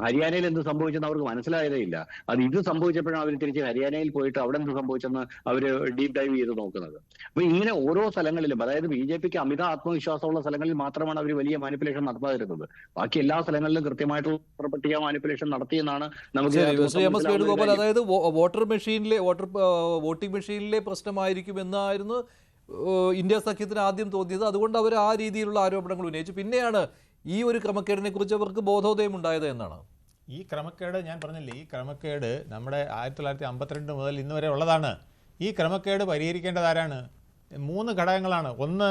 ഹരിയാനയിൽ എന്ത് സംഭവിച്ചെന്ന് അവർക്ക് മനസ്സിലായതേ ഇല്ല. ഇത് സംഭവിച്ചപ്പോഴാണ് അവർ തിരിച്ച് ഹരിയാനയിൽ പോയിട്ട് അവിടെ എന്ത് സംഭവിച്ചെന്ന് അവർ ഡീപ് ഡൈവ് ചെയ്ത് നോക്കുന്നത്. അപ്പൊ ഇങ്ങനെ ഓരോ സ്ഥലങ്ങളിലും, അതായത് BJPക്ക് അമിത ആത്മവിശ്വാസമുള്ള സ്ഥലങ്ങളിൽ മാത്രമാണ് അവർ വലിയ മാനിപ്പുലേഷൻ നടത്താതിരുന്നത്. ബാക്കി എല്ലാ സ്ഥലങ്ങളിലും കൃത്യമായിട്ടുള്ള പട്ടിക മാനിപ്പുലേഷൻ നടത്തിയെന്നാണ് നമുക്ക്. വേണുഗോപാൽ, അതായത് വോട്ടിംഗ് മെഷീനിലെ പ്രശ്നമായിരിക്കും എന്നായിരുന്നു ഇന്ത്യ സഖ്യത്തിന് ആദ്യം തോന്നിയത്. അതുകൊണ്ട് അവർ ആ രീതിയിലുള്ള ആരോപണങ്ങൾ ഉന്നയിച്ചു. പിന്നെയാണ് ഈ ഒരു ക്രമക്കേടിനെ കുറിച്ച് അവർക്ക് ബോധോദയം ഉണ്ടായത് എന്നാണ്. ഈ ക്രമക്കേട് ഞാൻ പറഞ്ഞില്ലേ, ഈ ക്രമക്കേട് നമ്മുടെ 1952 മുതൽ ഇന്ന് വരെ ഉള്ളതാണ്. ഈ ക്രമക്കേട് പരിഹരിക്കേണ്ടത് ആരാണ്? 3 ഘടകങ്ങളാണ്. ഒന്ന്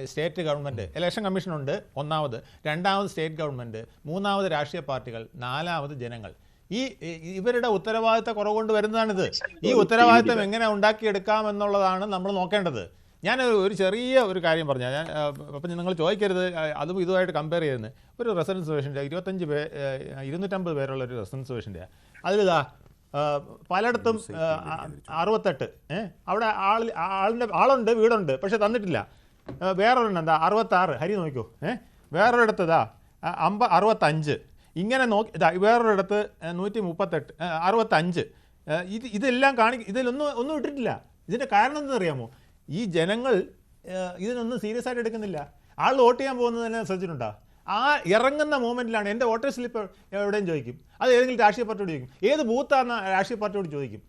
സ്റ്റേറ്റ് ഗവൺമെൻറ്, ഇലക്ഷൻ കമ്മീഷനുണ്ട് ഒന്നാമത്, രണ്ടാമത് സ്റ്റേറ്റ് ഗവൺമെൻറ്, മൂന്നാമത് രാഷ്ട്രീയ പാർട്ടികൾ, നാലാമത് ജനങ്ങൾ. ഇവരുടെ ഉത്തരവാദിത്ത കുറവ് കൊണ്ട് വരുന്നതാണിത്. ഈ ഉത്തരവാദിത്തം എങ്ങനെ ഉണ്ടാക്കിയെടുക്കാമെന്നുള്ളതാണ് നമ്മൾ നോക്കേണ്ടത്. ഞാൻ ഒരു ചെറിയ ഒരു കാര്യം പറഞ്ഞാൽ, അപ്പം നിങ്ങൾ ചോദിക്കരുത് അതും ഇതുമായിട്ട് കമ്പയർ ചെയ്യുന്നത്. ഒരു റെസിഡൻസ് 250 പേരുള്ള ഒരു റെസിഡൻസ് അതിലിതാ പലയിടത്തും 68, അവിടെ ആളുണ്ട്, വീടുണ്ട്, പക്ഷെ തന്നിട്ടില്ല. വേറൊരെണ്ണം എന്താ 66, ഹരി നോക്കിക്കോ. വേറൊരിടത്ത് ഇതാ 65, ഇങ്ങനെ നോക്കി. ഇതാ വേറൊരിടത്ത് 138, 65, ഇതെല്ലാം ഇതിലൊന്നും ഇട്ടിട്ടില്ല. ഇതിൻ്റെ കാരണം എന്താണെന്നറിയാമോ? ഈ ജനങ്ങൾ ഇതിനൊന്നും സീരിയസ് ആയിട്ട് എടുക്കുന്നില്ല. ആൾ വോട്ട് ചെയ്യാൻ പോകുന്നത് തന്നെ ശ്രദ്ധിച്ചിട്ടുണ്ടോ? ആ ഇറങ്ങുന്ന മൂമെൻറ്റിലാണ് എൻ്റെ വോട്ടർ സ്ലിപ്പ് എവിടെയും ചോദിക്കും, അത് ഏതെങ്കിലും രാഷ്ട്രീയ പാർട്ടിയോട് ചോദിക്കും, ഏത് ബൂത്താണെന്ന് രാഷ്ട്രീയ പാർട്ടിയോട് ചോദിക്കും.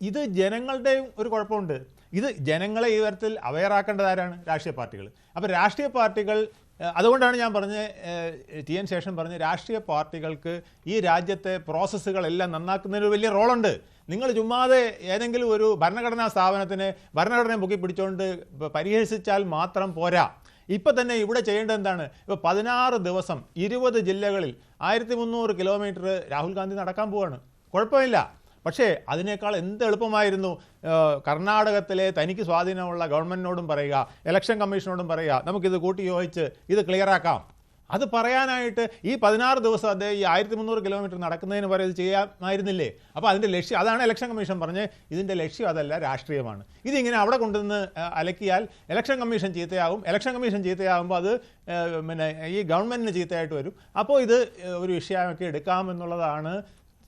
ഇത് ജനങ്ങളുടെയും ഒരു കുഴപ്പമുണ്ട്. ഇത് ജനങ്ങളെ ഈ തരത്തിൽ അവെയറാക്കേണ്ടത് ആരാണ്? രാഷ്ട്രീയ പാർട്ടികൾ. അപ്പോൾ രാഷ്ട്രീയ പാർട്ടികൾ, അതുകൊണ്ടാണ് ഞാൻ ടി.എൻ. ശേഷൻ പറഞ്ഞ് രാഷ്ട്രീയ പാർട്ടികൾക്ക് ഈ രാജ്യത്തെ പ്രോസസ്സുകളെല്ലാം നന്നാക്കുന്നതിന് വലിയ റോളുണ്ട്. നിങ്ങൾ ചുമ്മാതെ ഏതെങ്കിലും ഒരു ഭരണഘടനാ സ്ഥാപനത്തിന് ഭരണഘടനയെ പൊക്കി പിടിച്ചുകൊണ്ട് പരിഹസിച്ചാൽ മാത്രം പോരാ. ഇപ്പം തന്നെ ഇവിടെ ചെയ്യേണ്ടത് എന്താണ്? ഇപ്പോൾ 16 ദിവസം 20 ജില്ലകളിൽ 1300 കിലോമീറ്റർ രാഹുൽ ഗാന്ധി നടക്കാൻ പോവാണ്. കുഴപ്പമില്ല. പക്ഷേ അതിനേക്കാൾ എന്ത് എളുപ്പമായിരുന്നു കർണാടകത്തിലെ തനിക്ക് സ്വാധീനമുള്ള ഗവൺമെൻറ്റിനോടും പറയുക, ഇലക്ഷൻ കമ്മീഷനോടും പറയുക, നമുക്കിത് കൂട്ടി യോജിച്ച് ഇത് ക്ലിയറാക്കാം. അത് പറയാനായിട്ട് ഈ 16 ദിവസം അദ്ദേഹം ഈ 1300 കിലോമീറ്റർ നടക്കുന്നതിന് വരെ ഇത് ചെയ്യാമായിരുന്നില്ലേ? അപ്പോൾ അതിൻ്റെ ലക്ഷ്യം, അതാണ് ഇലക്ഷൻ കമ്മീഷൻ പറഞ്ഞ് ഇതിൻ്റെ ലക്ഷ്യം അതല്ല, രാഷ്ട്രീയമാണ്. ഇതിങ്ങനെ അവിടെ കൊണ്ടുവന്ന് അലക്കിയാൽ ഇലക്ഷൻ കമ്മീഷൻ ചീത്തയാകും. ഇലക്ഷൻ കമ്മീഷൻ ചീത്തയാകുമ്പോൾ അത് ഈ ഗവൺമെൻറ്റിന് ചീത്തയായിട്ട് വരും. അപ്പോൾ ഇത് ഒരു വിഷയമൊക്കെ എടുക്കാമെന്നുള്ളതാണ്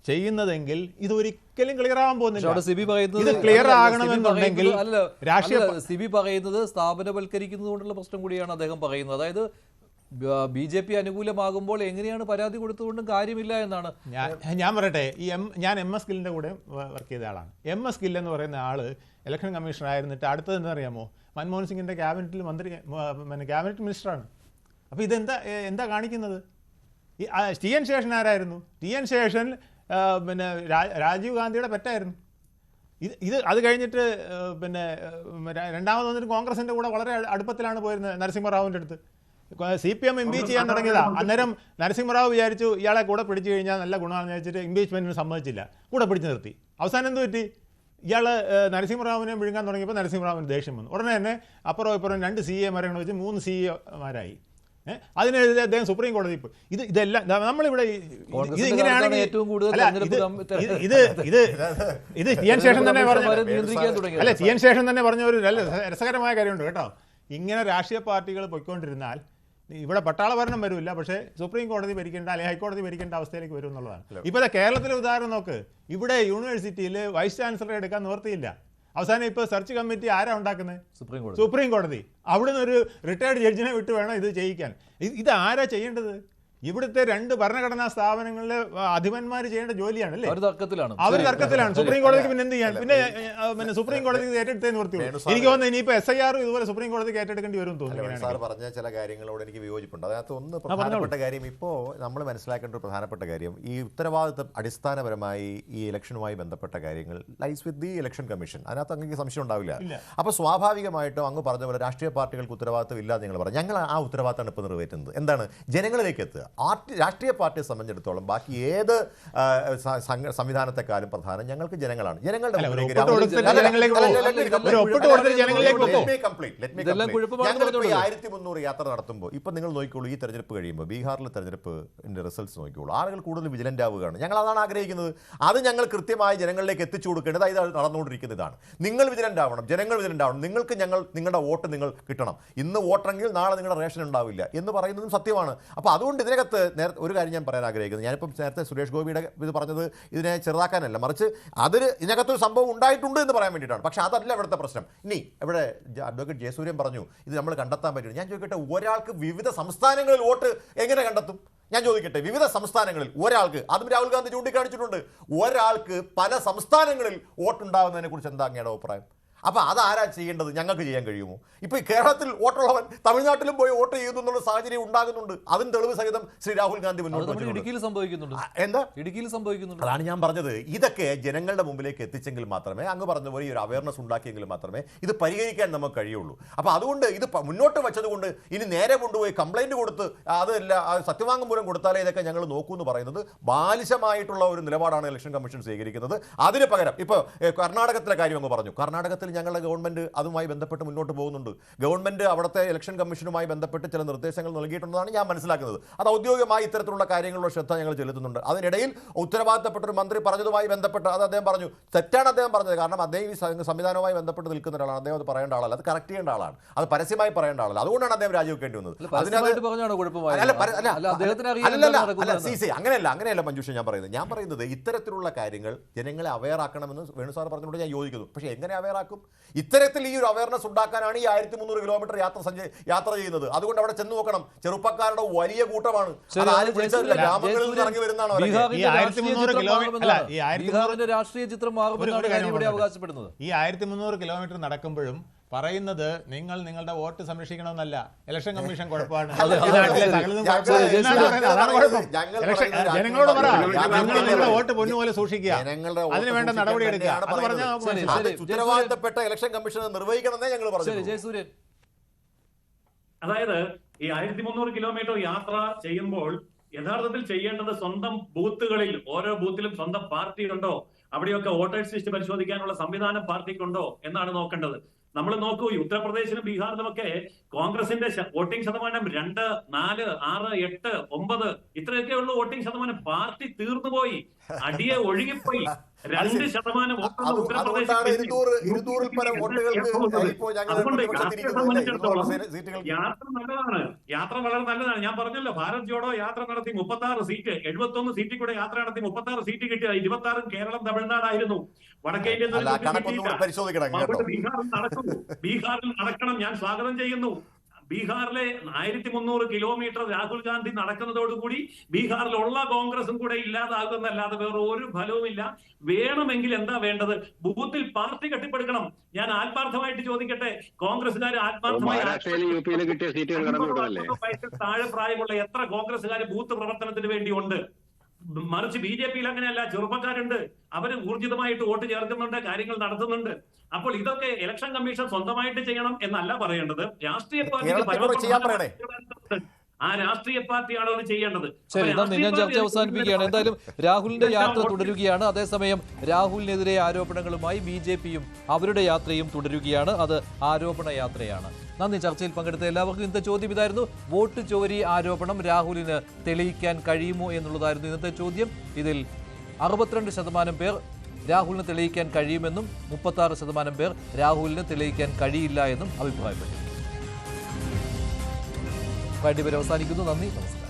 ചെയ്യുന്നതെങ്കിൽ ഇത് ഒരിക്കലും ക്ലിയർ ആവാൻ പോകുന്നില്ല. ഇത് ക്ലിയർ ആകണമെന്നുണ്ടെങ്കിൽ സിബി പറയുന്നത് സ്ഥാപനവൽക്കരിക്കുന്നത് കൊണ്ടുള്ള പ്രശ്നം കൂടിയാണ് അദ്ദേഹം പറയുന്നത്. അതായത് BJP അനുകൂലമാകുമ്പോൾ എങ്ങനെയാണ് പരാതി കൊടുത്തുകൊണ്ടും കാര്യമില്ല എന്നാണ്. ഞാൻ പറയട്ടെ, ഞാൻ MS ഗില്ലിൻ്റെ കൂടെ വർക്ക് ചെയ്ത ആളാണ്. MS ഗിൽ എന്ന് പറയുന്ന ആൾ ഇലക്ഷൻ കമ്മീഷണർ ആയിരുന്നിട്ട് അടുത്തത് എന്താ അറിയാമോ? മൻമോഹൻ സിംഗിൻ്റെ ക്യാബിനറ്റിൽ ക്യാബിനറ്റ് മിനിസ്റ്ററാണ്. അപ്പോൾ എന്താ കാണിക്കുന്നത്? ടി.എൻ. ശേഷൻ ആരായിരുന്നു? ടി.എൻ. ശേഷൻ രാജീവ് ഗാന്ധിയുടെ പെറ്റായിരുന്നു. അത് കഴിഞ്ഞിട്ട് രണ്ടാമത് വന്നിട്ട് കോൺഗ്രസിൻ്റെ കൂടെ വളരെ അടുപ്പത്തിലാണ് പോയിരുന്നത് നരസിംഹറാവുവിൻ്റെ അടുത്ത്. CPM ഇംപീച്ച് ചെയ്യാൻ തുടങ്ങിയതാ. അന്നേരം നരസിംഹറാവു വിചാരിച്ചു ഇയാളെ കൂടെ പിടിച്ചു കഴിഞ്ഞാൽ നല്ല ഗുണമാണെന്ന് വിചാരിച്ചിട്ട് ഇംപീച്ച്മെൻറ്റിന് സമ്മതിച്ചില്ല, കൂടെ പിടിച്ചു നിർത്തി. അവസാനം എന്ത് പറ്റി? ഇയാൾ നരസിംഹറാവുവിനെ വിഴുങ്ങാൻ തുടങ്ങിയപ്പോൾ നരസിംഹറാവുവിന് ദേഷ്യം വന്നു. ഉടനെ തന്നെ അപ്പുറം ഇപ്പുറം 2 CA വെച്ച് 3 CA അതിനെതിരെ അദ്ദേഹം സുപ്രീം കോടതി പോയി. ഇതെല്ലാം നമ്മളിവിടെ ഇതിങ്ങനെയാണെങ്കിൽ ഇത് ടി.എൻ. ശേഷൻ തന്നെ പറഞ്ഞു. അല്ല, ടി.എൻ. ശേഷൻ തന്നെ പറഞ്ഞ ഒരു നല്ല രസകരമായ കാര്യമുണ്ട് കേട്ടോ. ഇങ്ങനെ രാഷ്ട്രീയ പാർട്ടികൾ പൊയ്ക്കൊണ്ടിരുന്നാൽ ഇവിടെ പട്ടാള ഭരണം വരില്ല, പക്ഷേ സുപ്രീം കോടതി ഭരിക്കേണ്ട അല്ലെങ്കിൽ ഹൈക്കോടതി ഭരിക്കേണ്ട അവസ്ഥയിലേക്ക് വരും എന്നുള്ളതാണ്. ഇപ്പോൾ കേരളത്തിലെ ഉദാഹരണം നോക്ക്. ഇവിടെ യൂണിവേഴ്സിറ്റിയിൽ വൈസ് ചാൻസലറെ എടുക്കാൻ നിവർത്തിയില്ല. അവസാനം ഇപ്പോൾ സെർച്ച് കമ്മിറ്റി ആരാ ഉണ്ടാക്കുന്നത്? സുപ്രീം കോടതി. അവിടുന്ന് ഒരു റിട്ടയർഡ് ജഡ്ജിനെ വിട്ട് വേണം ഇത് ചെയ്യിക്കാൻ. ഇത് ആരാ ചെയ്യേണ്ടത്? ഇവിടുത്തെ 2 ഭരണഘടനാ സ്ഥാപനങ്ങളിലെ അധിപന്മാർ ചെയ്യേണ്ട ജോലിയാണ് അല്ലേ? അവർ തർക്കത്തിലാണ്. സുപ്രീം കോടതിക്ക് പിന്നെ എന്ത് ചെയ്യാൻ? പിന്നെ സുപ്രീം കോടതിക്ക് ഏറ്റെടുത്തേ നിവർത്തിയുള്ളൂ. എനിക്ക് തോന്നുന്നു ഇനിയിപ്പോൾ SIR ഇതുപോലെ സുപ്രീം കോടതിക്ക് ഏറ്റെടുക്കേണ്ടി വരും തോന്നുന്നു. സാർ പറഞ്ഞ ചില കാര്യങ്ങളോട് എനിക്ക് വിയോജിപ്പുണ്ട്. അതിനകത്ത് ഒന്ന് പ്രധാനപ്പെട്ട കാര്യം, ഇപ്പോൾ നമ്മൾ മനസ്സിലാക്കേണ്ട ഒരു പ്രധാനപ്പെട്ട കാര്യം, ഈ ഉത്തരവാദിത്തം അടിസ്ഥാനപരമായി ഈ ഇലക്ഷനുമായി ബന്ധപ്പെട്ട കാര്യങ്ങൾ lies with the election commission. അതിനകത്ത് അങ്ങനെ സംശയം ഉണ്ടാവില്ല. അപ്പോൾ സ്വാഭാവികമായിട്ടും അങ്ങ് പറഞ്ഞ പോലെ രാഷ്ട്രീയ പാർട്ടികൾക്ക് ഉത്തരവാദിത്തം ഇല്ലാതെ നിങ്ങൾ പറഞ്ഞു. ഞങ്ങൾ ആ ഉത്തരവാദിത്തമാണ് ഇപ്പോൾ നിറവേറ്റുന്നത്. എന്താണ്? ജനങ്ങളിലേക്ക് എത്തുക. രാഷ്ട്രീയ പാർട്ടിയെ സംബന്ധിച്ചിടത്തോളം ബാക്കി ഏത് സംവിധാനത്തെക്കാളും പ്രധാനം ഞങ്ങൾക്ക് ജനങ്ങളാണ്. ജനങ്ങളുടെ മുമ്പിലേക്ക് 1300 യാത്ര നടത്തുമ്പോൾ ഇപ്പം നിങ്ങൾ നോക്കിക്കോളൂ, ഈ തെരഞ്ഞെടുപ്പ് കഴിയുമ്പോൾ ബീഹാറിലെ തെരഞ്ഞെടുപ്പിൻ്റെ റിസൾട്ട്സ് നോക്കിക്കോളൂ, ആളുകൾ കൂടുതൽ വിജിലൻ്റ് ആവുകയാണ്. ഞങ്ങൾ അതാണ് ആഗ്രഹിക്കുന്നത്. അത് ഞങ്ങൾ കൃത്യമായി ജനങ്ങളിലേക്ക് എത്തിച്ചു കൊടുക്കേണ്ടത്. ഇത് നടന്നുകൊണ്ടിരിക്കുന്നതാണ്. നിങ്ങൾ വിജിലൻ്റ് ആവണം, ജനങ്ങൾ വിജിലൻ്റ് ആവണം. നിങ്ങളുടെ വോട്ട് നിങ്ങൾ കിട്ടണം. ഇന്ന് വോട്ടെങ്കിൽ നാളെ നിങ്ങളുടെ റേഷൻ ഉണ്ടാവില്ല എന്ന് പറയുന്നതും സത്യമാണ്. അപ്പോൾ അതുകൊണ്ട് ഇതിനകത്ത് ഒരു കാര്യം ഞാൻ പറയാൻ ആഗ്രഹിക്കുന്നത്, ഞാനിപ്പം നേരത്തെ സുരേഷ് ഗോപിയുടെ ഇത് പറഞ്ഞത് ഇതിനെ ചെറുതാക്കാനല്ല, മറിച്ച് ഇതിനകത്തൊരു സംഭവം ഉണ്ടായിട്ടുണ്ട് എന്ന് പറയാൻ വേണ്ടിയിട്ടാണ്. പക്ഷേ അതല്ല ഇവിടുത്തെ പ്രശ്നം. ഇനി ഇവിടെ അഡ്വക്കേറ്റ് ജയസൂര്യൻ പറഞ്ഞു ഇത് നമ്മൾ കണ്ടെത്താൻ പറ്റും. ഞാൻ ചോദിക്കട്ടെ, ഒരാൾക്ക് വിവിധ സംസ്ഥാനങ്ങളിൽ വോട്ട് എങ്ങനെ കണ്ടെത്തും? ഞാൻ ചോദിക്കട്ടെ, വിവിധ സംസ്ഥാനങ്ങളിൽ ഒരാൾക്ക്, അതും രാഹുൽ ഗാന്ധി ചൂണ്ടിക്കാണിച്ചിട്ടുണ്ട്, ഒരാൾക്ക് പല സംസ്ഥാനങ്ങളിൽ വോട്ടുണ്ടാകുന്നതിനെ കുറിച്ച് എന്താ അങ്ങയുടെ അഭിപ്രായം? അപ്പോൾ അതാരാ ചെയ്യേണ്ടത്? ഞങ്ങൾക്ക് ചെയ്യാൻ കഴിയുമോ? ഇപ്പോൾ ഈ കേരളത്തിൽ വോട്ടുള്ളവൻ തമിഴ്നാട്ടിലും പോയി വോട്ട് ചെയ്യുന്നു എന്നുള്ള സാഹചര്യം ഉണ്ടാകുന്നുണ്ട്. അതിന് തെളിവ് സഹിതം ശ്രീ രാഹുൽ ഗാന്ധി മുന്നോട്ട് സംഭവിക്കുന്നുണ്ട്. അതാണ് ഞാൻ പറഞ്ഞത്. ഇതൊക്കെ ജനങ്ങളുടെ മുമ്പിലേക്ക് എത്തിച്ചെങ്കിൽ മാത്രമേ, അങ്ങ് പറഞ്ഞ പോലെ ഈ ഒരു അവയർനെസ് ഉണ്ടാക്കിയെങ്കിൽ മാത്രമേ ഇത് പരിഹരിക്കാൻ നമുക്ക് കഴിയുള്ളൂ. അപ്പോൾ അതുകൊണ്ട് ഇത് മുന്നോട്ട് വെച്ചതുകൊണ്ട് ഇനി നേരെ കൊണ്ടുപോയി കംപ്ലൈൻറ്റ് കൊടുത്ത് അതല്ല സത്യവാങ്മൂലം കൊടുത്താലേ ഇതൊക്കെ ഞങ്ങൾ നോക്കൂ എന്ന് പറയുന്നത് ബാലിശമായിട്ടുള്ള ഒരു നിലപാടാണ് ഇലക്ഷൻ കമ്മീഷൻ സ്വീകരിക്കുന്നത്. അതിന് പകരം ഇപ്പോൾ കർണാടകത്തിലെ കാര്യം അങ്ങ് പറഞ്ഞു. കർണാടകത്തിൽ ഞങ്ങളുടെ ഗവൺമെൻറ് അതുമായി ബന്ധപ്പെട്ട് മുന്നോട്ട് പോകുന്നുണ്ട്. ഗവൺമെൻറ് അവിടുത്തെ ഇലക്ഷൻ കമ്മീഷനുമായി ബന്ധപ്പെട്ട് ചില നിർദ്ദേശങ്ങൾ നൽകിയിട്ടുണ്ടെന്നാണ് ഞാൻ മനസ്സിലാക്കുന്നത്. അത് ഔദ്യോഗികമായി ഇത്തരത്തിലുള്ള കാര്യങ്ങളിലുള്ള ശ്രദ്ധ ഞങ്ങൾ ചെലുത്തുന്നുണ്ട്. അതിനിടയിൽ ഉത്തരവാദിത്തപ്പെട്ട ഒരു മന്ത്രി പറഞ്ഞതുമായി ബന്ധപ്പെട്ട് അത് അദ്ദേഹം പറഞ്ഞു, തെറ്റാണ് അദ്ദേഹം പറഞ്ഞത്. കാരണം അദ്ദേഹം ഈ സംവിധാനവുമായി ബന്ധപ്പെട്ട് നിൽക്കുന്ന ഒരാളാണ്. അദ്ദേഹം അത് പറയേണ്ട ആളല്ല, അത് കറക്റ്റ് ചെയ്യേണ്ട ആളാണ്, അത് പരസ്യമായി പറയേണ്ട ആളല്ല. അതുകൊണ്ടാണ് അദ്ദേഹം രാജിവെക്കേണ്ടി വന്നത്. അങ്ങനെയല്ല മഞ്ജുഷ ഞാൻ പറയുന്നത് ഇത്തരത്തിലുള്ള കാര്യങ്ങൾ ജനങ്ങളെ അവെയർ ആക്കണമെന്ന് വേണു സാർ പറഞ്ഞുകൊണ്ട് ഞാൻ യോജിക്കുന്നു. പക്ഷേ എങ്ങനെ അവെയർ ആക്കും? ഇത്തരത്തിൽ ഈ ഒരു അവയർനെസ് ഉണ്ടാക്കാനാണ് ഈ 1300 കിലോമീറ്റർ യാത്ര ചെയ്യുന്നത്. അതുകൊണ്ട് അവിടെ ചെന്ന് നോക്കണം, ചെറുപ്പക്കാരുടെ വലിയ കൂട്ടമാണ്. ഗ്രാമങ്ങളിൽ നിന്ന് ഇറങ്ങി വരുന്നതാണ്. രാഷ്ട്രീയ ചിത്രം അവകാശപ്പെടുന്നത് ഈ 1300 കിലോമീറ്റർ നടക്കുമ്പോഴും പറയുന്നത് നിങ്ങളുടെ വോട്ട് സംരക്ഷിക്കണമെന്നല്ല, ഇലക്ഷൻ കമ്മീഷൻ കുഴപ്പമാണ്. ജനങ്ങളോട് പറ, നിങ്ങളുടെ വോട്ട് പൊന്നുപോലെ സൂക്ഷിക്കുക, അതിന് വേണ്ട നടപടി എടുക്കുക. ഉത്തരവാദിത്തപ്പെട്ട ഇലക്ഷൻ കമ്മീഷൻ നിർവഹിക്കണമെന്നേ ഞങ്ങൾ പറഞ്ഞു. ജയസൂര്യൻ, അതായത് ഈ 1300 കിലോമീറ്റർ യാത്ര ചെയ്യുമ്പോൾ യഥാർത്ഥത്തിൽ ചെയ്യേണ്ടത് സ്വന്തം ബൂത്തുകളിൽ, ഓരോ ബൂത്തിലും സ്വന്തം പാർട്ടി ഉണ്ടോ, അവിടെയൊക്കെ വോട്ടേഴ്സ് ലിസ്റ്റ് പരിശോധിക്കാനുള്ള സംവിധാനം പാർട്ടിക്കുണ്ടോ എന്നാണ് നോക്കേണ്ടത്. നമ്മൾ നോക്കൂ, ഉത്തർപ്രദേശിലും ബീഹാറിലുമൊക്കെ കോൺഗ്രസിന്റെ വോട്ടിംഗ് ശതമാനം 2, 4, 6, 8, 9 ഇത്രയൊക്കെ ഉള്ള വോട്ടിംഗ് ശതമാനം. പാർട്ടി തീർന്നുപോയി, അടിയെ ഒഴുകിപ്പോയി. 2% യാത്ര നല്ലതാണ്, യാത്ര വളരെ നല്ലതാണ്. ഞാൻ പറഞ്ഞല്ലോ, ഭാരത് ജോഡോ യാത്ര നടത്തി 36 സീറ്റ്, 71 സീറ്റിൽ കൂടെ യാത്ര നടത്തി 36 സീറ്റ് കിട്ടിയ 26 കേരളം തമിഴ്നാടായിരുന്നു. വടക്കേ ഇന്ത്യൻ ബീഹാറിൽ നടക്കണം. ഞാൻ സ്വാഗതം ചെയ്യുന്നു. ബീഹാറിലെ 1300 കിലോമീറ്റർ രാഹുൽ ഗാന്ധി നടക്കുന്നതോടുകൂടി ബീഹാറിലുള്ള കോൺഗ്രസും കൂടെ ഇല്ലാതാകുന്നല്ലാതെ വേറെ ഒരു ഫലവുമില്ല. വേണമെങ്കിൽ എന്താ വേണ്ടത്? ബൂത്തിൽ പാർട്ടി കെട്ടിപ്പടുക്കണം. ഞാൻ ആത്മാർത്ഥമായിട്ട് ചോദിക്കട്ടെ, കോൺഗ്രസുകാർ ആത്മാർത്ഥമായി താഴെ പ്രായമുള്ള എത്ര കോൺഗ്രസുകാർ ബൂത്ത് പ്രവർത്തനത്തിന് വേണ്ടി ഉണ്ട്? മറിച്ച് BJP-യിൽ അങ്ങനെയല്ല, ചെറുപ്പക്കാരുണ്ട്, അവര് ഊർജിതമായിട്ട് വോട്ട് ചേർക്കുന്നുണ്ട്, കാര്യങ്ങൾ നടത്തുന്നുണ്ട്. അപ്പോൾ ഇതൊക്കെ ഇലക്ഷൻ കമ്മീഷൻ സ്വന്തമായിട്ട് ചെയ്യണം എന്നല്ല പറയേണ്ടത്. രാഷ്ട്രീയ പാർട്ടി, ആ രാഷ്ട്രീയ പാർട്ടിയാണ് അത് ചെയ്യേണ്ടത്. ശരി, നന്ദി. ഞാൻ ചർച്ച അവസാനിപ്പിക്കുകയാണ്. എന്തായാലും രാഹുലിന്റെ യാത്ര തുടരുകയാണ്. അതേസമയം രാഹുലിനെതിരെ ആരോപണങ്ങളുമായി BJP-യും അവരുടെ യാത്രയും തുടരുകയാണ്. അത് ആരോപണ യാത്രയാണ്. നന്ദി. ചർച്ചയിൽ പങ്കെടുത്ത എല്ലാവർക്കും ഇന്നത്തെ ചോദ്യം ഇതായിരുന്നു. വോട്ട് ചോരി ആരോപണം രാഹുലിന് തെളിയിക്കാൻ കഴിയുമോ എന്നുള്ളതായിരുന്നു ഇന്നത്തെ ചോദ്യം. ഇതിൽ 62% പേർ രാഹുലിന് തെളിയിക്കാൻ കഴിയുമെന്നും 36% പേർ രാഹുലിന് തെളിയിക്കാൻ കഴിയില്ല എന്നും അഭിപ്രായപ്പെട്ടു. വൈകിട്ട് വരെ അവസാനിക്കുന്നു. നന്ദി, നമസ്കാരം.